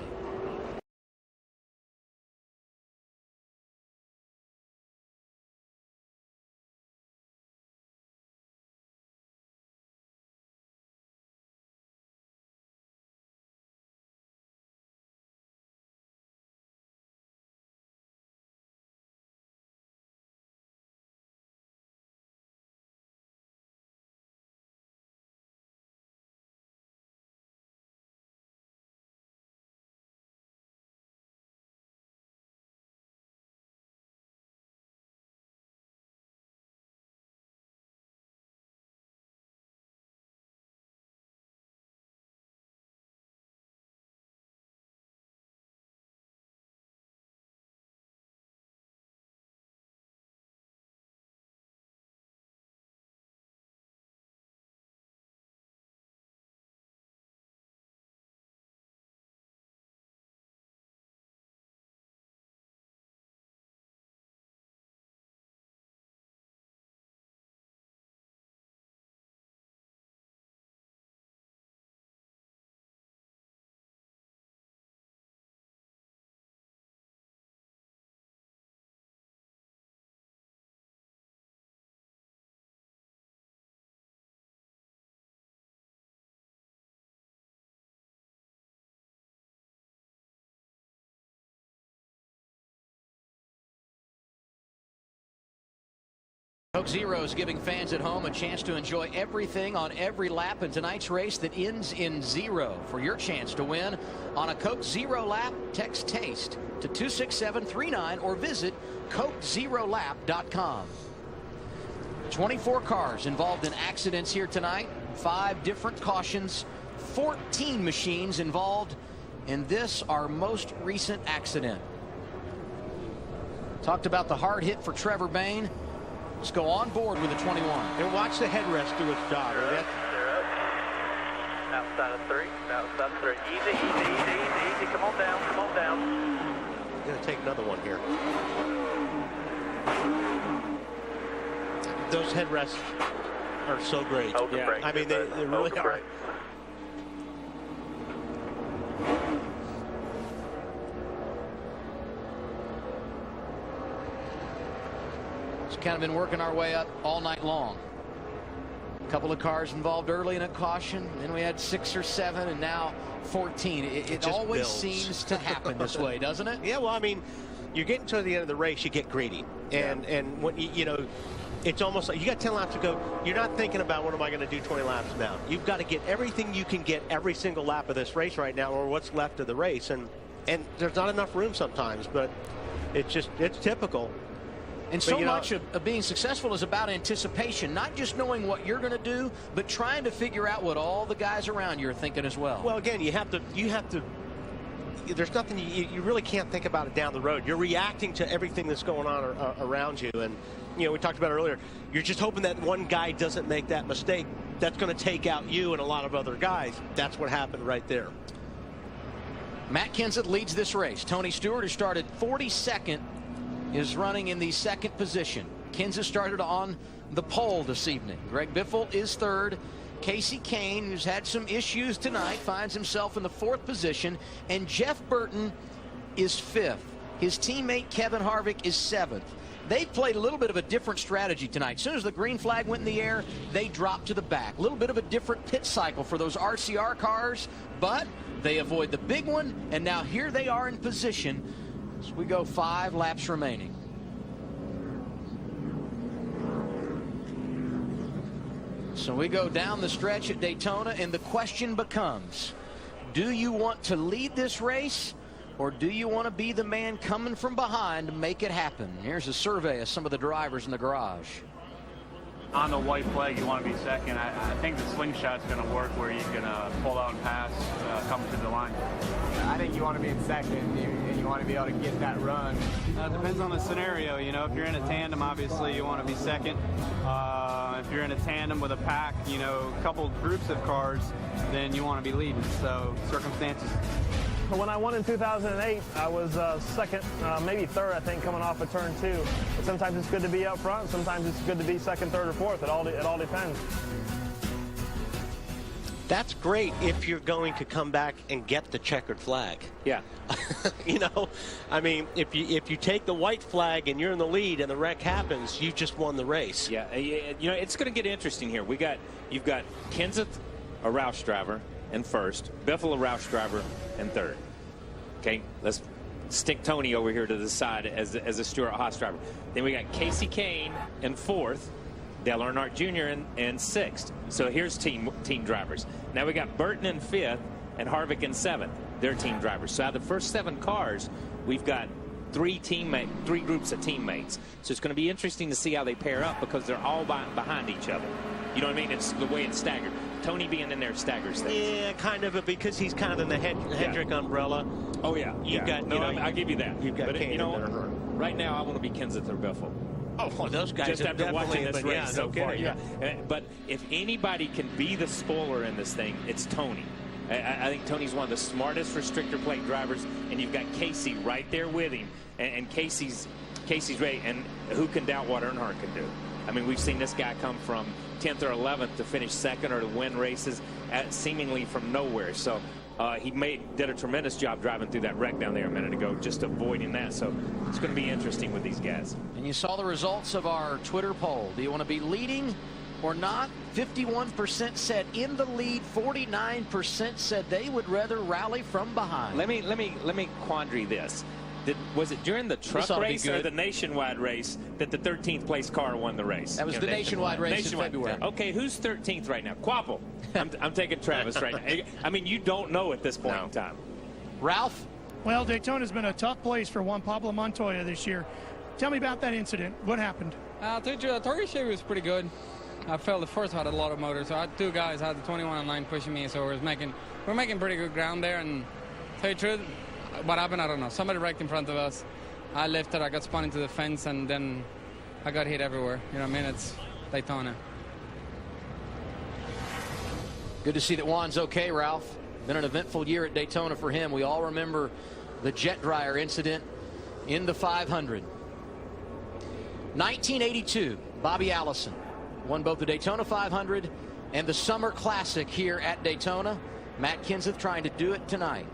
Coke Zero is giving fans at home a chance to enjoy everything on every lap in tonight's race that ends in 0. For your chance to win on a Coke Zero lap, text TASTE to 26739 or visit CokeZeroLap.com. 24 cars involved in accidents here tonight, 5 different cautions, 14 machines involved in this, our most recent accident. Talked about the hard hit for Trevor Bayne. Let's go on board with the 21. And watch the headrest do its job. Outside of 3. Outside of 3. Easy. Come on down. Come on down. I'm going to take another one here. Those headrests are so great. Yeah. I mean, they really are. Kind of been working our way up all night long. A couple of cars involved early in a caution, then we had 6 or 7, and now 14. It always builds. Seems to happen this way, doesn't it? Yeah, well, I mean, you're getting to the end of the race, you get greedy. And when you know, it's almost like you got 10 laps to go. You're not thinking about what am I going to do 20 laps now. You've got to get everything you can get every single lap of this race right now, or what's left of the race. And there's not enough room sometimes, but it's typical. And so much of being successful is about anticipation, not just knowing what you're going to do, but trying to figure out what all the guys around you are thinking as well. Well, again, you have to. There's nothing you really can't think about it down the road. You're reacting to everything that's going on around you, and we talked about it earlier. You're just hoping that one guy doesn't make that mistake. That's going to take out you and a lot of other guys. That's what happened right there. Matt Kenseth leads this race. Tony Stewart, who started 42nd, is running in the 2nd position. Kenseth started on the pole this evening. Greg Biffle is 3rd. Casey Kane, who's had some issues tonight, finds himself in the 4th position. And Jeff Burton is 5th. His teammate Kevin Harvick is 7th. They played a little bit of a different strategy tonight. As soon as the green flag went in the air, they dropped to the back. A little bit of a different pit cycle for those RCR cars, but they avoid the big one, and now here they are in position. So we go 5 laps remaining. So we go down the stretch at Daytona, and the question becomes, do you want to lead this race, or do you want to be the man coming from behind to make it happen? Here's a survey of some of the drivers in the garage. On the white flag, you want to be second. I think the slingshot's going to work where you can pull out and pass coming to the line. I think you want to be in second, and you want to be able to get that run. Depends on the scenario. You know, if you're in a tandem, obviously you want to be second. If you're in a tandem with a pack, you know, a couple groups of cars, then you want to be leading. So circumstances. When I won in 2008, I was second, maybe third, I think, coming off of turn 2. But sometimes it's good to be up front. Sometimes it's good to be second, third, or fourth. It all depends. That's great if you're going to come back and get the checkered flag. Yeah. You know, I mean, if you take the white flag and you're in the lead and the wreck happens, you just won the race. Yeah. You know, it's going to get interesting here. You've got Kenseth, a Roush driver, in first. Biffle, a Roush driver, in third. Okay, let's stick Tony over here to the side as a Stewart-Haas driver. Then we got Casey Kane in fourth, Dale Earnhardt Jr. in sixth. So here's team drivers. Now we got Burton in fifth and Harvick in seventh. They're team drivers. So out of the first 7 cars, we've got 3 groups of teammates. So it's going to be interesting to see how they pair up because they're all behind each other. You know what I mean? It's the way it's staggered. Tony being in there staggers things. Yeah, kind of, because he's kind of in the Hendrick umbrella. Oh, yeah. You've got, no, I'll give you that. You've got but, Kane you know, in there. right now I want to be Kenseth or Biffle. Oh, well, those guys just after watching this race so far, yeah. But if anybody can be the spoiler in this thing, it's Tony. I think Tony's one of the smartest restrictor plate drivers, and you've got Casey right there with him, and Casey's ready. And who can doubt what Earnhardt can do? I mean, we've seen this guy come from 10th or 11th to finish second or to win races seemingly from nowhere. So he did a tremendous job driving through that wreck down there a minute ago, just avoiding that. So it's going to be interesting with these guys. And you saw the results of our Twitter poll. Do you want to be leading or not? 51% said in the lead. 49% said they would rather rally from behind. Let me quandary this. Was it during the truck race or the nationwide race that the 13th place car won the race? That was the nationwide race in February. Okay, who's 13th right now? Quapple. I'm taking Travis right now. I mean, you don't know at this point in time. Ralph? Well, Daytona's been a tough place for Juan Pablo Montoya this year. Tell me about that incident. What happened? The target shape was pretty good. I felt the first had a lot of motor, so I had 2 guys had the 21 on line pushing me, so we're making pretty good ground there. And to tell you the truth, what happened, I don't know. Somebody wrecked in front of us. I lifted, I got spun into the fence, and then I got hit everywhere. You know what I mean? It's Daytona. Good to see that Juan's okay, Ralph. Been an eventful year at Daytona for him. We all remember the jet dryer incident in the 500. 1982, Bobby Allison won both the Daytona 500 and the Summer Classic here at Daytona. Matt Kenseth trying to do it tonight.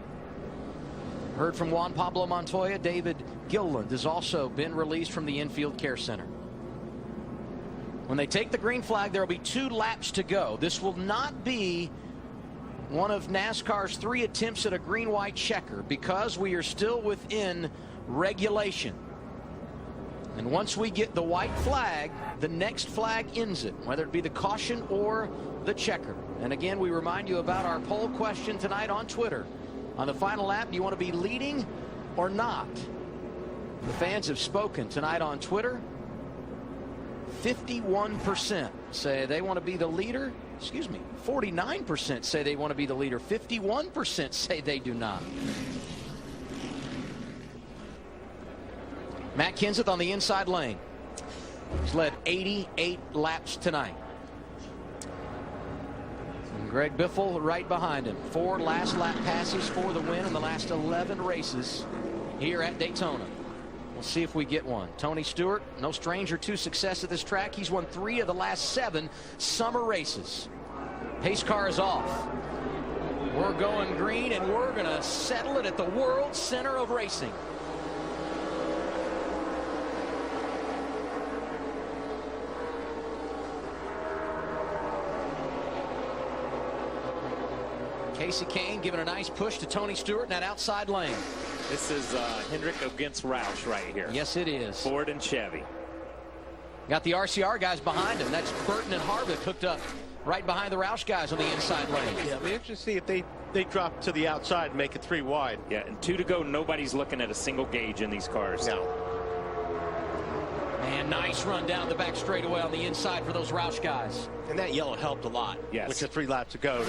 Heard from Juan Pablo Montoya. David Gilliland has also been released from the infield care center. When they take the green flag, there will be 2 laps to go. This will not be one of NASCAR's 3 attempts at a green-white checker because we are still within regulation. And once we get the white flag, the next flag ends it, whether it be the caution or the checker. And again, we remind you about our poll question tonight on Twitter. On the final lap, do you want to be leading or not? The fans have spoken tonight on Twitter. 51% say they want to be the leader. 49% say they want to be the leader. 51% say they do not. Matt Kenseth on the inside lane. He's led 88 laps tonight. And Greg Biffle right behind him. 4 last lap passes for the win in the last 11 races here at Daytona. We'll see if we get one. Tony Stewart, no stranger to success at this track. He's won 3 of the last 7 summer races. Pace car is off. We're going green, and we're going to settle it at the World Center of Racing. Casey Kane giving a nice push to Tony Stewart in that outside lane. This is Hendrick against Roush right here. Yes, it is. Ford and Chevy. Got the RCR guys behind him. That's Burton and Harvick hooked up right behind the Roush guys on the inside lane. Yeah, it'll be interesting to see if they drop to the outside and make it 3 wide. Yeah, and 2 to go. Nobody's looking at a single gauge in these cars. No. Man, nice run down the back straightaway on the inside for those Roush guys. And that yellow helped a lot. Yes. With the 3 laps to go.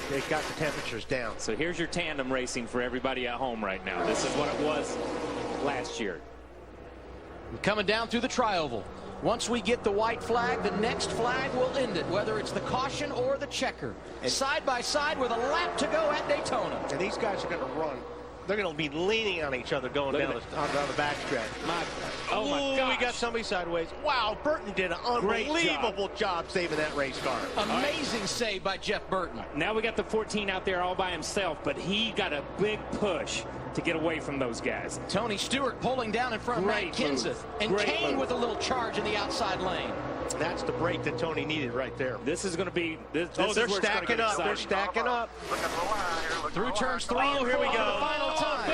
They got the temperatures down. So here's your tandem racing for everybody at home right now. This is what it was last year. Coming down through the tri-oval. Once we get the white flag, the next flag will end it, whether it's the caution or the checker. And side by side with a lap to go at Daytona. And these guys are going to run. They're going to be leaning on each other going down the backstretch. Oh, my God. We got somebody sideways. Wow, Burton did an unbelievable job saving that race car. Amazing save by Jeff Burton. Now we got the 14 out there all by himself, but he got a big push to get away from those guys. Tony Stewart pulling down in front of Matt Kenseth. And Kane with a little charge in the outside lane. That's the break that Tony needed right there. This is going to be... This they're stacking up. They're stacking up. Through turns 3 and 4 here we go. The final time.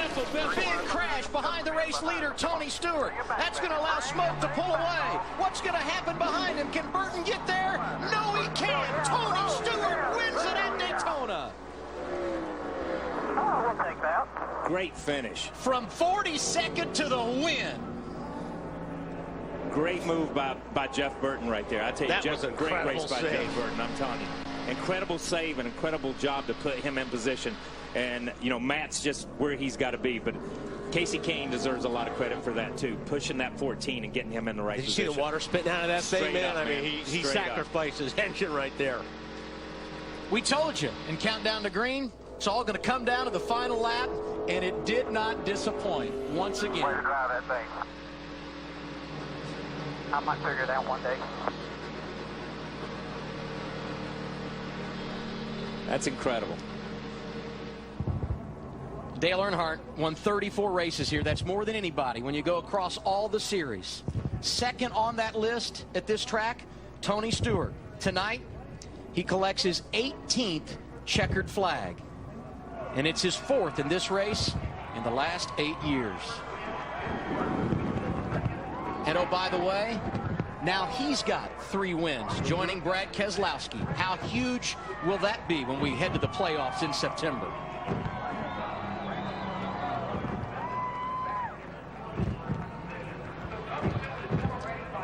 Big crash behind the race leader, Tony Stewart. That's going to allow Smoke to pull away. What's going to happen behind him? Can Burton get there? No, he can't. Tony Stewart wins it at Daytona. Oh, we'll take that. Great finish. From 42nd to the win. Great move by Jeff Burton right there. I tell you, That Jeff, was a great race by save. Jeff Burton, I'm telling you. Incredible save, an incredible job to put him in position. And, you know, Matt's just where he's got to be. But Casey Kane deserves a lot of credit for that, too. Pushing that 14 and getting him in the right position. Did you see the water spitting out of that thing, Straight man? up, I mean, he sacrificed his engine right there. We told you in Countdown to Green, it's all going to come down to the final lap, and it did not disappoint once again. Way to drive that thing. I might figure it out one day. That's incredible. Dale Earnhardt won 34 races here. That's more than anybody when you go across all the series. Second on that list at this track, Tony Stewart. Tonight, he collects his 18th checkered flag. And it's his 4th in this race in the last 8 years. And oh, by the way, now he's got 3 wins, joining Brad Keselowski. How huge will that be when we head to the playoffs in September?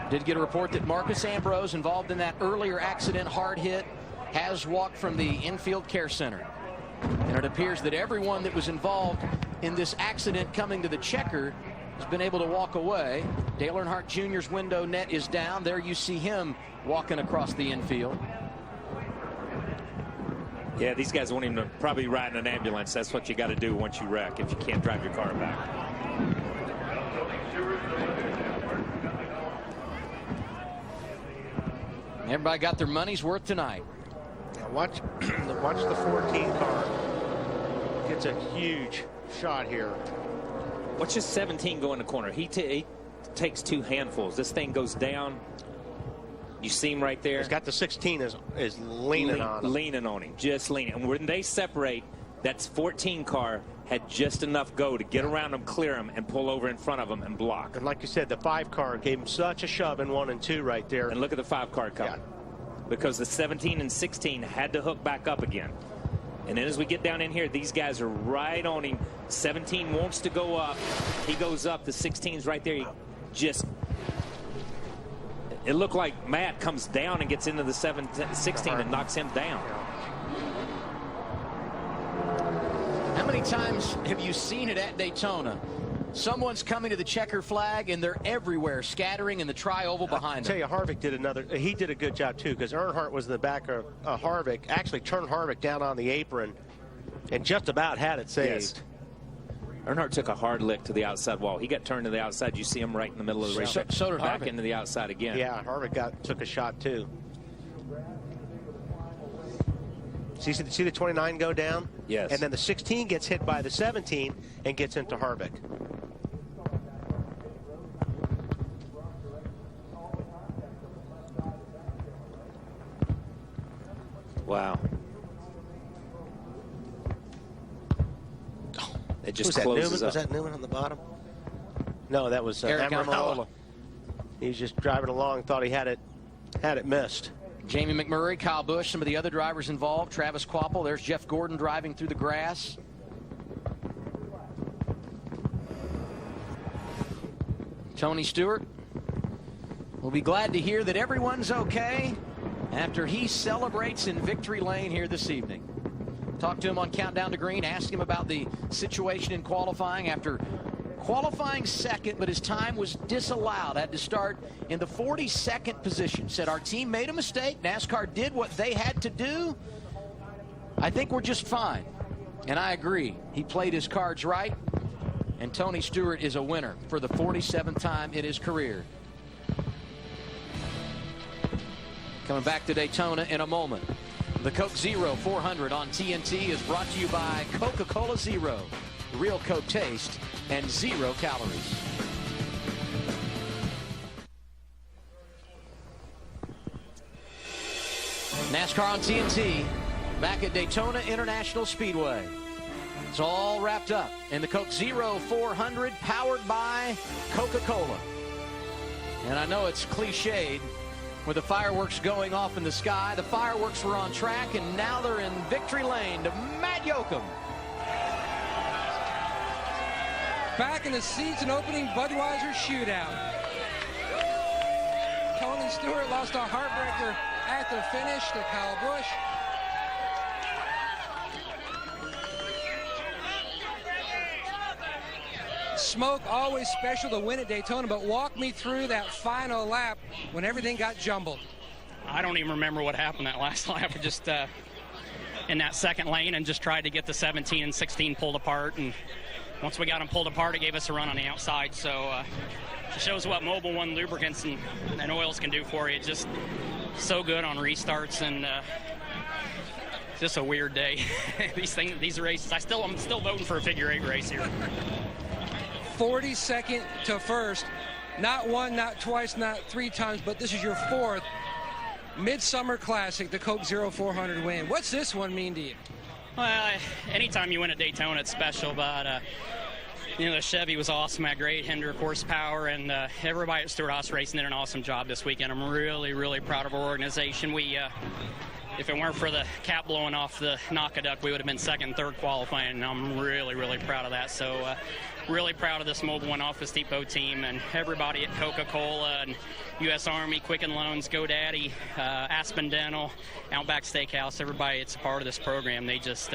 Did get a report that Marcus Ambrose, involved in that earlier accident, hard hit, has walked from the infield care center. And it appears that everyone that was involved in this accident coming to the checker has been able to walk away. Dale Earnhardt Jr.'s window net is down. There you see him walking across the infield. Yeah, these guys won't even probably ride in an ambulance. That's what you got to do once you wreck if you can't drive your car back. Everybody got their money's worth tonight. Now watch the 14 car. Gets a huge shot here. Watch his 17 go in the corner. He takes 2 handfuls. This thing goes down. You see him right there. He's got the 16 is leaning on him. Leaning on him, just leaning. And when they separate, that 14 car had just enough go to get around him, clear him, and pull over in front of him and block. And like you said, the 5 car gave him such a shove in 1 and 2 right there. And look at the 5 car coming. Yeah. Because the 17 and 16 had to hook back up again. And then as we get down in here, these guys are right on him. 17 wants to go up. He goes up. The 16's right there. He just... It looked like Matt comes down and gets into the 16 and knocks him down. How many times have you seen it at Daytona? Someone's coming to the checker flag and they're everywhere, scattering in the tri-oval behind them. I tell you, Harvick he did a good job too, because Earnhardt was in the back of Harvick, actually turned Harvick down on the apron and just about had it saved. Yes. Earnhardt took a hard lick to the outside wall. He got turned to the outside. You see him right in the middle of the race. So did back Harvick. Into the outside again. Yeah, Harvick took a shot too. See the 29 go down? Yes. And then the 16 gets hit by the 17 and gets into Harvick. Wow. It just Was that closes Newman? up. Was that Newman on the bottom? No, that was Eric Amarola. Amarola. He was just driving along, thought he had it missed. Jamie McMurray, Kyle Busch, some of the other drivers involved. Travis Kvapil, there's Jeff Gordon driving through the grass. Tony Stewart will be glad to hear that everyone's okay after he celebrates in victory lane here this evening. Talked to him on Countdown to Green, asked him about the situation in qualifying after qualifying second, but his time was disallowed. Had to start in the 42nd position. Said our team made a mistake. NASCAR did what they had to do. I think we're just fine. And I agree. He played his cards right. And Tony Stewart is a winner for the 47th time in his career. Coming back to Daytona in a moment. The Coke Zero 400 on TNT is brought to you by Coca-Cola Zero. Real Coke taste and 0 calories. NASCAR on TNT back at Daytona International Speedway. It's all wrapped up in the Coke Zero 400 powered by Coca-Cola. And I know it's cliched with the fireworks going off in the sky. The fireworks were on track, and now they're in victory lane to Matt Yoakum. Back in the season opening Budweiser shootout. Tony Stewart lost a heartbreaker at the finish to Kyle Busch. Smoke always special to win at Daytona, but walk me through that final lap when everything got jumbled. I don't even remember what happened that last lap. We just in that second lane and just tried to get the 17 and 16 pulled apart, and once we got them pulled apart, it gave us a run on the outside. So it shows what Mobil 1 lubricants and oils can do for you. It's just so good on restarts, and just a weird day. These races, I'm still voting for a figure 8 race here. 42nd to first. Not one, not twice, not 3 times, but this is your 4th Midsummer Classic, the Coke Zero 400 win. What's this one mean to you? Well, anytime you win at Daytona, it's special, but the Chevy was awesome, had great Hendrick horsepower, and everybody at Stewart-Haas Racing did an awesome job this weekend. I'm really, really proud of our organization. If it weren't for the cap blowing off the Nakaduck, we would have been second and third qualifying, and I'm really, really proud of that. So really proud of this Mobil 1 Office Depot team and everybody at Coca-Cola and U.S. Army, Quicken Loans, GoDaddy, Aspen Dental, Outback Steakhouse, everybody that's a part of this program. They just,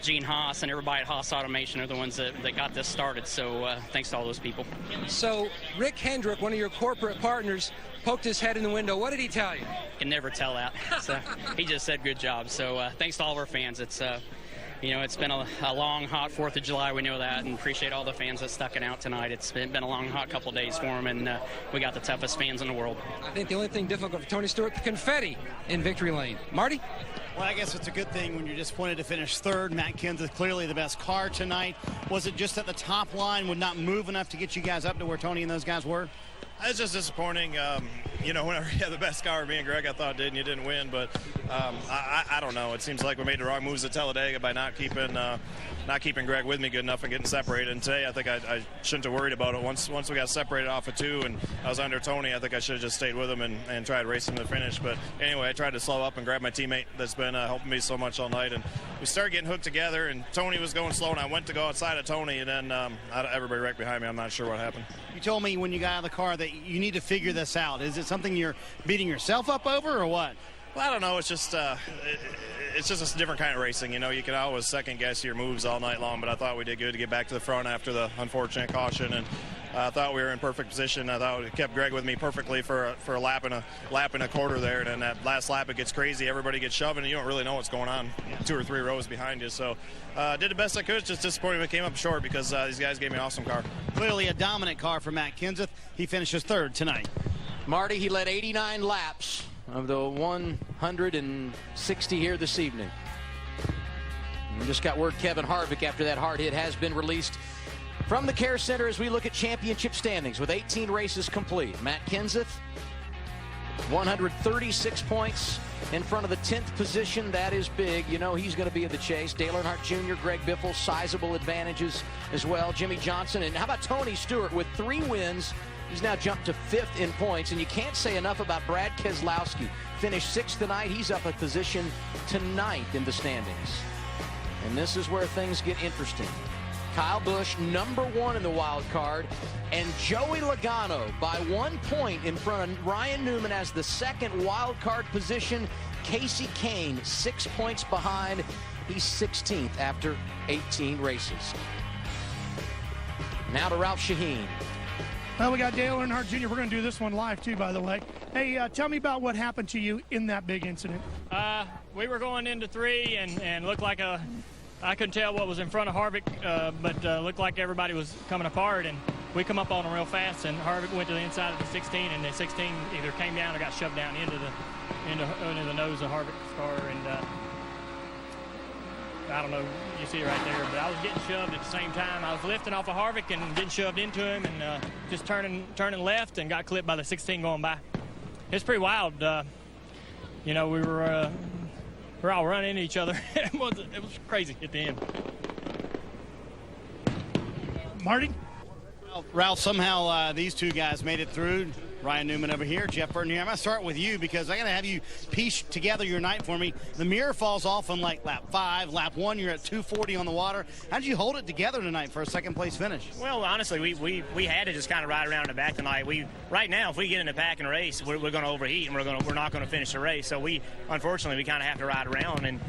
Gene Haas and everybody at Haas Automation are the ones that got this started. So thanks to all those people. So Rick Hendrick, one of your corporate partners, poked his head in the window. What did he tell you? Can never tell that. So he just said good job. So thanks to all of our fans. It's it's been a long, hot 4th of July. We know that, and appreciate all the fans that stuck it out tonight. It's been a long, hot couple of days for them, and we got the toughest fans in the world. I think the only thing difficult for Tony Stewart, the confetti in victory lane. Marty? Well, I guess it's a good thing when you're disappointed to finish 3rd. Matt Kenseth, clearly the best car tonight. Was it just that the top line would not move enough to get you guys up to where Tony and those guys were? It's just disappointing. Whenever you have the best car, me and Greg, I thought did, and you didn't win. But I don't know. It seems like we made the wrong moves at Talladega by not keeping Greg with me good enough and getting separated. And today, I think I shouldn't have worried about it. Once we got separated off of 2 and I was under Tony, I think I should have just stayed with him and tried racing to the finish. But anyway, I tried to slow up and grab my teammate that's been helping me so much all night. And we started getting hooked together, and Tony was going slow, and I went to go outside of Tony, and then everybody wrecked behind me. I'm not sure what happened. You told me when you got out of the car that you need to figure this out. Is it something you're beating yourself up over, or what? Well, I don't know. It's just a different kind of racing. You can always second guess your moves all night long, but I thought we did good to get back to the front after the unfortunate caution, and I thought we were in perfect position. I thought it kept Greg with me perfectly for a lap and a quarter there, and then that last lap it gets crazy. Everybody gets shoving, and you don't really know what's going on 2 or 3 rows behind you. So did the best I could. Just disappointed we came up short because these guys gave me an awesome car. Clearly a dominant car for Matt Kenseth. He finishes 3rd tonight. Marty, he led 89 laps of the 160 here this evening. We just got word Kevin Harvick, after that hard hit, has been released from the care center as we look at championship standings with 18 races complete. Matt Kenseth, 136 points in front of the 10th position. That is big. He's going to be in the chase. Dale Earnhardt Jr., Greg Biffle, sizable advantages as well. Jimmie Johnson. And how about Tony Stewart with 3 wins He's now jumped to 5th in points, and you can't say enough about Brad Keselowski. Finished 6th tonight. He's up a position to 9th in the standings. And this is where things get interesting. Kyle Busch, number 1 in the wild card, and Joey Logano by 1 point in front of Ryan Newman as the 2nd wild card position. Casey Kane 6 points behind. He's 16th after 18 races. Now to Ralph Shaheen. Well, we got Dale Earnhardt Jr. We're going to do this one live, too, by the way. Hey, tell me about what happened to you in that big incident. We were going into 3 and looked like I couldn't tell what was in front of Harvick, but looked like everybody was coming apart, and we come up on him real fast, and Harvick went to the inside of the 16, and the 16 either came down or got shoved down into the nose of Harvick's car, and I don't know, you see it right there, but I was getting shoved at the same time. I was lifting off of Harvick and getting shoved into him, and just turning left and got clipped by the 16 going by. It's pretty wild. You know, we're all running into each other. It was crazy at the end. Marty? Well, Ralph, somehow these two guys made it through. Ryan Newman over here, Jeff Burton here. I'm going to start with you because I got to have you piece together your night for me. The mirror falls off on like lap 5. Lap 1, you're at 240 on the water. How did you hold it together tonight for a second-place finish? Well, honestly, we had to just kind of ride around in the back tonight. Right now, if we get in the pack and race, we're going to overheat and we're not going to finish the race. So unfortunately, we kind of have to ride around, and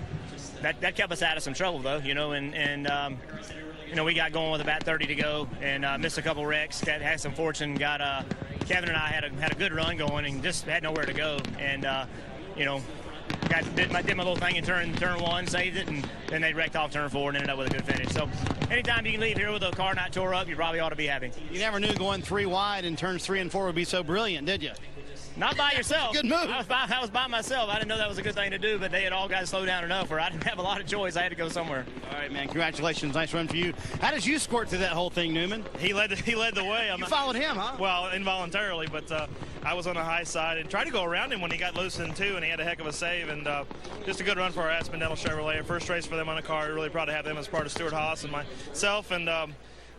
that kept us out of some trouble, though. You know, you know, we got going with about 30 to go and missed a couple wrecks. Had some fortune. Got Kevin and I had a good run going and just had nowhere to go. And you know, did my little thing in turn 1, saved it, and then they wrecked off turn 4 and ended up with a good finish. So anytime you can leave here with a car not tore up, you probably ought to be happy. You never knew going 3 wide in turns 3 and 4 would be so brilliant, did you? Not by yourself. Good move. I was by myself. I didn't know that was a good thing to do, but they had all got to slow down enough where I didn't have a lot of choice. I had to go somewhere. All right, man. Congratulations. Nice run for you. How did you squirt through that whole thing, Newman? He led the way. You followed him, huh? Well, involuntarily, but I was on the high side and tried to go around him when he got loosened, too, and he had a heck of a save. And just a good run for our Aspendell Chevrolet. First race for them on a car. Really proud to have them as part of Stuart Haas and myself. And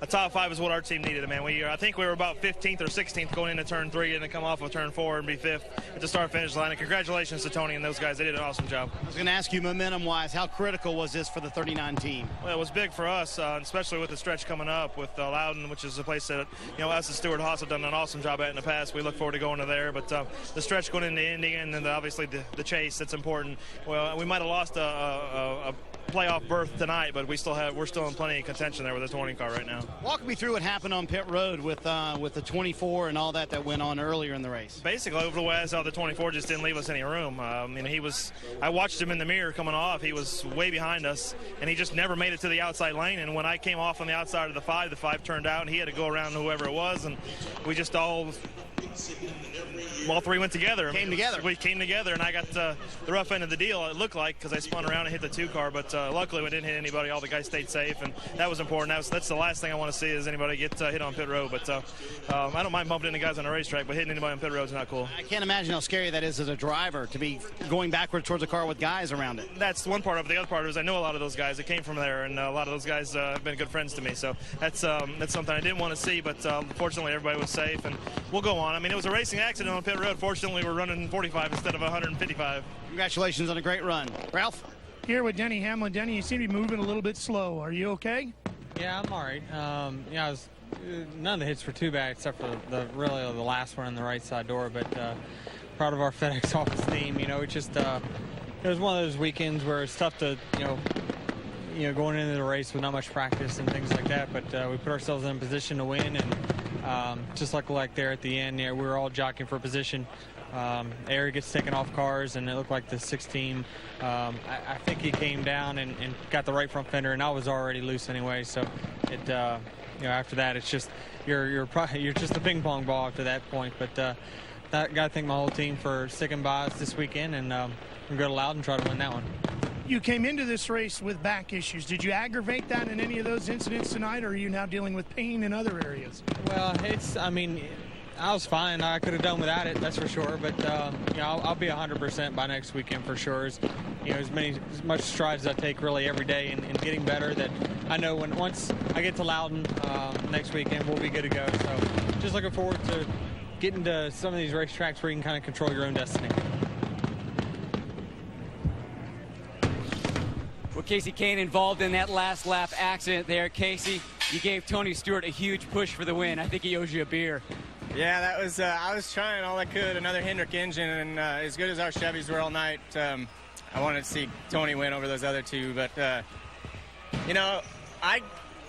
a top 5 is what our team needed, man. I think we were about 15th or 16th going into turn 3 and then come off of turn 4 and be 5th at the start-finish line. And congratulations to Tony and those guys. They did an awesome job. I was going to ask you, momentum-wise, how critical was this for the 39 team? Well, it was big for us, especially with the stretch coming up with Loudon, which is a place that, you know, us and Stuart Haas have done an awesome job at in the past. We look forward to going to there. But the stretch going into Indy and then obviously the chase, that's important. Well, we might have lost a playoff berth tonight, but we're still in plenty of contention there with the 20 car right now. Walk me through what happened on pit road with the 24 and all that went on earlier in the race. Basically, over the way I saw the 24 just didn't leave us any room. I watched him in the mirror coming off. He was way behind us, and he just never made it to the outside lane. And when I came off on the outside of the 5 turned out, and he had to go around whoever it was, and we just all 3 went together. We came together, and I got the rough end of the deal, it looked like, because I spun around and hit the 2 car, but luckily we didn't hit anybody. All the guys stayed safe, and that was important. That's the last thing I want to see is anybody get hit on pit road, but I don't mind bumping into guys on the racetrack, but hitting anybody on pit road is not cool. I can't imagine how scary that is as a driver to be going backwards towards a car with guys around it. That's one part of it. The other part is I know a lot of those guys that came from there, and a lot of those guys have been good friends to me, so that's something I didn't want to see, but fortunately everybody was safe, and we'll go on. I mean, it was a racing accident on pit road. Fortunately, we're running 45 instead of 155. Congratulations on a great run. Ralph? Here with Denny Hamlin. Denny, you seem to be moving a little bit slow. Are you okay? Yeah, I'm all right. None of the hits were too bad except for the last one in the right side door, but proud of our FedEx office team. You know, it was one of those weekends where it's tough to, going into the race with not much practice and things like that, but we put ourselves in a position to win, and just like there at the end, we were all jockeying for position. Air gets taken off cars, and it looked like the 6 team. I think he came down and got the right front fender, and I was already loose anyway. So after that, it's just you're just a ping pong ball after that point. But I got to thank my whole team for sticking by us this weekend, and we'll go to Loudon and try to win that one. You came into this race with back issues. Did you aggravate that in any of those incidents tonight, or are you now dealing with pain in other areas? Well, I was fine. I could have done without it, that's for sure. But I'll be 100% by next weekend for sure. As much strides as I take really every day in getting better. That I know once I get to Loudon next weekend, we'll be good to go. So just looking forward to getting to some of these racetracks where you can kind of control your own destiny. Well, Casey Kane involved in that last lap accident there. Casey, you gave Tony Stewart a huge push for the win. I think he owes you a beer. Yeah, that was. I was trying all I could. Another Hendrick engine, and as good as our Chevys were all night, I wanted to see Tony win over those other two. But you know,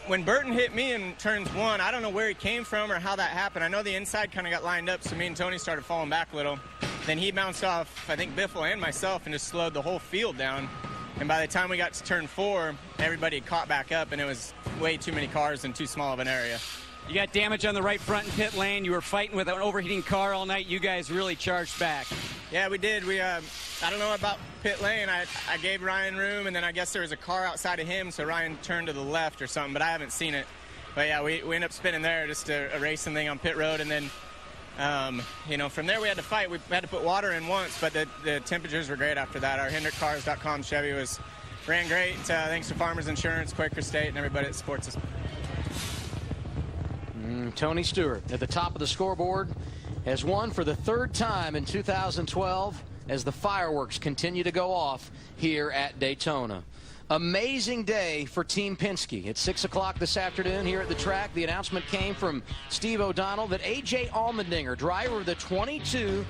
when Burton hit me in turns 1, I don't know where he came from or how that happened. I know the inside kind of got lined up, so me and Tony started falling back a little. Then he bounced off, I think, Biffle and myself, and just slowed the whole field down. And by the time we got to turn 4, everybody had caught back up, and it was way too many cars in too small of an area. You got damage on the right front in pit lane. You were fighting with an overheating car all night. You guys really charged back. Yeah, we did. I don't know about pit lane. I gave Ryan room, and then I guess there was a car outside of him, so Ryan turned to the left or something, but I haven't seen it. But yeah, we ended up spinning there, just a racing thing on pit road, and then you know, from there we had to fight. We had to put water in once, but the temperatures were great after that. Our HendrickCars.com Chevy ran great, thanks to Farmers Insurance, Quaker State, and everybody that supports us. Tony Stewart at the top of the scoreboard has won for the 3rd time in 2012 as the fireworks continue to go off here at Daytona. Amazing day for Team Penske. At 6 o'clock this afternoon here at the track, the announcement came from Steve O'Donnell that A.J. Allmendinger, driver of the 22,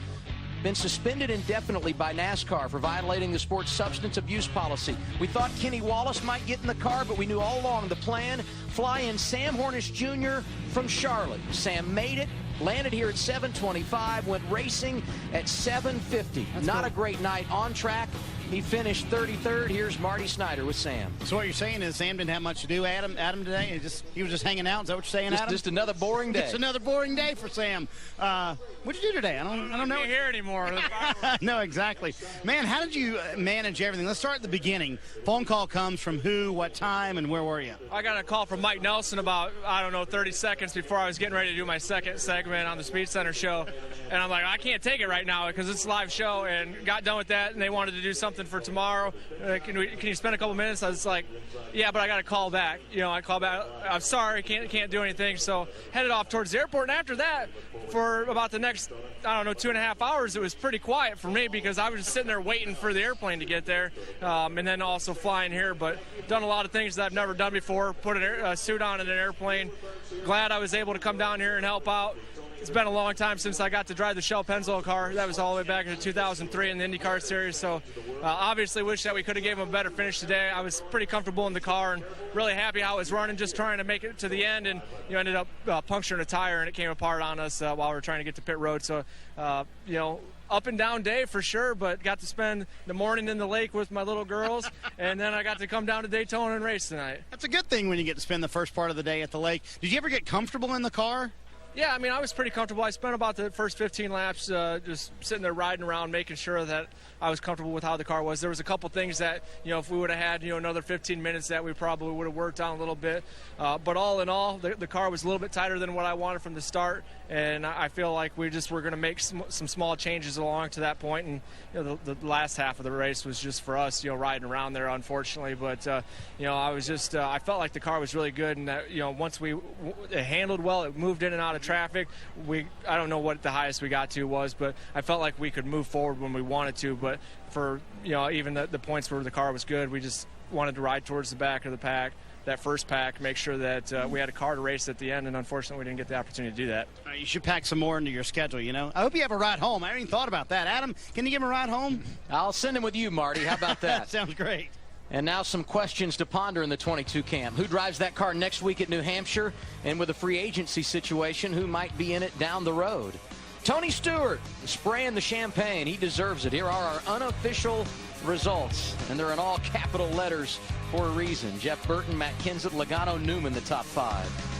been suspended indefinitely by NASCAR for violating the sport's substance abuse policy. We thought Kenny Wallace might get in the car, but we knew all along the plan, fly in Sam Hornish Jr. from Charlotte. Sam made it, landed here at 7:25, went racing at 7:50. Not a great night on track. He finished 33rd. Here's Marty Snyder with Sam. So what you're saying is Sam didn't have much to do, Adam today? He was just hanging out? Is that what you're saying, Adam? Just another boring day. Just another boring day for Sam. What'd you do today? I don't know. Here anymore. No, exactly. Man, how did you manage everything? Let's start at the beginning. Phone call comes from who, what time, and where were you? I got a call from Mike Nelson about, 30 seconds before I was getting ready to do my second segment on the Speed Center show. And I'm like, I can't take it right now because it's a live show, and got done with that, and they wanted to do something for tomorrow. Can you spend a couple minutes? I was like, yeah, but I got to call back. I call back. I'm sorry, can't do anything. So headed off towards the airport, and after that, for about the next, 2.5 hours, it was pretty quiet for me because I was just sitting there waiting for the airplane to get there, and then also flying here. But done a lot of things that I've never done before. Put a suit on in an airplane. Glad I was able to come down here and help out. It's been a long time since I got to drive the Shell Pennzoil car. That was all the way back in 2003 in the IndyCar Series. So obviously wish that we could have gave him a better finish today. I was pretty comfortable in the car and really happy how it was running, just trying to make it to the end, and ended up puncturing a tire, and it came apart on us while we were trying to get to pit road. So, up and down day for sure, but got to spend the morning in the lake with my little girls, and then I got to come down to Daytona and race tonight. That's a good thing when you get to spend the first part of the day at the lake. Did you ever get comfortable in the car? Yeah, I was pretty comfortable. I spent about the first 15 laps just sitting there riding around, making sure that I was comfortable with how the car was. There was a couple things that, if we would have had, another 15 minutes that we probably would have worked on a little bit. But all in all, the car was a little bit tighter than what I wanted from the start, and I feel like we just were going to make some small changes along to that point. And the last half of the race was just for us, riding around there, unfortunately. But I was just I felt like the car was really good, and that once it handled well, it moved in and out of traffic. I don't know what the highest we got to was, but I felt like we could move forward when we wanted to. But for even the points where the car was good, we just wanted to ride towards the back of the pack, that first pack, make sure that we had a car to race at the end, and unfortunately we didn't get the opportunity to do that. You should pack some more into your schedule, I hope you have a ride home. I haven't even thought about that. Adam, can you give him a ride home? I'll send him with you, Marty. How about that? Sounds great. And now some questions to ponder in the 22 camp. Who drives that car next week at New Hampshire? And with a free agency situation, who might be in it down the road? Tony Stewart spraying the champagne. He deserves it. Here are our unofficial results, and they're in all capital letters for a reason. Jeff Burton, Matt Kenseth, Logano, Newman, the top 5.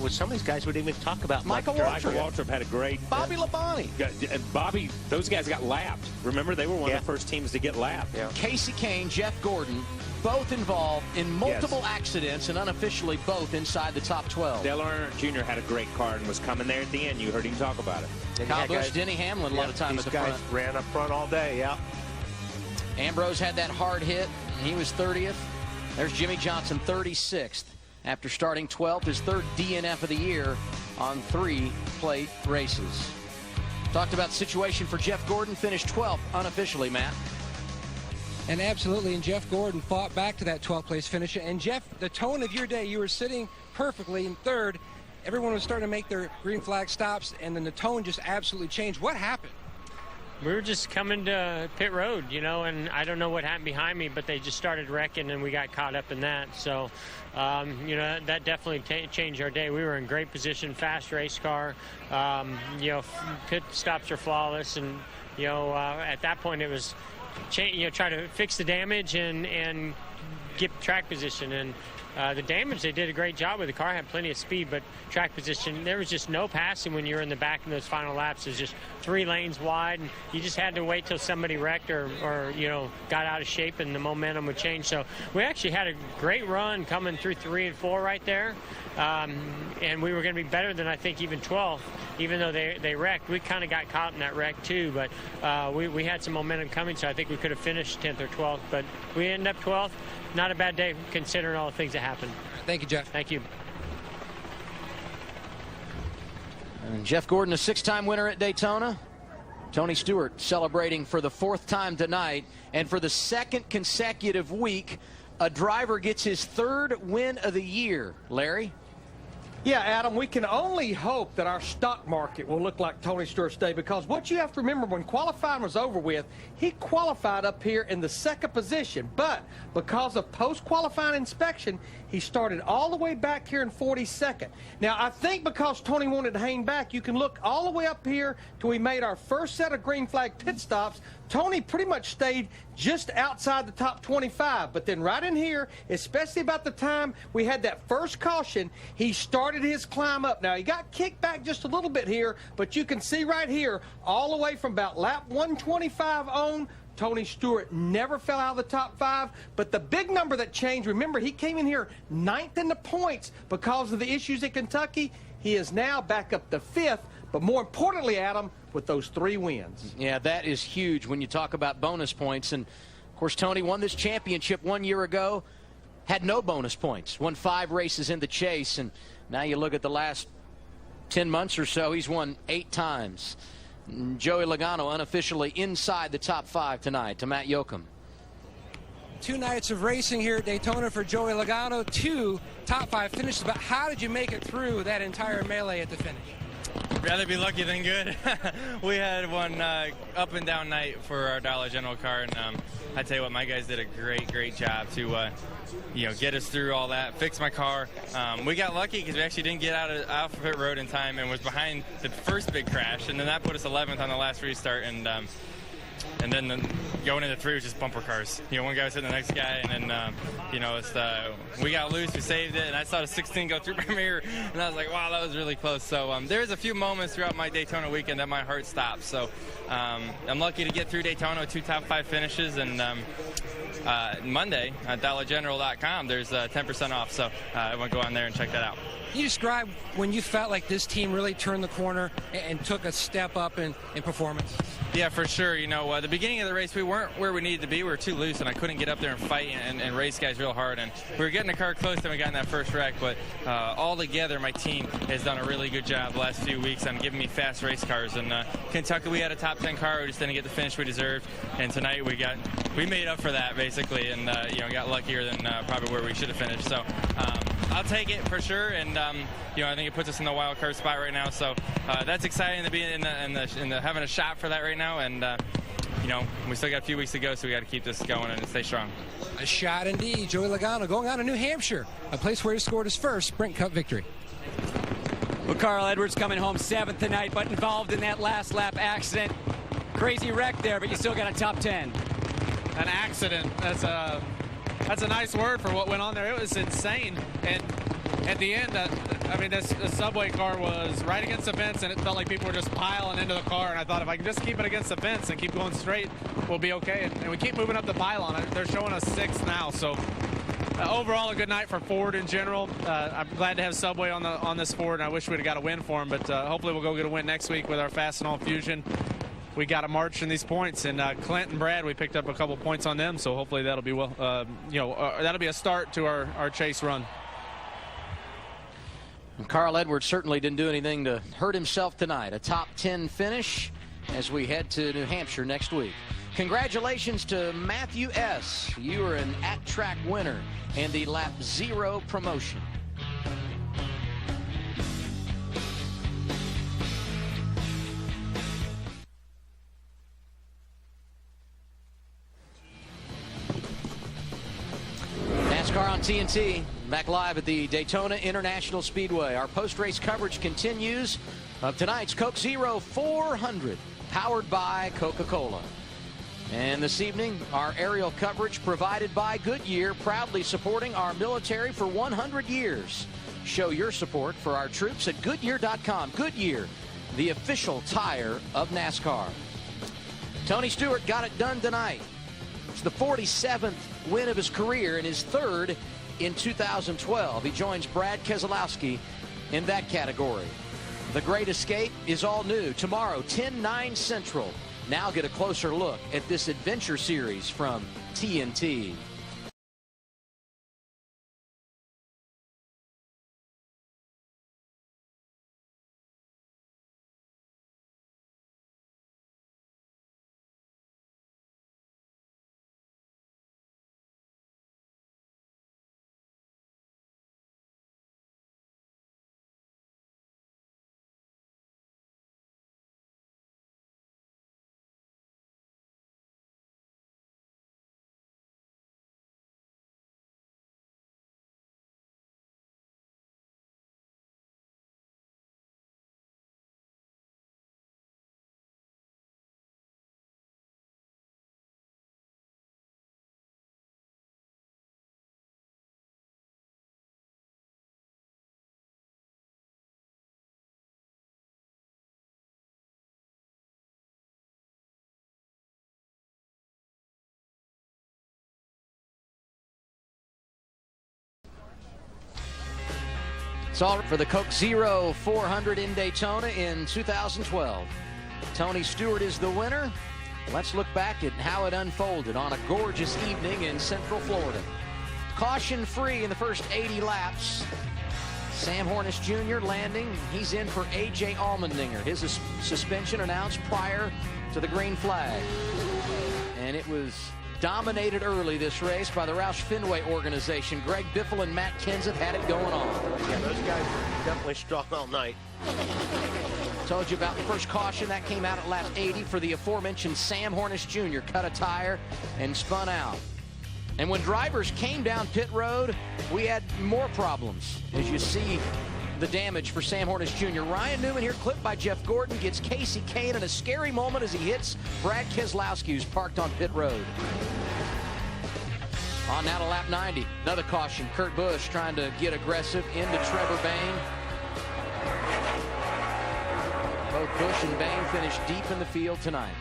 With some of these guys we didn't even talk about. Michael Waltrip had a great. Bobby Labonte. And Bobby, those guys got lapped. Remember, they were one of the first teams to get lapped. Yeah. Casey Kane, Jeff Gordon, both involved in multiple accidents, and unofficially both inside the top 12. Dale Earnhardt Jr. had a great car and was coming there at the end. You heard him talk about it. Kyle Busch, Denny Hamlin, a lot of time at the front. These guys ran up front all day, yeah. Ambrose had that hard hit, and he was 30th. There's Jimmy Johnson, 36th. After starting 12th, his third DNF of the year on 3 plate races. Talked about situation for Jeff Gordon, finished 12th unofficially, Matt. And absolutely, and Jeff Gordon fought back to that 12th place finish. And Jeff, the tone of your day, you were sitting perfectly in third. Everyone was starting to make their green flag stops, and then the tone just absolutely changed. What happened? We were just coming to pit road, you know, and I don't know what happened behind me, but they just started wrecking, and we got caught up in that. So, you know, that definitely changed our day. We were in great position, fast race car. You know, pit stops are flawless, and, you know, at that point it was, you know, try to fix the damage and get track position. And the damage, they did a great job with. The car had plenty of speed, but track position, there was just no passing when you were in the back in those final laps. It was just 3 lanes wide, and you just had to wait till somebody wrecked or you know, got out of shape, and the momentum would change. So we actually had a great run coming through 3 and 4 right there, and we were going to be better than I think even 12th, even though they wrecked. We kind of got caught in that wreck too, but we had some momentum coming, so I think we could have finished 10th or 12th, but we ended up 12th. Not a bad day considering all the things that happened. Thank you, Jeff. Thank you. And Jeff Gordon, a 6-time winner at Daytona. Tony Stewart celebrating for the 4th time tonight. And for the 2nd consecutive week, a driver gets his 3rd win of the year. Larry? Yeah, Adam, we can only hope that our stock market will look like Tony Stewart's day, because what you have to remember, when qualifying was over with, he qualified up here in the 2nd position, but because of post-qualifying inspection, he started all the way back here in 42nd. Now, I think because Tony wanted to hang back, you can look all the way up here till we made our first set of green flag pit stops. Tony pretty much stayed just outside the top 25, but then right in here, especially about the time we had that first caution, he started his climb up. Now, he got kicked back just a little bit here, but you can see right here, all the way from about lap 125 on, Tony Stewart never fell out of the top 5, but the big number that changed, remember, he came in here 9th in the points because of the issues at Kentucky. He is now back up to 5th, but more importantly, Adam, with those 3 wins. Yeah, that is huge when you talk about bonus points. And, of course, Tony won this championship 1 year ago, had no bonus points, won 5 races in the chase, and now you look at the last 10 months or so, he's won 8 times. Joey Logano unofficially inside the top 5 tonight to Matt Yoakum. 2 nights of racing here at Daytona for Joey Logano, 2 top 5 finishes. But how did you make it through that entire melee at the finish? Rather be lucky than good. We had one up and down night for our Dollar General car, and I tell you what, my guys did a great job to you know, get us through all that, fix my car. We got lucky because we actually didn't get out of pit road in time and was behind the first big crash, and then that put us 11th on the last restart, and then going into 3 was just bumper cars. You know, one guy was hitting the next guy, and then, you know, we got loose, we saved it, and I saw the 16 go through my mirror, and I was like, wow, that was really close. So there's a few moments throughout my Daytona weekend that my heart stopped. So I'm lucky to get through Daytona with 2 top 5 finishes, and Monday at DollarGeneral.com, there's 10% off, so everyone go on there and check that out. Can you describe when you felt like this team really turned the corner and took a step up in performance? Yeah, for sure. You know, the beginning of the race, we weren't where we needed to be. We were too loose, and I couldn't get up there and fight and race guys real hard. And we were getting the car close, and we got in that first wreck. But all together, my team has done a really good job the last few weeks on giving me fast race cars. And Kentucky, we had a top 10 car. We just didn't get the finish we deserved. And tonight, we made up for that, basically, and you know, got luckier than probably where we should have finished. So I'll take it for sure. And you know, I think it puts us in the wild card spot right now. So that's exciting to be in the having a shot for that right now. And you know, we still got a few weeks to go, so we got to keep this going and stay strong. A shot indeed. Joey Logano going on to New Hampshire, a place where he scored his first Sprint Cup victory. Well, Carl Edwards coming home 7th tonight, but involved in that last lap accident. Crazy wreck there, but you still got a top 10. An accident. That's a nice word for what went on there. It was insane. And at the end, I mean, the subway car was right against the fence, and it felt like people were just piling into the car. And I thought, if I can just keep it against the fence and keep going straight, we'll be okay. And we keep moving up the pylon. They're showing us 6th now. So overall, a good night for Ford in general. I'm glad to have Subway on this Ford, and I wish we'd have got a win for him. But hopefully we'll go get a win next week with our Fastenal Fusion. We got to march in these points, and Clint and Brad, we picked up a couple points on them. So hopefully that'll be that'll be a start to our chase run. And Carl Edwards certainly didn't do anything to hurt himself tonight. A top 10 finish as we head to New Hampshire next week. Congratulations to Matthew S. You are an at-track winner and the Lap 0 promotion. NASCAR on TNT, back live at the Daytona International Speedway. Our post-race coverage continues of tonight's Coke Zero 400, powered by Coca-Cola. And this evening, our aerial coverage provided by Goodyear, proudly supporting our military for 100 years. Show your support for our troops at Goodyear.com. Goodyear, the official tire of NASCAR. Tony Stewart got it done tonight. It's the 47th win of his career and his third in 2012. He joins Brad Keselowski in that category. The Great Escape is all new. Tomorrow, 10/9 Central. Now get a closer look at this adventure series from TNT. It's all for the Coke Zero 400 in Daytona in 2012. Tony Stewart is the winner. Let's look back at how it unfolded on a gorgeous evening in Central Florida. Caution-free in the first 80 laps. Sam Hornish Jr. landing. He's in for A.J. Allmendinger. His suspension announced prior to the green flag. And it was dominated early this race by the Roush Fenway organization. Greg Biffle and Matt Kenseth had it going on. Yeah, those guys were definitely strong all night. Told you about the first caution that came out at lap 80 for the aforementioned Sam Hornish Jr. Cut a tire and spun out. And when drivers came down pit road, we had more problems. As you see the damage for Sam Hornish Jr. Ryan Newman here, clipped by Jeff Gordon, gets Casey Kane in a scary moment as he hits Brad Keselowski, who's parked on pit road. On now to lap 90. Another caution. Kurt Busch trying to get aggressive into Trevor Bayne. Both Busch and Bayne finished deep in the field tonight.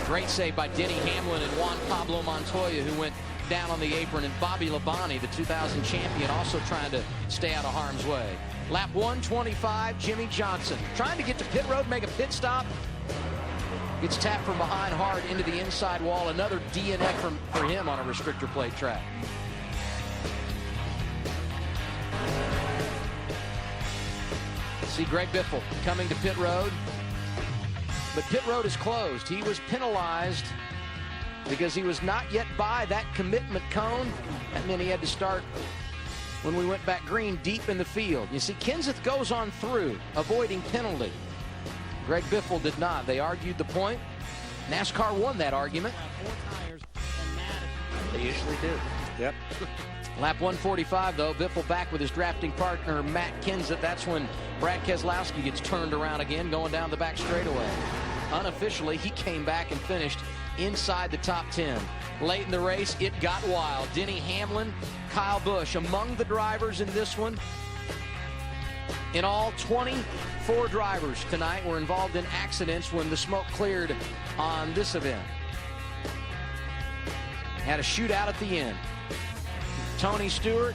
Great save by Denny Hamlin and Juan Pablo Montoya, who went down on the apron, and Bobby Labonte, the 2000 champion, also trying to stay out of harm's way. Lap 125, Jimmy Johnson trying to get to pit road, make a pit stop. Gets tapped from behind hard into the inside wall. Another DNF for him on a restrictor plate track. See Greg Biffle coming to pit road. But pit road is closed. He was penalized because he was not yet by that commitment cone. That meant he had to start when we went back green deep in the field. You see, Kenseth goes on through, avoiding penalty. Greg Biffle did not. They argued the point. NASCAR won that argument. They usually do. Yep. Lap 145, though, Biffle back with his drafting partner, Matt Kenseth. That's when Brad Keselowski gets turned around again, going down the back straightaway. Unofficially, he came back and finished inside the top 10. Late in the race, it got wild. Denny Hamlin, Kyle Busch among the drivers in this one. In all, 24 drivers tonight were involved in accidents when the smoke cleared on this event. Had a shootout at the end. Tony Stewart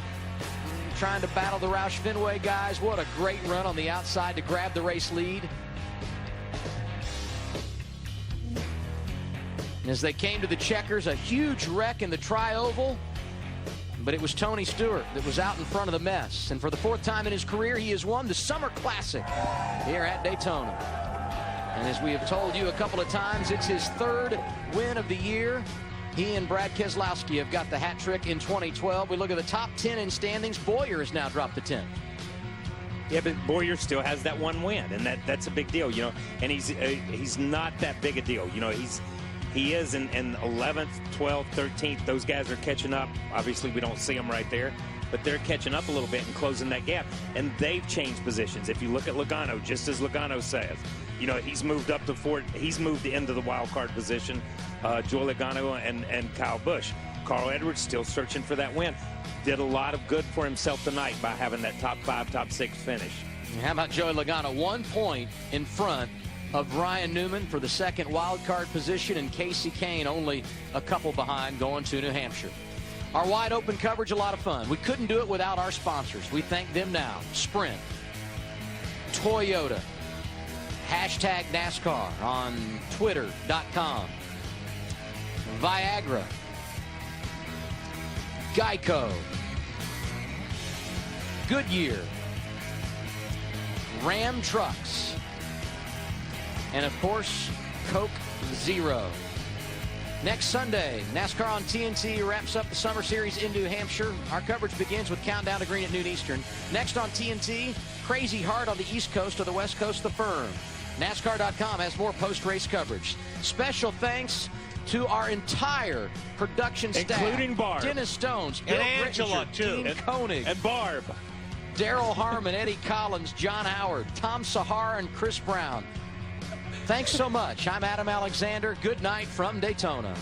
trying to battle the Roush Fenway guys. What a great run on the outside to grab the race lead. As they came to the checkers, a huge wreck in the tri-oval. But it was Tony Stewart that was out in front of the mess. And for the 4th time in his career, he has won the Summer Classic here at Daytona. And as we have told you a couple of times, it's his 3rd win of the year. He and Brad Keselowski have got the hat trick in 2012. We look at the top 10 in standings. Boyer has now dropped to 10. Yeah, but Boyer still has that 1 win, and that's a big deal, you know. And he's not that big a deal, you know. He is in 11th, 12th, 13th. Those guys are catching up. Obviously, we don't see them right there, but they're catching up a little bit and closing that gap. And they've changed positions. If you look at Logano, just as Logano says, you know, he's moved up to 4th. He's moved into the wild card position. Joey Logano and Kyle Busch. Carl Edwards still searching for that win. Did a lot of good for himself tonight by having that top 5, top 6 finish. How about Joey Logano? 1 point in front of Ryan Newman for the 2nd wild card position, and Casey Kane only a couple behind going to New Hampshire. Our wide open coverage, a lot of fun. We couldn't do it without our sponsors. We thank them now. Sprint, Toyota, hashtag NASCAR on Twitter.com, Viagra, Geico, Goodyear, Ram Trucks, and of course, Coke Zero. Next Sunday, NASCAR on TNT wraps up the Summer Series in New Hampshire. Our coverage begins with Countdown to Green at noon Eastern. Next on TNT, Crazy Heart on the East Coast or the West Coast, The Firm. NASCAR.com has more post-race coverage. Special thanks to our entire production staff, including Barb, Dennis Stones, and Bill Angela Brittinger, too, Dean Koenig, and Barb, Daryl Harmon, Eddie Collins, John Howard, Tom Sahar, and Chris Brown. Thanks so much. I'm Adam Alexander. Good night from Daytona.